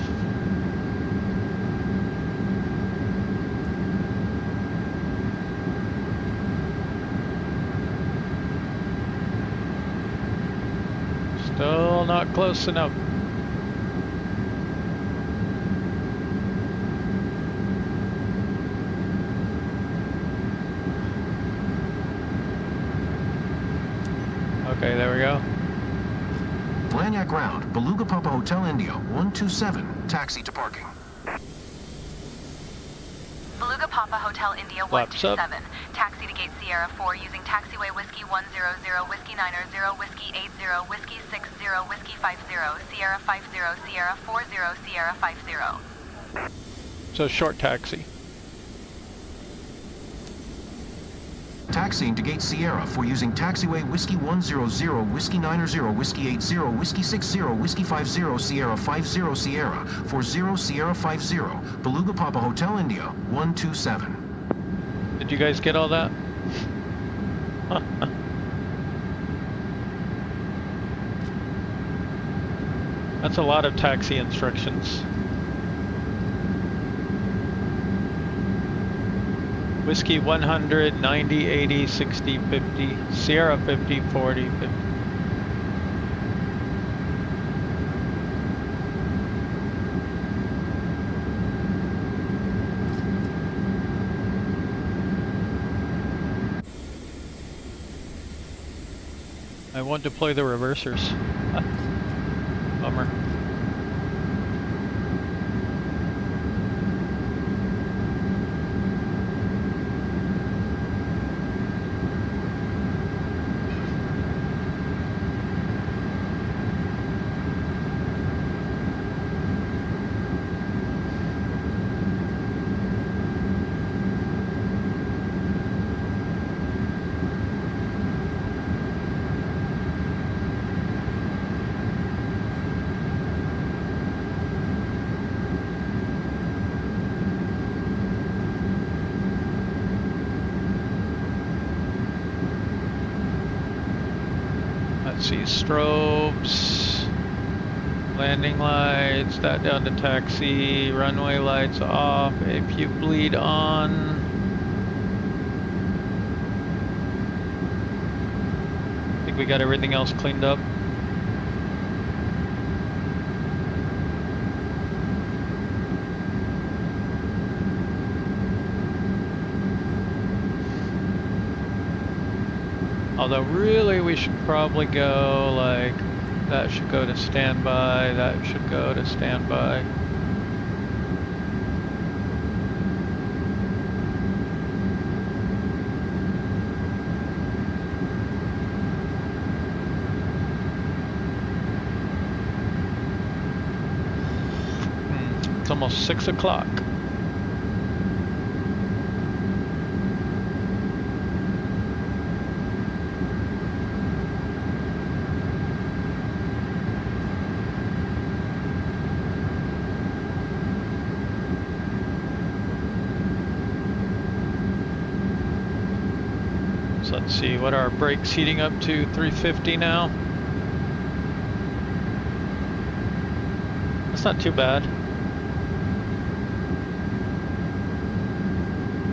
Still not close enough. Okay, there we go. Blagnac ground, Beluga Papa Hotel India 127. Taxi to parking. Beluga Papa Hotel India Flaps up. 127. Taxi to gate Sierra 4 using taxiway Whiskey 100, Whiskey 90, Whiskey 80, Whiskey 60, Whiskey 50, Sierra 50, Sierra 40, Sierra 50. So short taxi. Taxiing to gate Sierra for using taxiway Whiskey 100, Whiskey 90, Whiskey 80, Whiskey 60, Whiskey 50, Sierra 50, Sierra 40, Sierra 50. Beluga Papa Hotel India 127. Did you guys get all that? That's a lot of taxi instructions. Whiskey 100, 90, 80, 60, 50, Sierra 50, 40, 50. I won't deploy the reversers. Bummer. see strobes, landing lights, that down to taxi, runway lights off, if you bleed on. I think we got everything else cleaned up. Although really we should probably go like, that should go to standby, that should go to standby. It's almost 6 o'clock. Let's see, what are our brakes heating up to? 350 now. That's not too bad.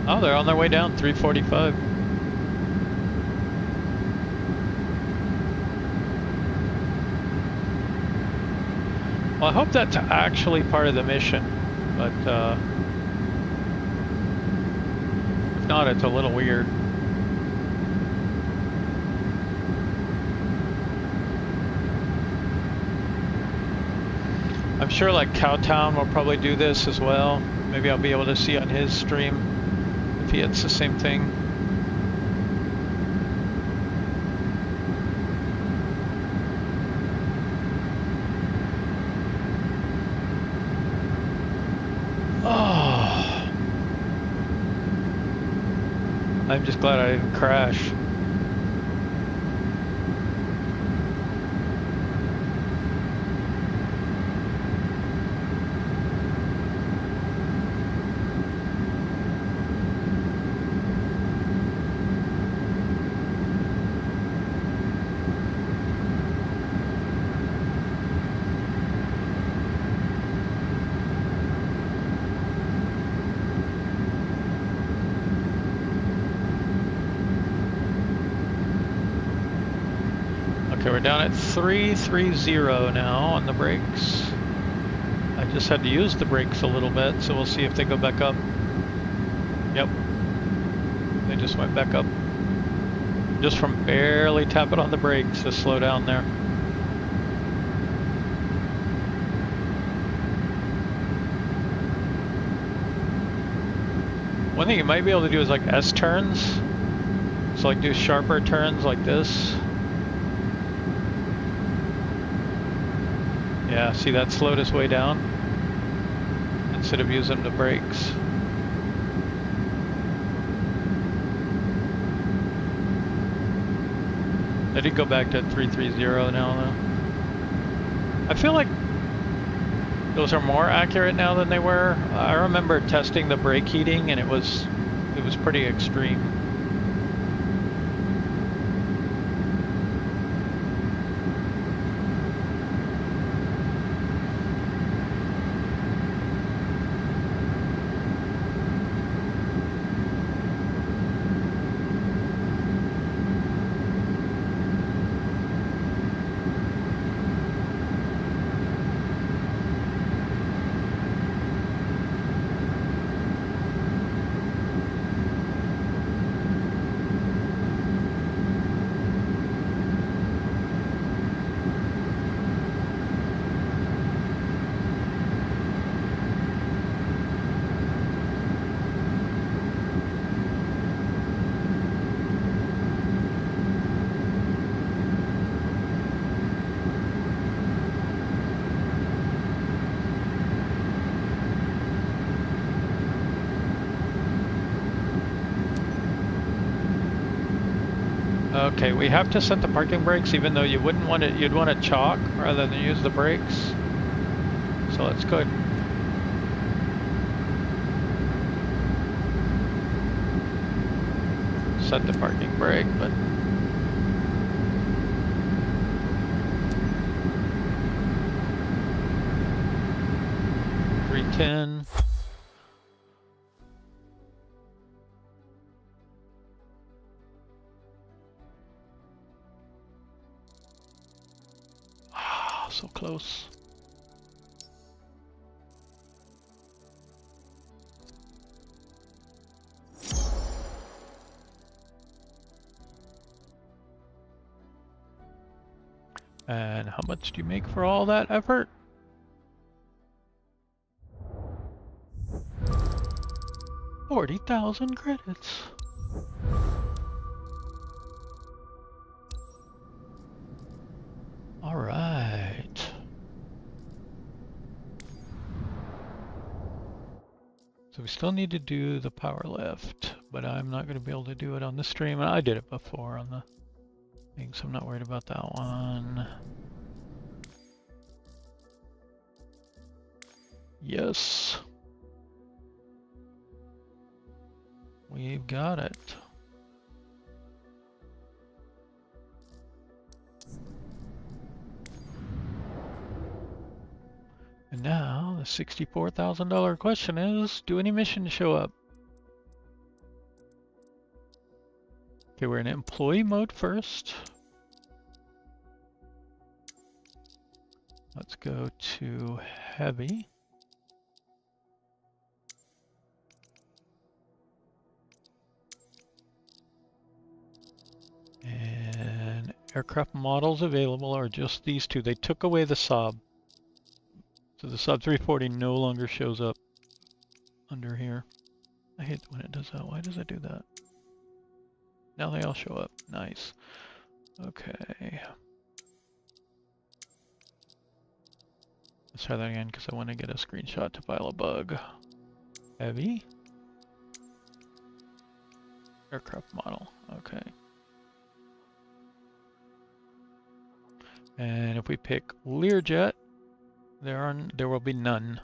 Oh, they're on their way down, 345. Well, I hope that's actually part of the mission, but if not, it's a little weird. I'm sure like Cowtown will probably do this as well. Maybe I'll be able to see on his stream if he hits the same thing. Oh, I'm just glad I didn't crash. Okay, we're down at 330 now on the brakes. I just had to use the brakes a little bit, so we'll see if they go back up. Yep, they just went back up. Just from barely tapping on the brakes to slow down there. One thing you might be able to do is like S-turns. So like do sharper turns like this. Yeah, see that slowed us way down instead of using the brakes. They did go back to 330 now though. I feel like those are more accurate now than they were. I remember testing the brake heating and it was pretty extreme. Okay, we have to set the parking brakes even though you wouldn't want it, you'd want to chalk rather than use the brakes. So let's go ahead. Set the parking brake, but 10. Ah, so close. And how much do you make for all that effort? $40,000 credits. All right. So we still need to do the power lift, but I'm not going to be able to do it on the stream. I did it before on the thing, so I'm not worried about that one. Yes. We've got it. And now the $64,000 question is, do any missions show up? Okay, we're in employee mode first. Let's go to heavy. And aircraft models available are just these two. They took away the Saab. So the Saab 340 no longer shows up under here. I hate when it does that. Why does it do that? Now they all show up. Nice. Okay. Let's try that again because I want to get a screenshot to file a bug. Heavy. Aircraft model. Okay. And if we pick Learjet, there will be none.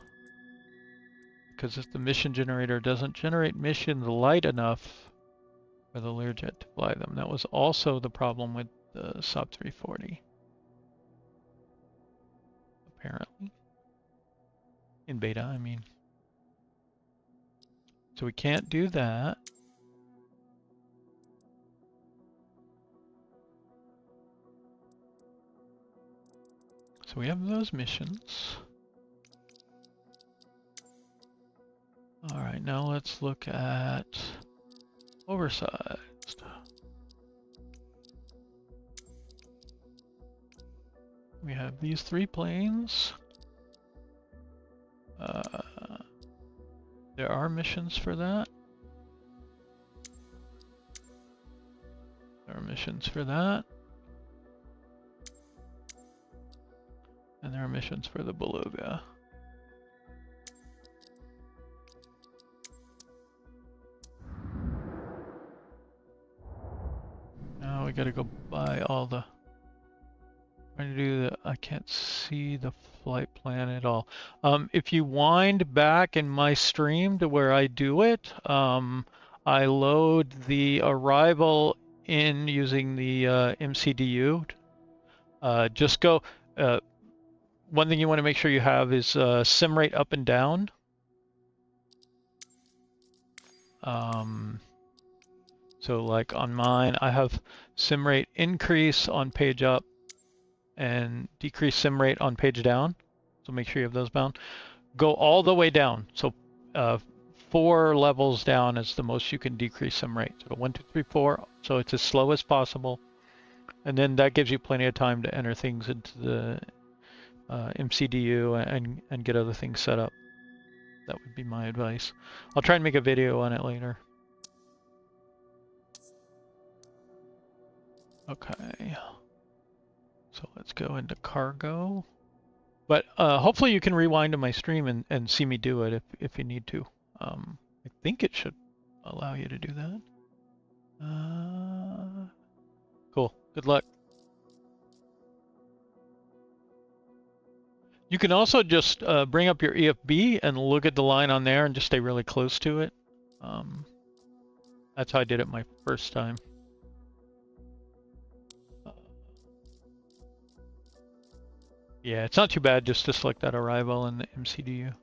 Because if the mission generator doesn't generate missions light enough for the Learjet to fly them. That was also the problem with the Saab 340. Apparently. In beta, I mean. So we can't do that. So we have those missions. All right, now let's look at Oversized. We have these 3 planes. There are missions for that. There are missions for that. And there are missions for the Beluga. Now we gotta go buy all the... Trying to do the... I can't see the flight plan at all. If you wind back in my stream to where I do it, I load the arrival in using the MCDU. Just go... one thing you want to make sure you have is sim rate up and down. So like on mine, I have sim rate increase on page up and decrease sim rate on page down. So make sure you have those bound. Go all the way down. So 4 levels down is the most you can decrease sim rate. So 1, 2, 3, 4. So it's as slow as possible. And then that gives you plenty of time to enter things into the MCDU and get other things set up. That would be my advice. I'll try and make a video on it later. Okay. So let's go into cargo. But hopefully you can rewind to my stream and see me do it if you need to. I think it should allow you to do that. Cool. Good luck. You can also just bring up your EFB and look at the line on there and just stay really close to it. That's how I did it my first time. Yeah, it's not too bad just to select that arrival in the MCDU.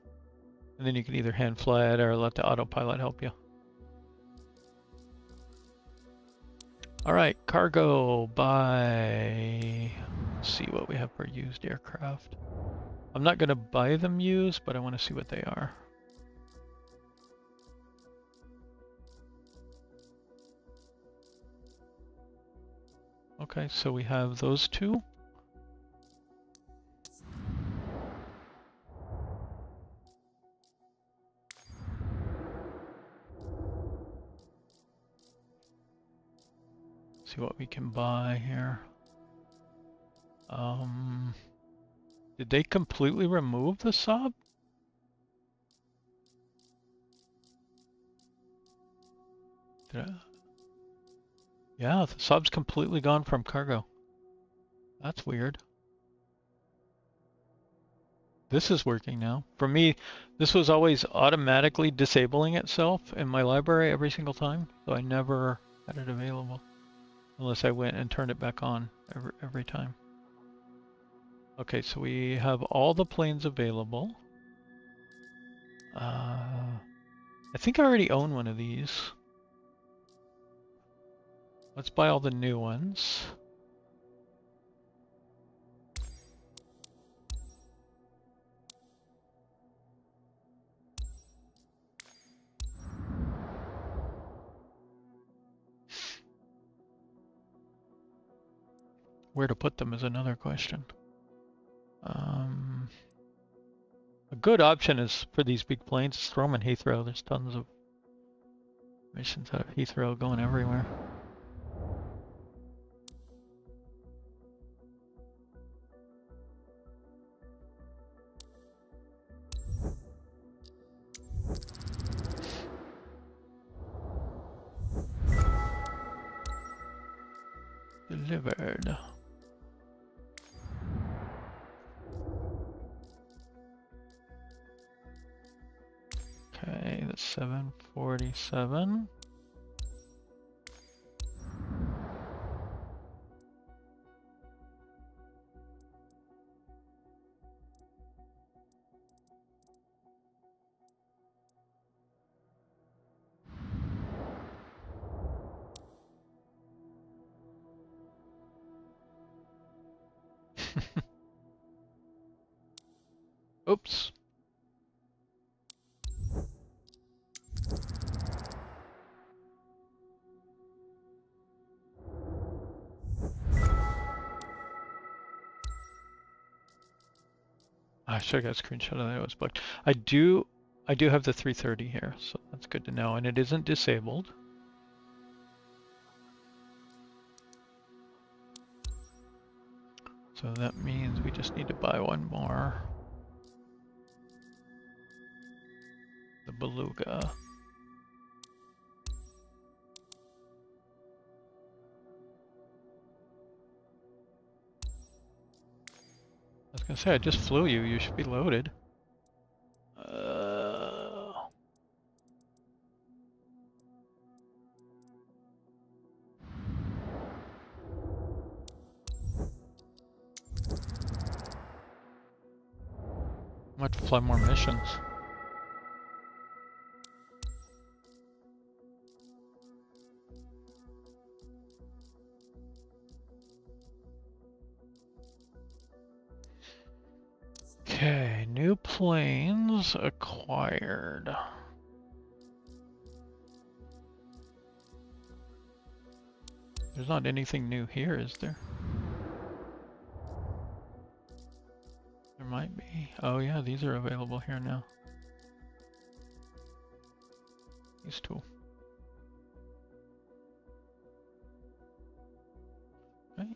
And then you can either hand fly it or let the autopilot help you. All right, cargo by, let's see what we have for used aircraft. I'm not gonna buy them used, but I wanna see what they are. Okay, so we have those two. See what we can buy here. Did they completely remove the Saab? Yeah, the Saab's completely gone from cargo. That's weird. This is working now. For me, this was always automatically disabling itself in my library every single time, so I never had it available. Unless I went and turned it back on every time. Okay, so we have all the planes available. I think I already own one of these. Let's buy all the new ones. Where to put them is another question. A good option is for these big planes, is throw them in Heathrow. There's tons of missions out of Heathrow going everywhere. Delivered. Okay, that's 747. Oops. I should have got a screenshot of that. It was booked. I do have the 330 here, so that's good to know, and it isn't disabled. So that means we just need to buy one more. The Beluga. I was gonna say, I just flew you. You should be loaded. I might have to fly more missions. Okay, new planes acquired. There's not anything new here, is there? There might be. Oh yeah, these are available here now. These two. Okay.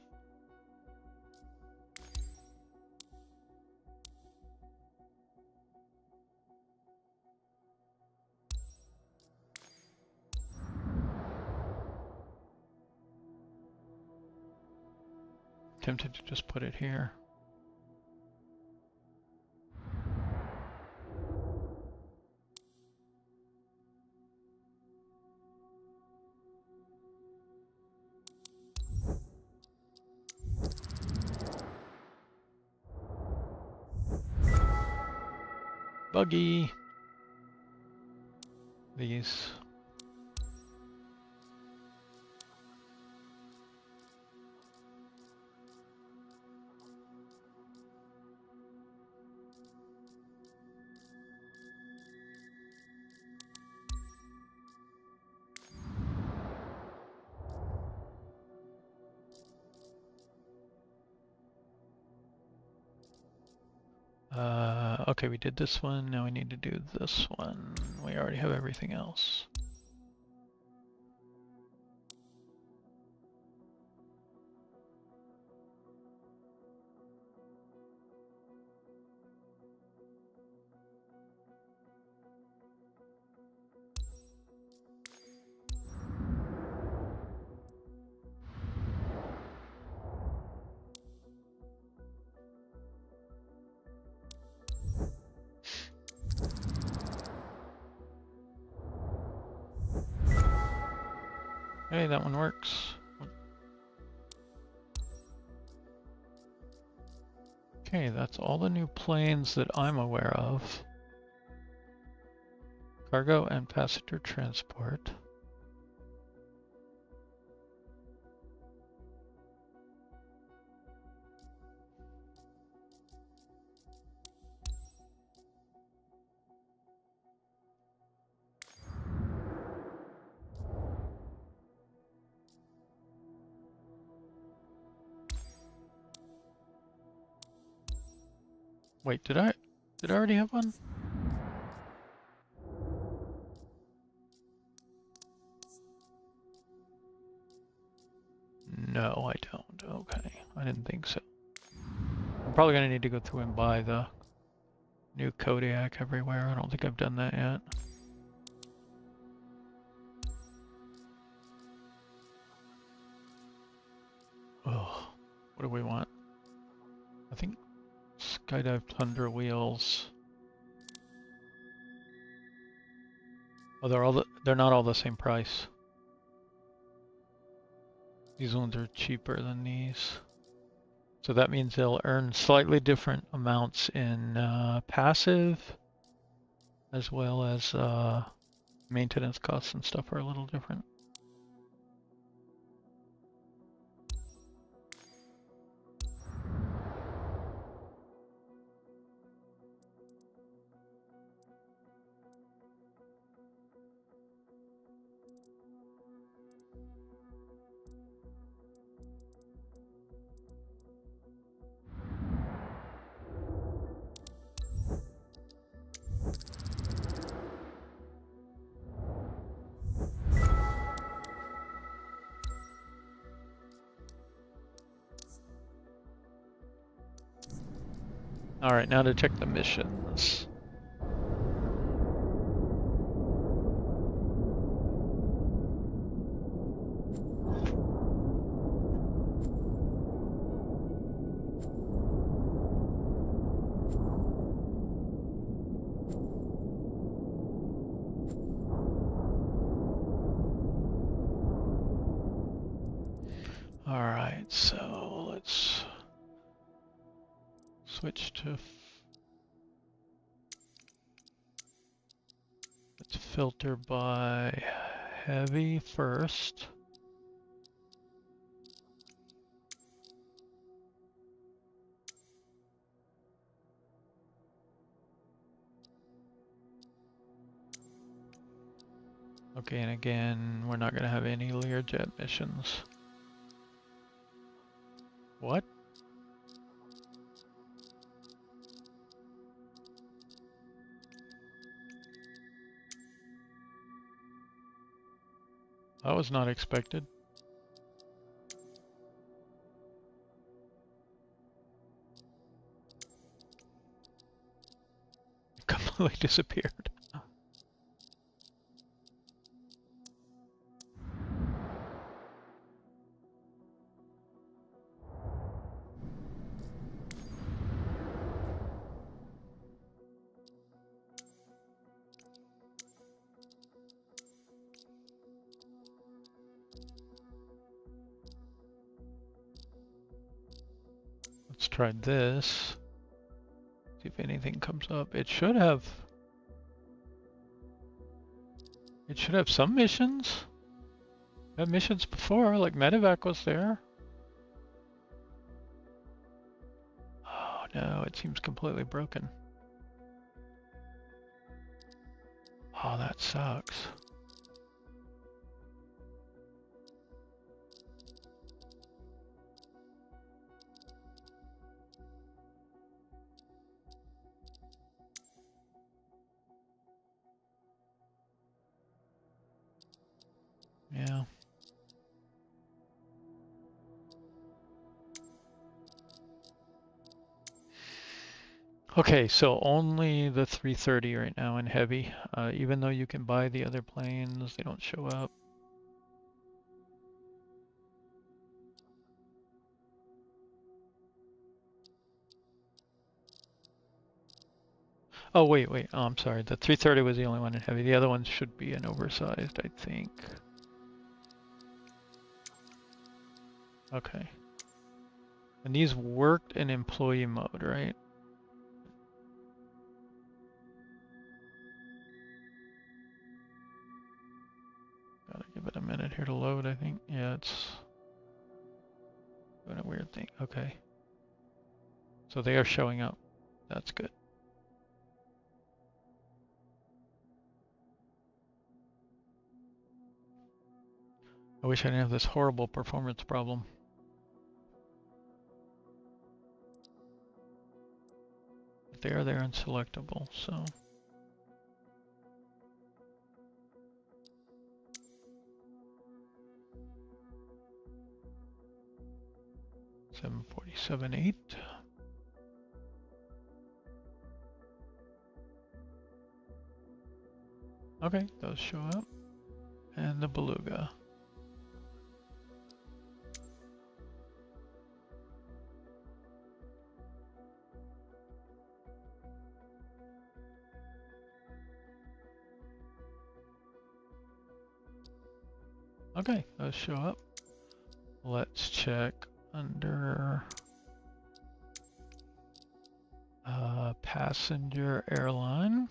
Tempted to just put it here. Buggy. these. Okay, we did this one, now we need to do this one. We already have everything else. Hey, that one works. Okay, that's all the new planes that I'm aware of. Cargo and passenger transport. Wait, did I already have one? No, I don't. Okay, I didn't think so. I'm probably gonna need to go through and buy the new Kodiak everywhere. I don't think I've done that yet. Oh, what do we want? I think Skydive Tundra wheels. Oh, they're not all the same price. These ones are cheaper than these. So that means they'll earn slightly different amounts in passive, as well as maintenance costs and stuff are a little different. All right, now to check the missions. All right, so let's switch to, let's filter by heavy first. Okay, and again, we're not gonna have any Learjet missions. What? That was not expected. It completely disappeared. Let's try this. See if anything comes up. It should have. It should have some missions. Had missions before, like medevac was there. Oh no, it seems completely broken. Oh, that sucks. Yeah. Okay, so only the 330 right now in heavy. Even though you can buy the other planes, they don't show up. Oh, wait. Oh, I'm sorry. The 330 was the only one in heavy. The other one should be an oversized, I think. Okay. And these worked in employee mode, right? Gotta give it a minute here to load, I think. Yeah, it's doing a weird thing. Okay. So they are showing up. That's good. I wish I didn't have this horrible performance problem. But they are there and selectable, so. 747-8. Okay, those show up. And the Beluga. Okay, those show up. Let's check under passenger airline.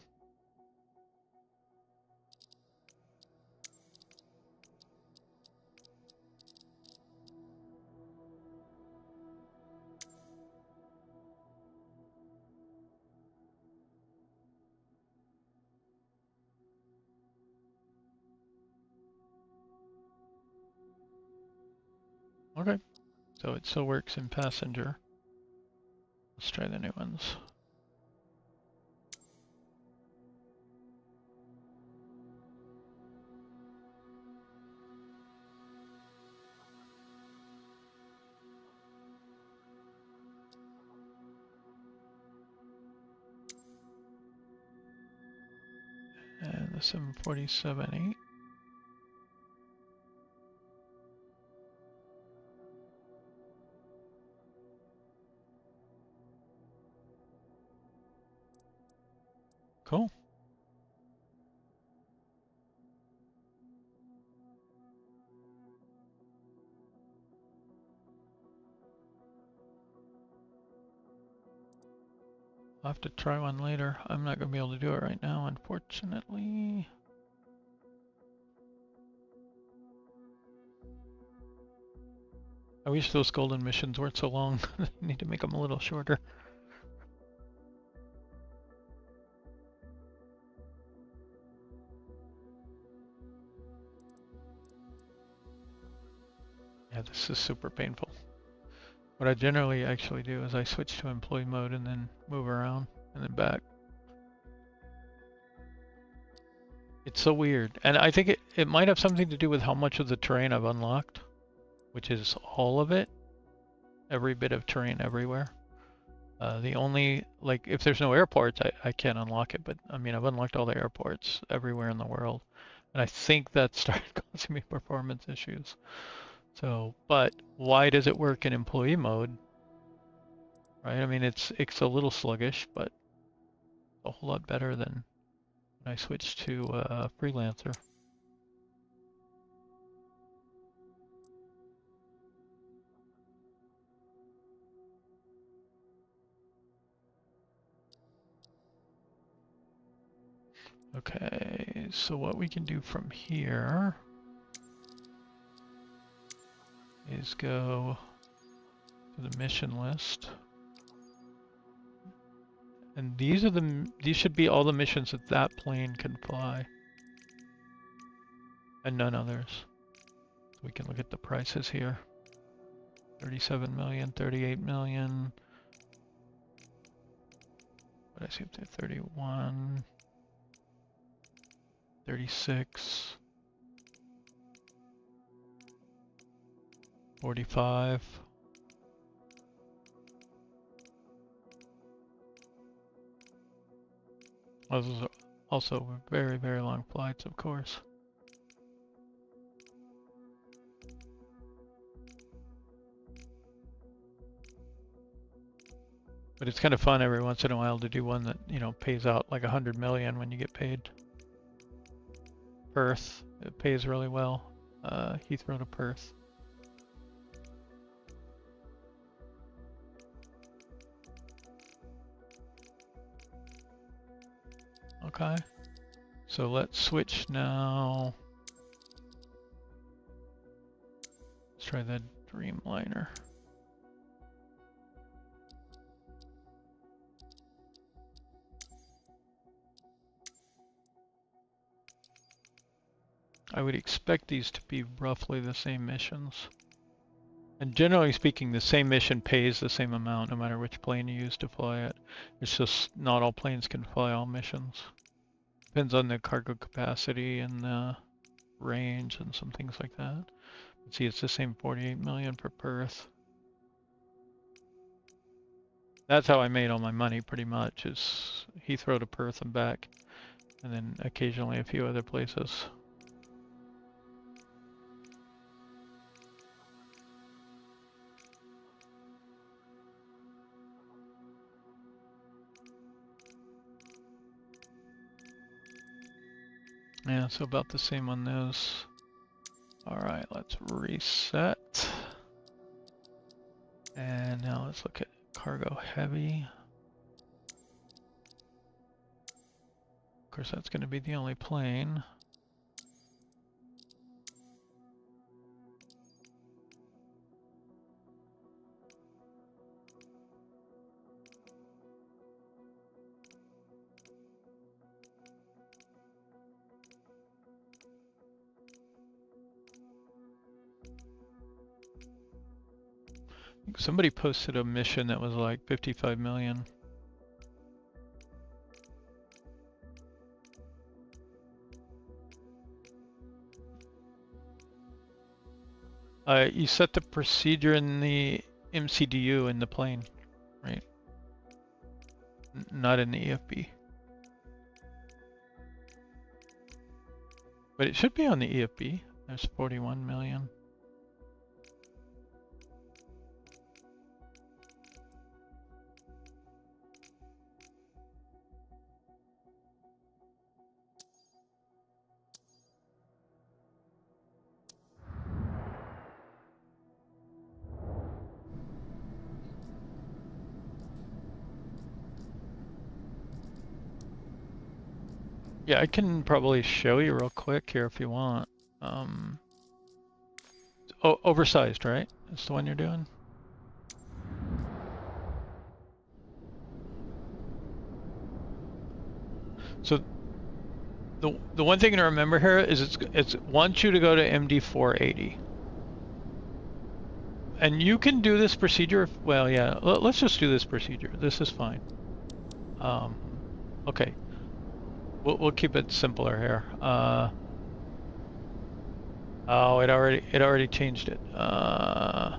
Okay, so it still works in passenger. Let's try the new ones. And the 747-8. Cool. I'll have to try one later. I'm not going to be able to do it right now, unfortunately. I wish those golden missions weren't so long. I need to make them a little shorter. Yeah, this is super painful. What I generally actually do is I switch to employee mode and then move around and then back. It's so weird. And I think it might have something to do with how much of the terrain I've unlocked, which is all of it. Every bit of terrain everywhere. The only, like, if there's no airports, I can't unlock it. But I mean, I've unlocked all the airports everywhere in the world. And I think that started causing me performance issues. So, but why does it work in employee mode? Right? I mean, it's a little sluggish, but a whole lot better than when I switched to freelancer. Okay, Okay, so what we can do from here is go to the mission list. And these should be all the missions that that plane can fly. And none others. We can look at the prices here. 37 million, 38 million. What did I see up there? 31, 36, 45. Those are also very, very long flights, of course. But it's kind of fun every once in a while to do one that, you know, pays out like 100 million when you get paid. Perth, it pays really well. Heathrow to Perth. Okay, so let's switch now. Let's try the Dreamliner. I would expect these to be roughly the same missions. And generally speaking, the same mission pays the same amount no matter which plane you use to fly it. It's just not all planes can fly all missions. Depends on the cargo capacity and the range and some things like that. But see, it's the same 48 million for Perth. That's how I made all my money pretty much, is Heathrow to Perth and back. And then occasionally a few other places. Yeah, so about the same on those. All right, let's reset. And now let's look at cargo heavy. Of course, that's going to be the only plane. Somebody posted a mission that was like 55 million. You set the procedure in the MCDU in the plane, right? Not in the EFB. But it should be on the EFB. There's 41 million. Yeah, I can probably show you real quick here if you want. Oversized, right? That's the one you're doing? So the one thing to remember here is it wants you to go to MD 480. And you can do this procedure, well, yeah, let's just do this procedure. This is fine. Okay. We'll keep it simpler here. Oh, it already changed it. I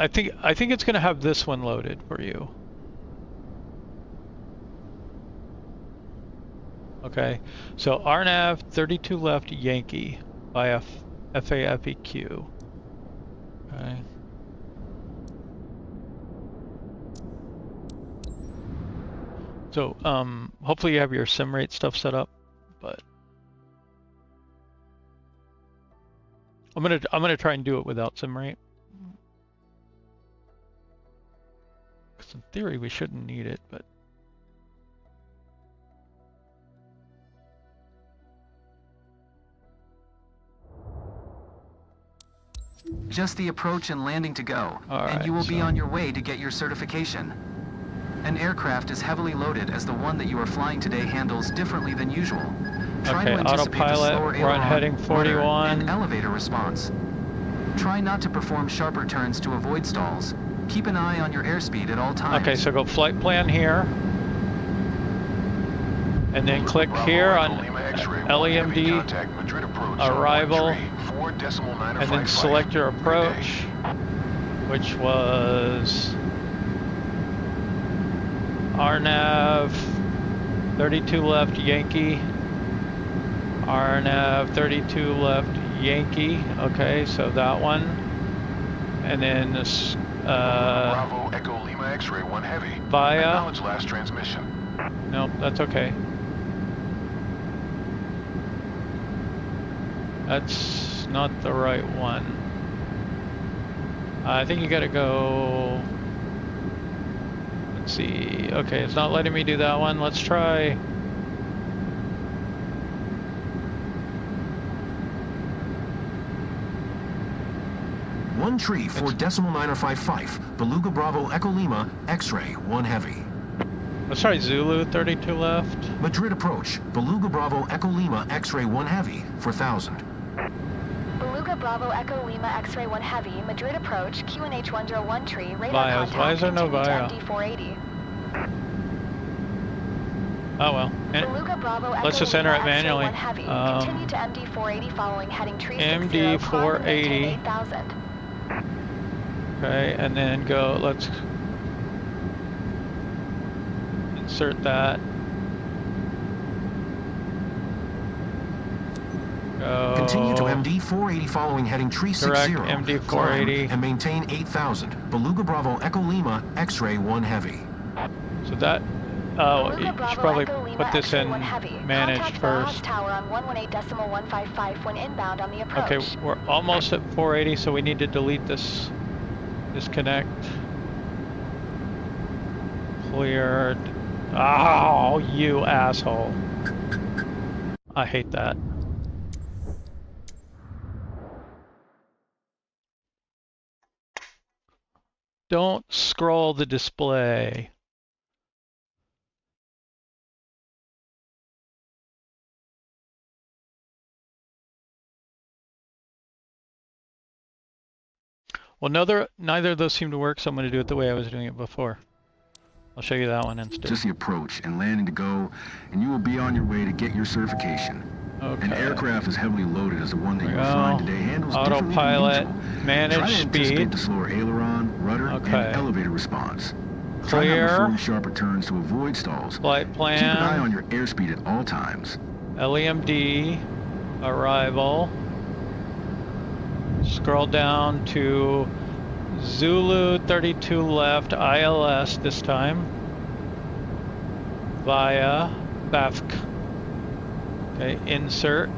think it's gonna have this one loaded for you. Okay, so RNAV 32 left Yankee by FAFEQ. Okay. So hopefully you have your sim rate stuff set up, but I'm gonna try and do it without sim rate. Because in theory we shouldn't need it, but Just the approach and landing to go, and you will be on your way to get your certification. An aircraft is heavily loaded as the one that you are flying today handles differently than usual. Try to anticipate the slower Autopilot, we're on heading 41. and elevator response. Try not to perform sharper turns to avoid stalls. Keep an eye on your airspeed at all times. Okay, so go flight plan here. And then click here on LEMD, arrival, and then select your approach, which was RNAV 32 left Yankee, RNAV 32 left Yankee. Okay, so that one. And then this Bravo Echo Lima X-ray 1 Heavy. Via. Acknowledge last transmission. Nope, that's okay. That's not the right one. I think you gotta go. Let's see. Okay, it's not letting me do that one. Let's try. One tree, 4.955, Beluga Bravo Echo Lima, X-ray, 1 Heavy. Let's try Zulu 32 left. Madrid approach, Beluga Bravo Echo Lima, X-ray 1 Heavy, 4,000. Beluga Bravo Echo Lima X-ray 1 Heavy, Madrid approach, QNH 101 tree, radar Vias. contact, Why is there no continue to via? MD 480. Oh well. Beluga Bravo Echo Let's just enter Lima it manually. X-ray 1 Heavy, continue to MD 480 following heading tree 60, MD 480. 8000. Okay, and then go, let's insert that. Go. Continue to MD 480 following heading tree 60. Direct MD 480. And maintain 8,000. Beluga Bravo Echo Lima, X-ray 1 Heavy. So that, oh, you should probably put this in managed Contact first. Tower on 118.155 when inbound on the approach. Okay, we're almost at 480, so we need to delete this disconnect. Cleared. Oh, you asshole. I hate that. Don't scroll the display. Well, neither of those seem to work, so I'm going to do it the way I was doing it before. I'll show you that one instead. Just the approach and landing to go, and you will be on your way to get your certification. Okay. An aircraft is heavily loaded as the one that you are flying today handles differently Autopilot, than usual. manage Try to anticipate speed. the slower aileron, rudder, Okay. and elevator response. Try not to Clear. perform sharper turns to avoid stalls. Flight Keep an eye plan. on your airspeed at all times. LEMD. Arrival. Scroll down to Zulu 32 left, ILS this time. Via BAFC. Okay, insert.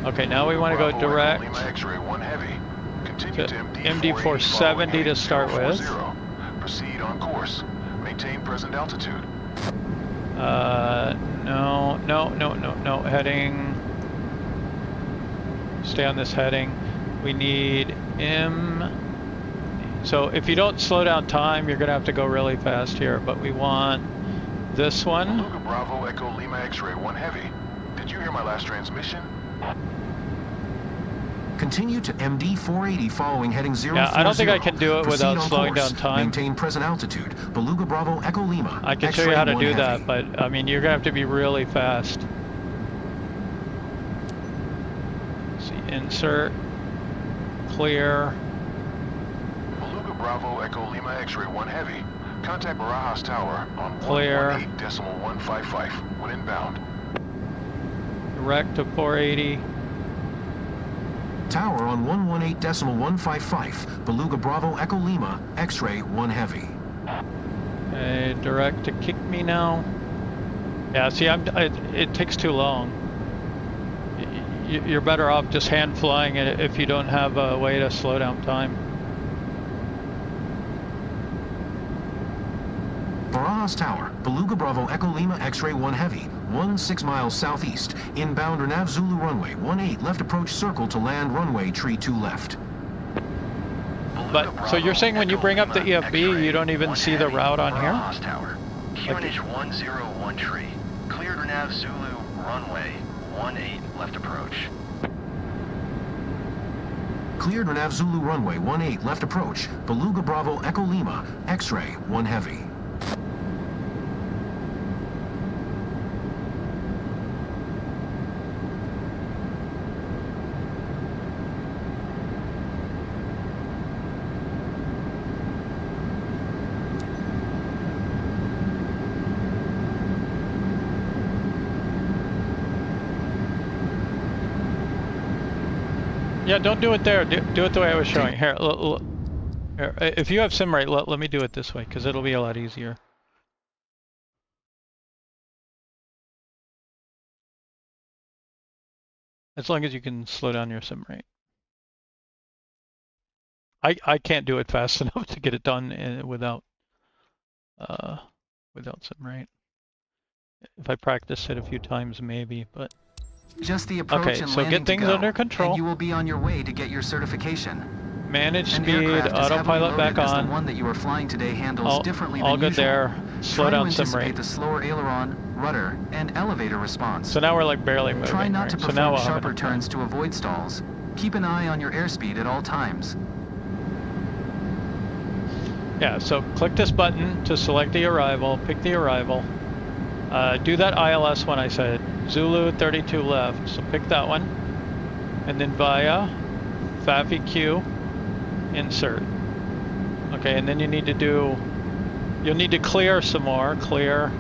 Okay, now we want to go Bravo direct Echo Lima X-ray 1 Heavy. Continue to to MD 470 to start with. Proceed on course. Maintain present altitude. No, heading. Stay on this heading. We need M. So if you don't slow down time, you're gonna have to go really fast here, but we want this one. Beluga Bravo Echo Lima X-ray 1 Heavy. Did you hear my last transmission? Continue to MD 480 following heading 040. Yeah, I don't think I can do it Proceed without on slowing course. down time. Maintain present altitude. Beluga Bravo Echo Lima. I can show you how to do that, but I mean, you're gonna have to be really fast. Let's see, insert, clear. Beluga Bravo Echo Lima X-ray 1 Heavy. Contact Barajas Tower on Clear. 118.155 when inbound. Direct to 480. Tower on 118.155. Beluga Bravo Echo Lima. X-ray 1 Heavy. Okay, direct to kick me now. Yeah, see, it takes too long. You're better off just hand flying it if you don't have a way to slow down time. Barajas Tower. Beluga Bravo Echo Lima X-ray 1 Heavy. 16 miles southeast. Inbound or Nav Zulu runway 18 left approach circle to land runway tree 2 left. But, so you're saying when you bring up the EFB, you don't even see the route on here? Tower. QNH 101 tree. Cleared Nav Zulu runway 18 left approach. Cleared Nav Zulu runway 18 left approach. Beluga Bravo Echo Lima, X-ray 1 heavy. Yeah, don't do it there. Do it the way I was showing. Here, here. If you have SimRate, let me do it this way, because it'll be a lot easier. As long as you can slow down your SimRate. I can't do it fast enough to get it done without SimRate. If I practice it a few times, maybe, but. Just the approach okay, and so get things under control. And you will be on your way to get your certification. Manage speed, autopilot back on. The one that you are flying today handles differently all than good usual. there. Slow down SimRate. Try to anticipate the slower aileron, rudder, and elevator response. So now we're like barely moving. Try not to perform so sharper turns to avoid stalls. Keep an eye on your airspeed at all times. Yeah, so click this button to select the arrival, pick the arrival. Do that ILS one I said. Zulu 32 left, so pick that one. And then via FAFIQ, insert. Okay, and then you need to do, you'll need to clear some more, clear,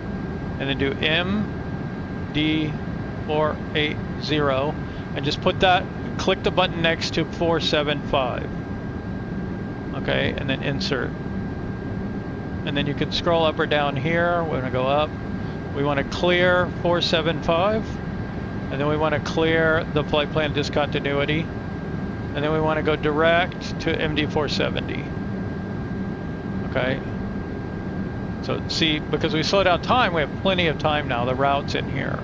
and then do MD480, and just put that, click the button next to 475. Okay, and then insert. And then you can scroll up or down here. We're gonna go up. We want to clear 475, and then we want to clear the flight plan discontinuity, and then we want to go direct to MD470. Okay. So see, because we slowed down time, we have plenty of time now. The route's in here.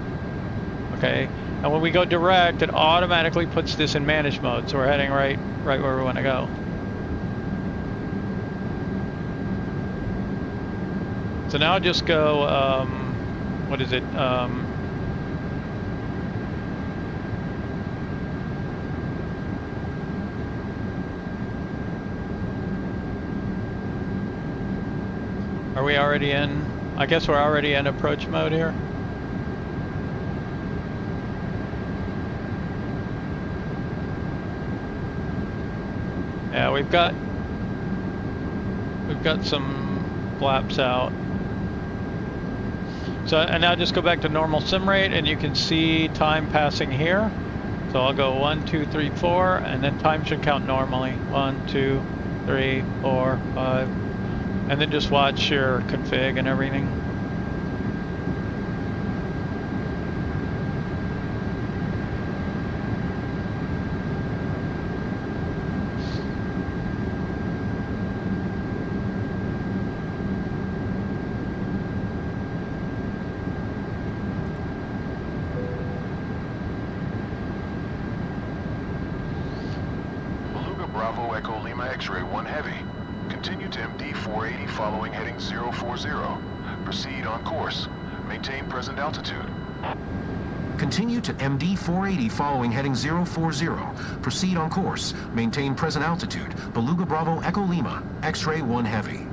Okay. And when we go direct, it automatically puts this in manage mode, so we're heading right where we want to go. So now just go. What is it? Are we already in? I guess we're already in approach mode here. Yeah, we've got some flaps out. So, and now just go back to normal sim rate, and you can see time passing here. So I'll go 1, 2, 3, 4, and then time should count normally. 1, 2, 3, 4, 5, and then just watch your config and everything. Bravo Echo Lima X-ray 1 heavy. Continue to MD 480 following heading 040. Proceed on course. Maintain present altitude. Continue to MD 480 following heading 040. Proceed on course. Maintain present altitude. Beluga Bravo Echo Lima, X-ray 1 heavy.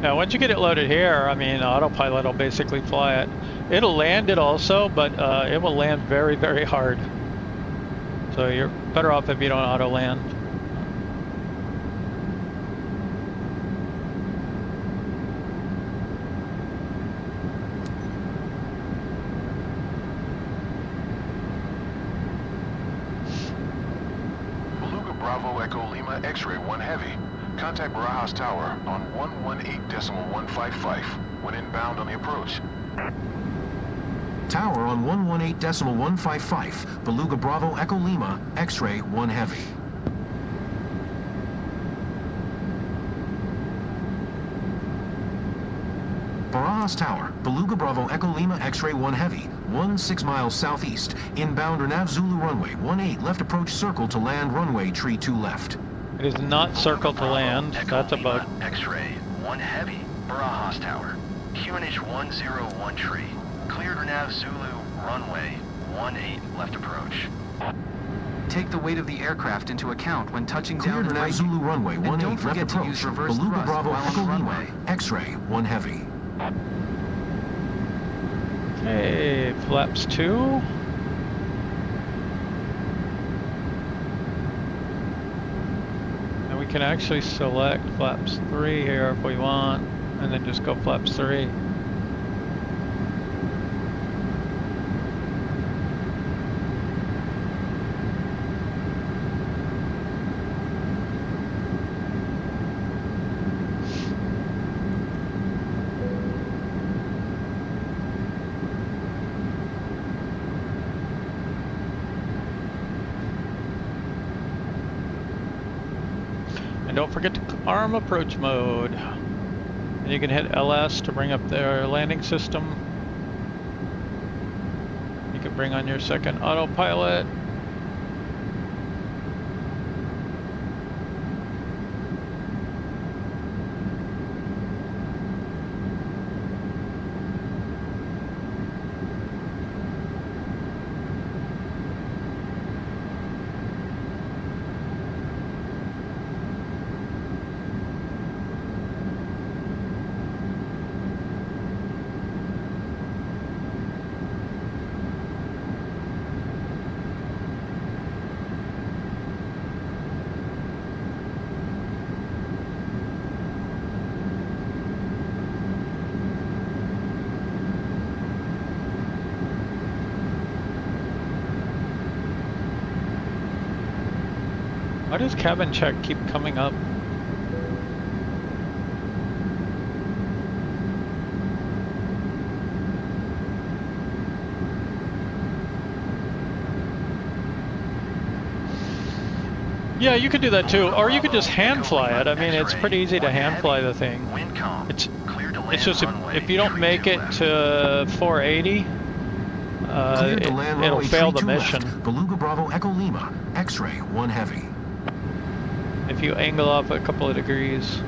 Now, once you get it loaded here, I mean, autopilot will basically fly it. It'll land it also, but it will land very, very hard. So you're better off if you don't auto land. Beluga Bravo Echo Lima X-ray 1 heavy. Contact Barajas Tower on 118.155 when inbound on the approach. Tower on 118.155, Beluga Bravo Echo Lima, X-ray 1 Heavy. Barajas Tower, Beluga Bravo Echo Lima, X-ray 1 Heavy, 6 miles southeast, inbound Renav Zulu runway, 18 left approach circle to land runway tree 2 left. It is not circle to land, that's a bug. X-ray 1 Heavy, Barajas Tower, QNH 101 tree, cleared Renav Zulu runway, 18 left approach. Take the weight of the aircraft into account when touching down Cleared and Renav Zulu runway, 18 don't left forget to approach, use reverse Beluga thrust Bravo while on Echo the Lima, runway. X-ray 1 Heavy. Okay, flaps 2. And we can actually select flaps 3 here if we want, and then just go flaps 3. And don't forget to arm approach mode. And you can hit LS to bring up their landing system. You can bring on your second autopilot. Why does cabin check keep coming up? Yeah, you could do that too, or you could just hand fly it. I mean, it's pretty easy to hand fly the thing. It's just if you don't make it to 480, it'll fail the mission. Beluga Bravo Echo Lima, X-ray 1 Heavy. If you angle off a couple of degrees.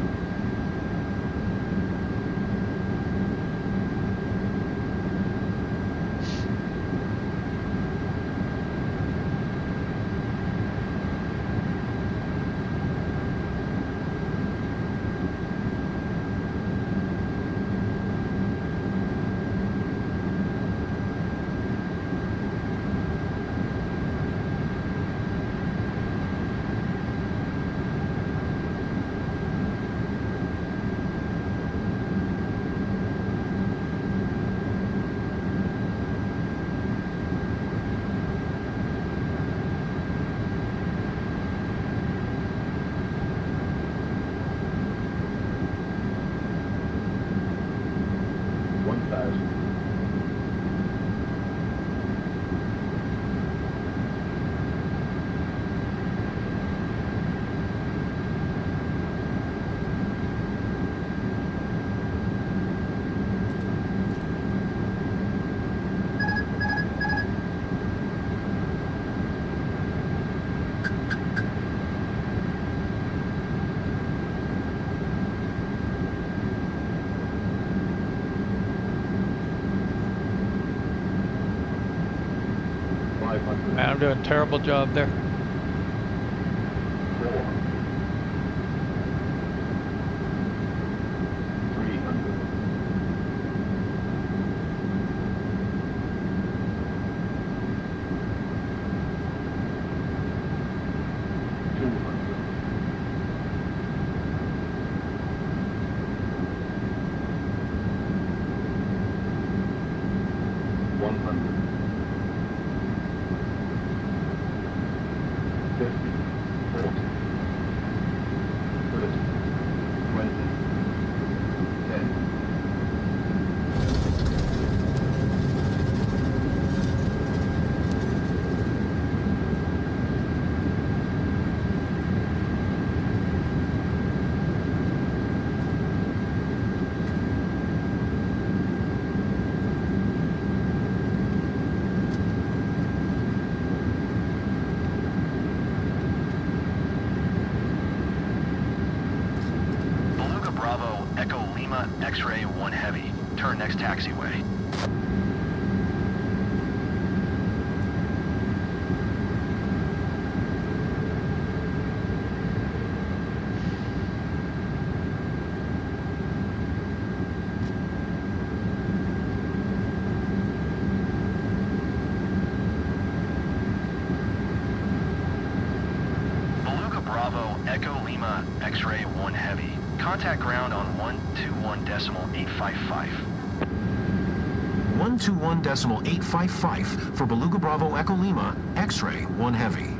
Man, I'm doing a terrible job there. 4, 300, 200, 100. 50, 40, 30, 20, 10, Lima X-ray 1 Heavy. Turn next taxiway. Bravo, Echo Lima, X-ray 1 Heavy. Contact ground on 121.855. 121.855 for Beluga Bravo, Echo Lima, X-ray 1 Heavy.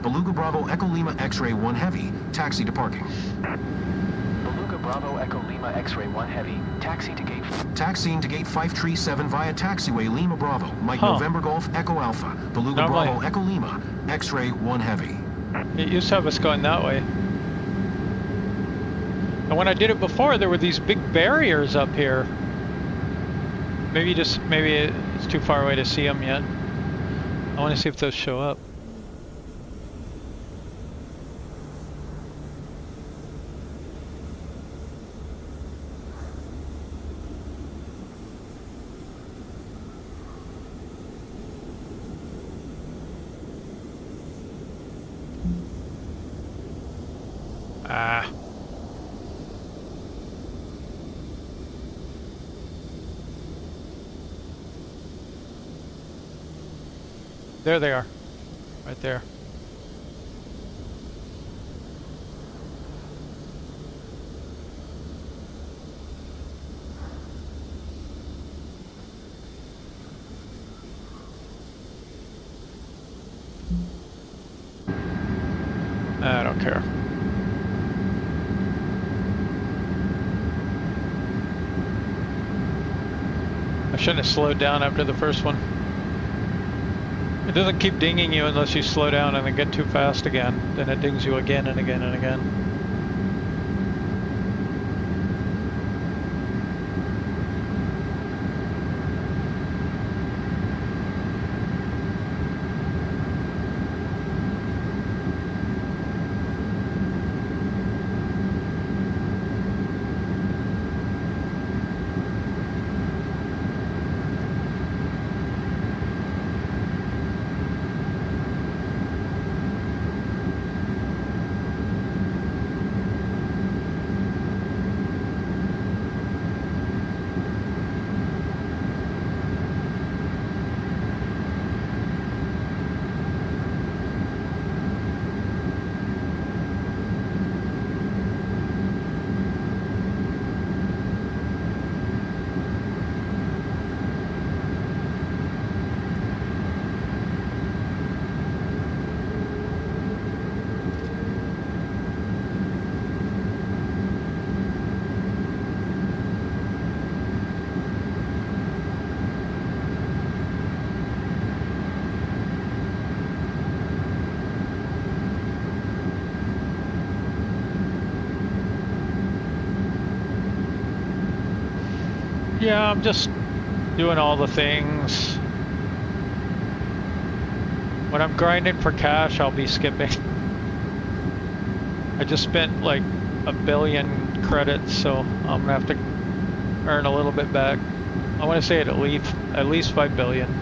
Beluga Bravo, Echo Lima, X-ray 1 Heavy, taxi to parking. Beluga Bravo, Echo Lima, X-ray 1 Heavy, taxi to gate... Taxiing to gate 537 via taxiway Lima Bravo, Mike November Golf, Echo Alpha, Beluga Bravo, Echo Lima, X-ray 1 Heavy. It used to have us going that way. And when I did it before, there were these big barriers up here. Maybe it's too far away to see them yet. I want to see if those show up. There they are, right there. I don't care. I shouldn't have slowed down after the first one. It doesn't keep dinging you unless you slow down and then get too fast again. Then it dings you again and again and again. Yeah, I'm just doing all the things. When I'm grinding for cash, I'll be skipping. I just spent like 1 billion credits, so I'm gonna have to earn a little bit back. I want to say at least 5 billion.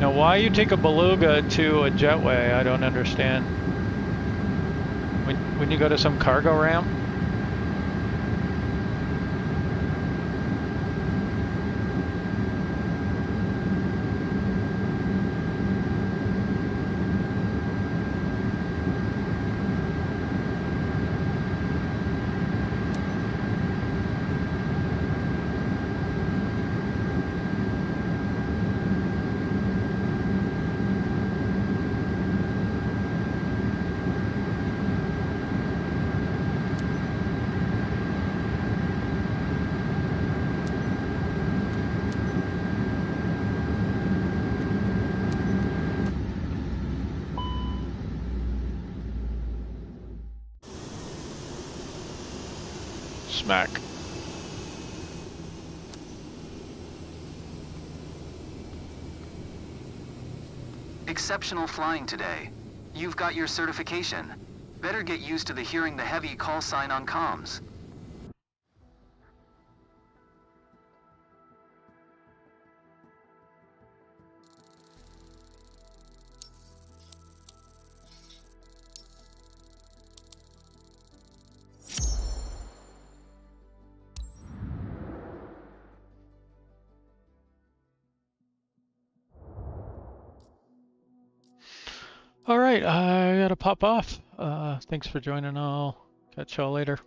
Now, why you take a Beluga to a jetway, I don't understand. When you go to some cargo ramp? Smack. Exceptional flying today. You've got your certification. Better get used to the hearing the heavy call sign on comms. All right, I gotta pop off. Thanks for joining. I'll catch y'all later.